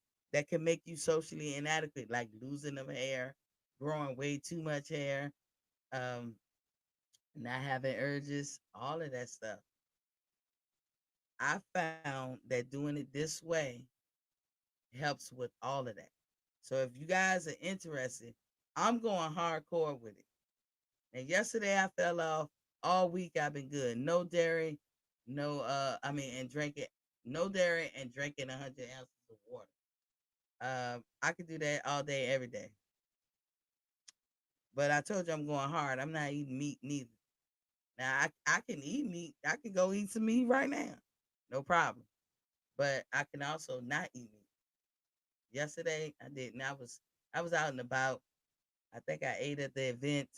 can make you socially inadequate, like losing of hair, growing way too much hair, um, not having urges, all of that stuff. I found that doing it this way helps with all of that. So if you guys are interested, I'm going hardcore with it. And yesterday I fell off. All week I've been good. No dairy, no and drinking no dairy and drinking 100 ounces of water. I could do that all day, every day. But I told you I'm going hard. I'm not eating meat neither. Now I can eat meat. I can go eat some meat right now, no problem. But I can also not eat meat. Yesterday I didn't. I was out and about. I think I ate at the event.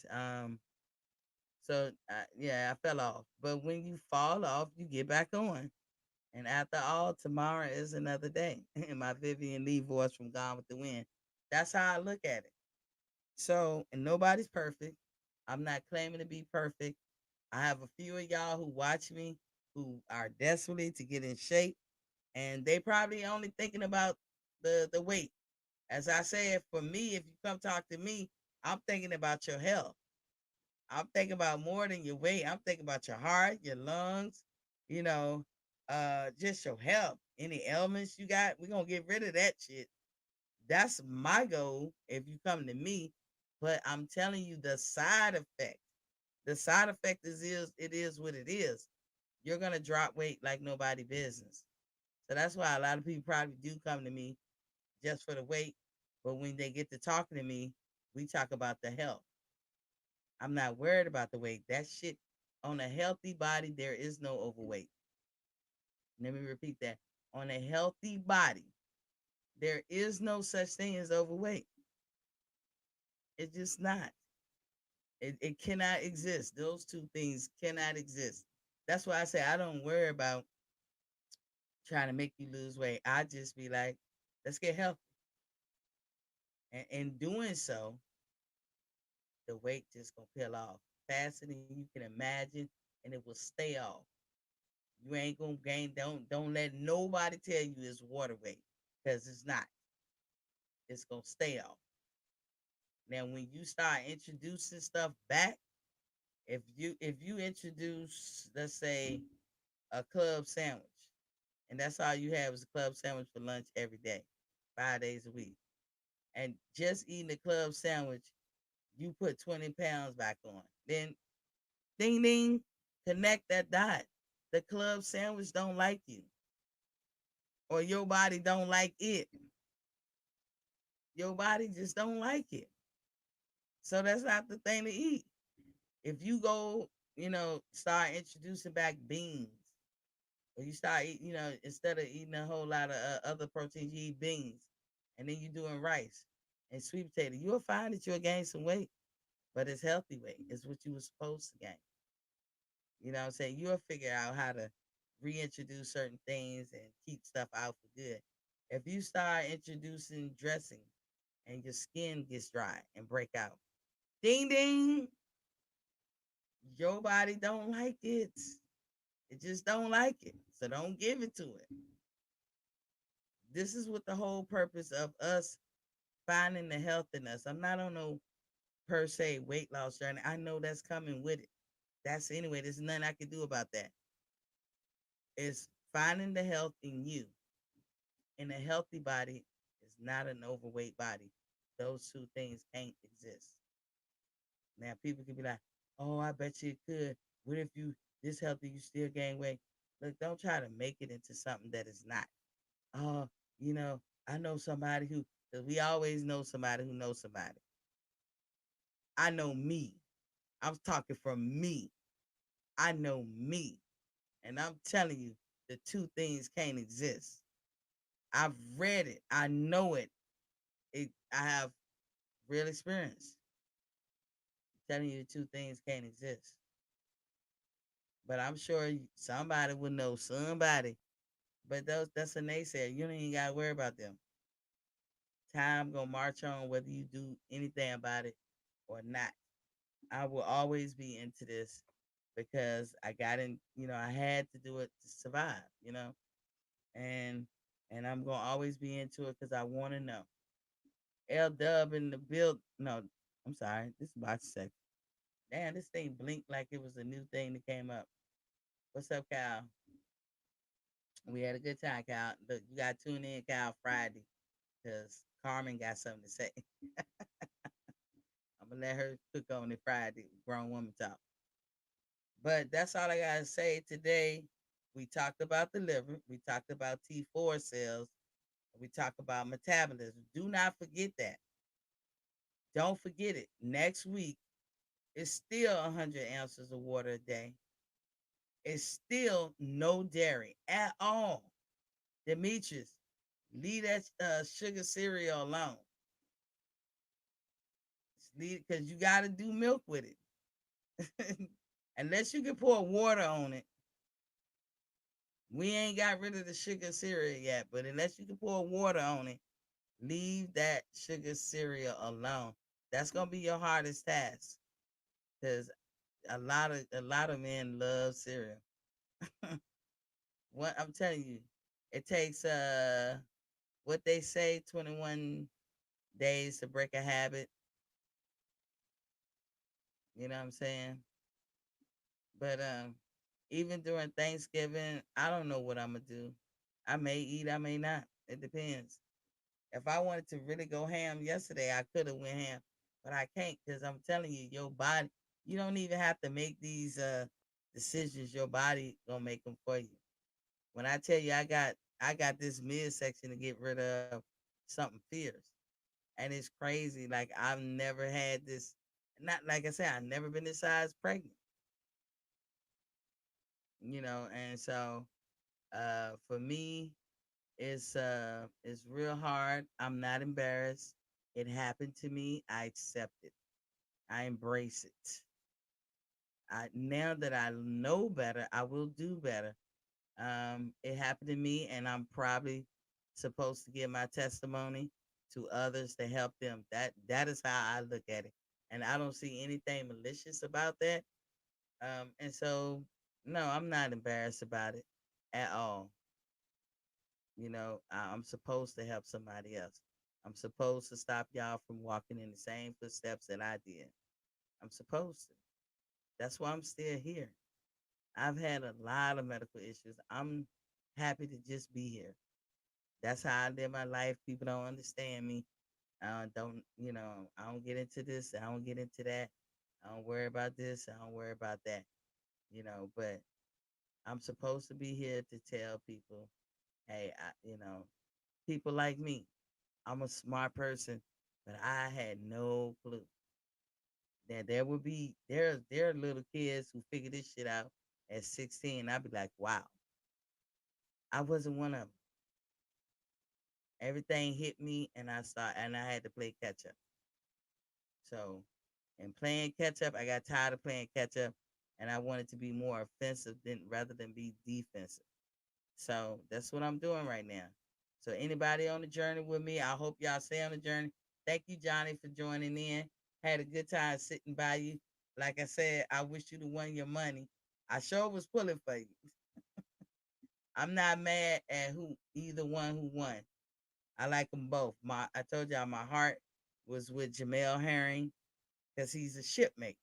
So yeah, I fell off. But when you fall off, you get back on. And after all, tomorrow is another day. And my Vivian Lee voice from Gone with the Wind. That's how I look at it. So, and nobody's perfect. I'm not claiming to be perfect. I have a few of y'all who watch me who are desperately to get in shape, and they probably only thinking about the weight. As I said, for me, if you come talk to me, I'm thinking about your health. I'm thinking about more than your weight. I'm thinking about your heart, your lungs, you know, just your health. Any ailments you got, we're gonna get rid of that shit. That's my goal if you come to me. But I'm telling you the side effect. The side effect is it is what it is. You're gonna drop weight like nobody business. So that's why a lot of people probably do come to me just for the weight. But when they get to talking to me, we talk about the health. I'm not worried about the weight. That shit on a healthy body, there is no overweight. Let me repeat that. On a healthy body, there is no such thing as overweight. It's just not. It cannot exist. Those two things cannot exist. That's why I say I don't worry about trying to make you lose weight. I just be like, let's get healthy. And in doing so, the weight just gonna peel off faster than you can imagine, and it will stay off. You ain't gonna gain. Don't let nobody tell you it's water weight, because it's not. It's gonna stay off. Now, when you start introducing stuff back, if you introduce, let's say, a club sandwich, and that's all you have is a club sandwich for lunch every day, 5 days a week, and just eating a club sandwich, you put 20 pounds back on. Then ding ding, connect that dot. The club sandwich don't like you, or your body don't like it. Your body just don't like it. So that's not the thing to eat. If you go, start introducing back beans, or you start eating, instead of eating a whole lot of other proteins, you eat beans, and then you're doing rice and sweet potato, you'll find that you'll gain some weight, but it's healthy weight. It's what you were supposed to gain. You know what I'm saying? You'll figure out how to reintroduce certain things and keep stuff out for good. If you start introducing dressing and your skin gets dry and break out, ding ding, your body don't like it. It just don't like it. So don't give it to it. This is what the whole purpose of us finding the health in us. I'm not on no per se weight loss journey. I know that's coming with it. That's anyway, there's nothing I can do about that. It's finding the health in you. And a healthy body is not an overweight body. Those two things can't exist. Now people can be like, oh, I bet you it could. What if you this healthy, you still gain weight? Look, don't try to make it into something that is not. Oh, I know somebody who, because we always know somebody who knows somebody. I know me. I'm talking from me. I know me. And I'm telling you, the two things can't exist. I've read it. I know it. I have real experience. I'm telling you, the two things can't exist. But I'm sure somebody will know somebody. But that's a naysayer. You don't even gotta worry about them. Time gonna march on whether you do anything about it or not. I will always be into this because I got in, I had to do it to survive, and I'm gonna always be into it because I want to know. L Dub in the build. No, I'm sorry. This is about to say. Damn, this thing blinked like it was a new thing that came up. What's up, Kyle? We had a good time, Kyle. Look, you got to tune in, Kyle, Friday, because Carmen got something to say. I'm gonna let her cook on it Friday. Grown woman talk. But that's all I gotta say today. We talked about the liver. We talked about T4 cells. We talked about metabolism. Do not forget that. Don't forget it. Next week It's still 100 ounces of water a day. It's still no dairy at all. Demetrius, leave that sugar cereal alone. Because you got to do milk with it. Unless you can pour water on it. We ain't got rid of the sugar cereal yet, but unless you can pour water on it, leave that sugar cereal alone. That's gonna be your hardest task, because a lot of men love cereal. What I'm telling you, it takes what they say 21 days to break a habit. You know what I'm saying? But even during Thanksgiving, I don't know what I'm gonna do. I may eat, I may not. It depends. If I wanted to really go ham yesterday, I could have went ham, but I can't, because I'm telling you, your body. You don't even have to make these decisions. Your body gonna make them for you. When I tell you, I got this midsection to get rid of something fierce, and it's crazy. Like I've never had this. Not like I said, I've never been this size pregnant. And so for me, it's real hard. I'm not embarrassed. It happened to me. I accept it. I embrace it. Now that I know better, I will do better. It happened to me, and I'm probably supposed to give my testimony to others to help them. That is how I look at it, and I don't see anything malicious about that. And so, no, I'm not embarrassed about it at all. I'm supposed to help somebody else. I'm supposed to stop y'all from walking in the same footsteps that I did. I'm supposed to. That's why I'm still here. I've had a lot of medical issues. I'm happy to just be here. That's how I live my life. People don't understand me. I don't get into this. I don't get into that. I don't worry about this. I don't worry about that. But I'm supposed to be here to tell people, hey, people like me. I'm a smart person, but I had no clue that there are little kids who figure this shit out at 16. I'd be like, wow, I wasn't one of them. Everything hit me, and I had to play catch up. So, in playing catch up, I got tired of playing catch up, and I wanted to be more offensive rather than be defensive. So that's what I'm doing right now. So anybody on the journey with me, I hope y'all stay on the journey. Thank you, Johnny, for joining in. Had a good time sitting by you. Like I said, I wish you'd have won your money. I sure was pulling for you. I'm not mad at either one who won. I like them both. I told y'all my heart was with Jamel Herring because he's a shipmate.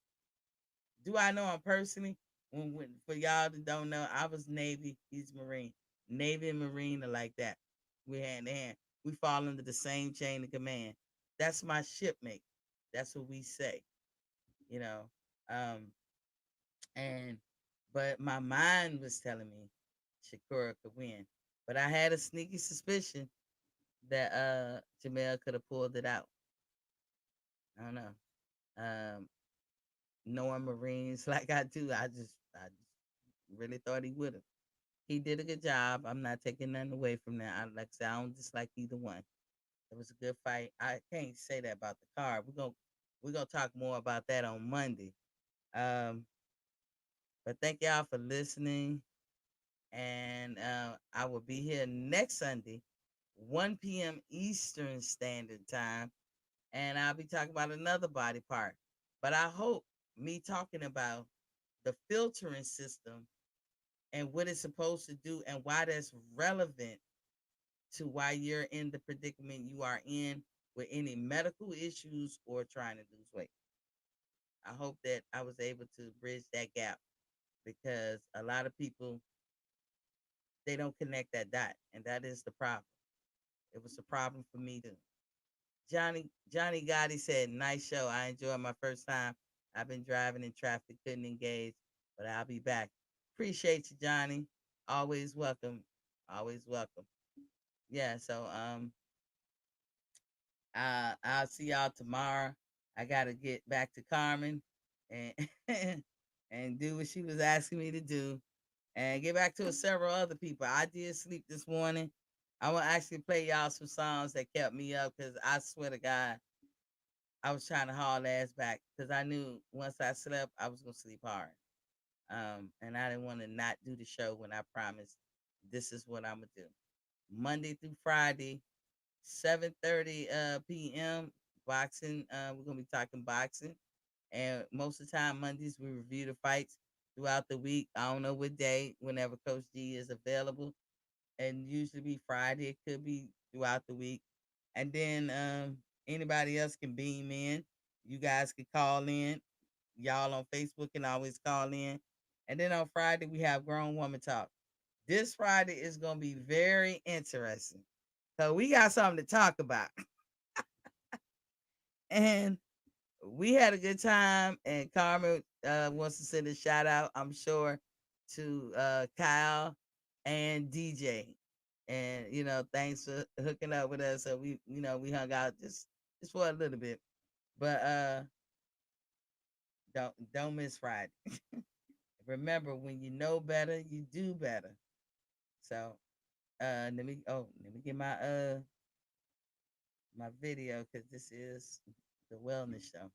Do I know him personally? For y'all that don't know, I was Navy. He's Marine. Navy and Marine are like that. We hand in hand. We fall under the same chain of command. That's my shipmate. That's what we say. You know. Um, and but my mind was telling me Shakura could win. But I had a sneaky suspicion that Jamel could have pulled it out. I don't know. Um, Knowing Marines like I do, I just really thought he would have. He did a good job. I'm not taking nothing away from that. Like I said, I don't dislike either one. It was a good fight. I can't say that about the card. We're gonna talk more about that on Monday. Um, but thank y'all for listening. And I will be here next Sunday, 1 p.m. Eastern Standard Time, and I'll be talking about another body part. But I hope me talking about the filtering system and what it's supposed to do and why that's relevant to why you're in the predicament you are in with any medical issues or trying to lose weight. I hope that I was able to bridge that gap, because a lot of people, they don't connect that dot, and that is the problem. It was a problem for me too. Johnny Gotti said, "Nice show. I enjoyed my first time. I've been driving in traffic, couldn't engage, but I'll be back." Appreciate you, Johnny. Always welcome. Always welcome. Yeah. So I'll see y'all tomorrow. I gotta get back to Carmen. and and do what she was asking me to do, and get back to several other people. I did sleep this morning. I will actually play y'all some songs that kept me up because I swear to God, I was trying to haul ass back because I knew once I slept, I was gonna sleep hard. And I didn't want to not do the show when I promised this is what I'm gonna do. Monday through Friday, 7:30 p.m. boxing. We're gonna be talking boxing, and most of the time Mondays we review the fights throughout the week. I don't know what day, whenever Coach D is available, and usually be Friday. It could be throughout the week, and then anybody else can beam in. You guys can call in. Y'all on Facebook can always call in. And then on Friday we have Grown Woman Talk. This Friday is gonna be very interesting. So we got something to talk about. And we had a good time. And Carmen wants to send a shout out, I'm sure, to Kyle and DJ. And thanks for hooking up with us. So we hung out just for a little bit. But don't miss Friday. Remember, when you know better, you do better. So let me get my video because this is the wellness show.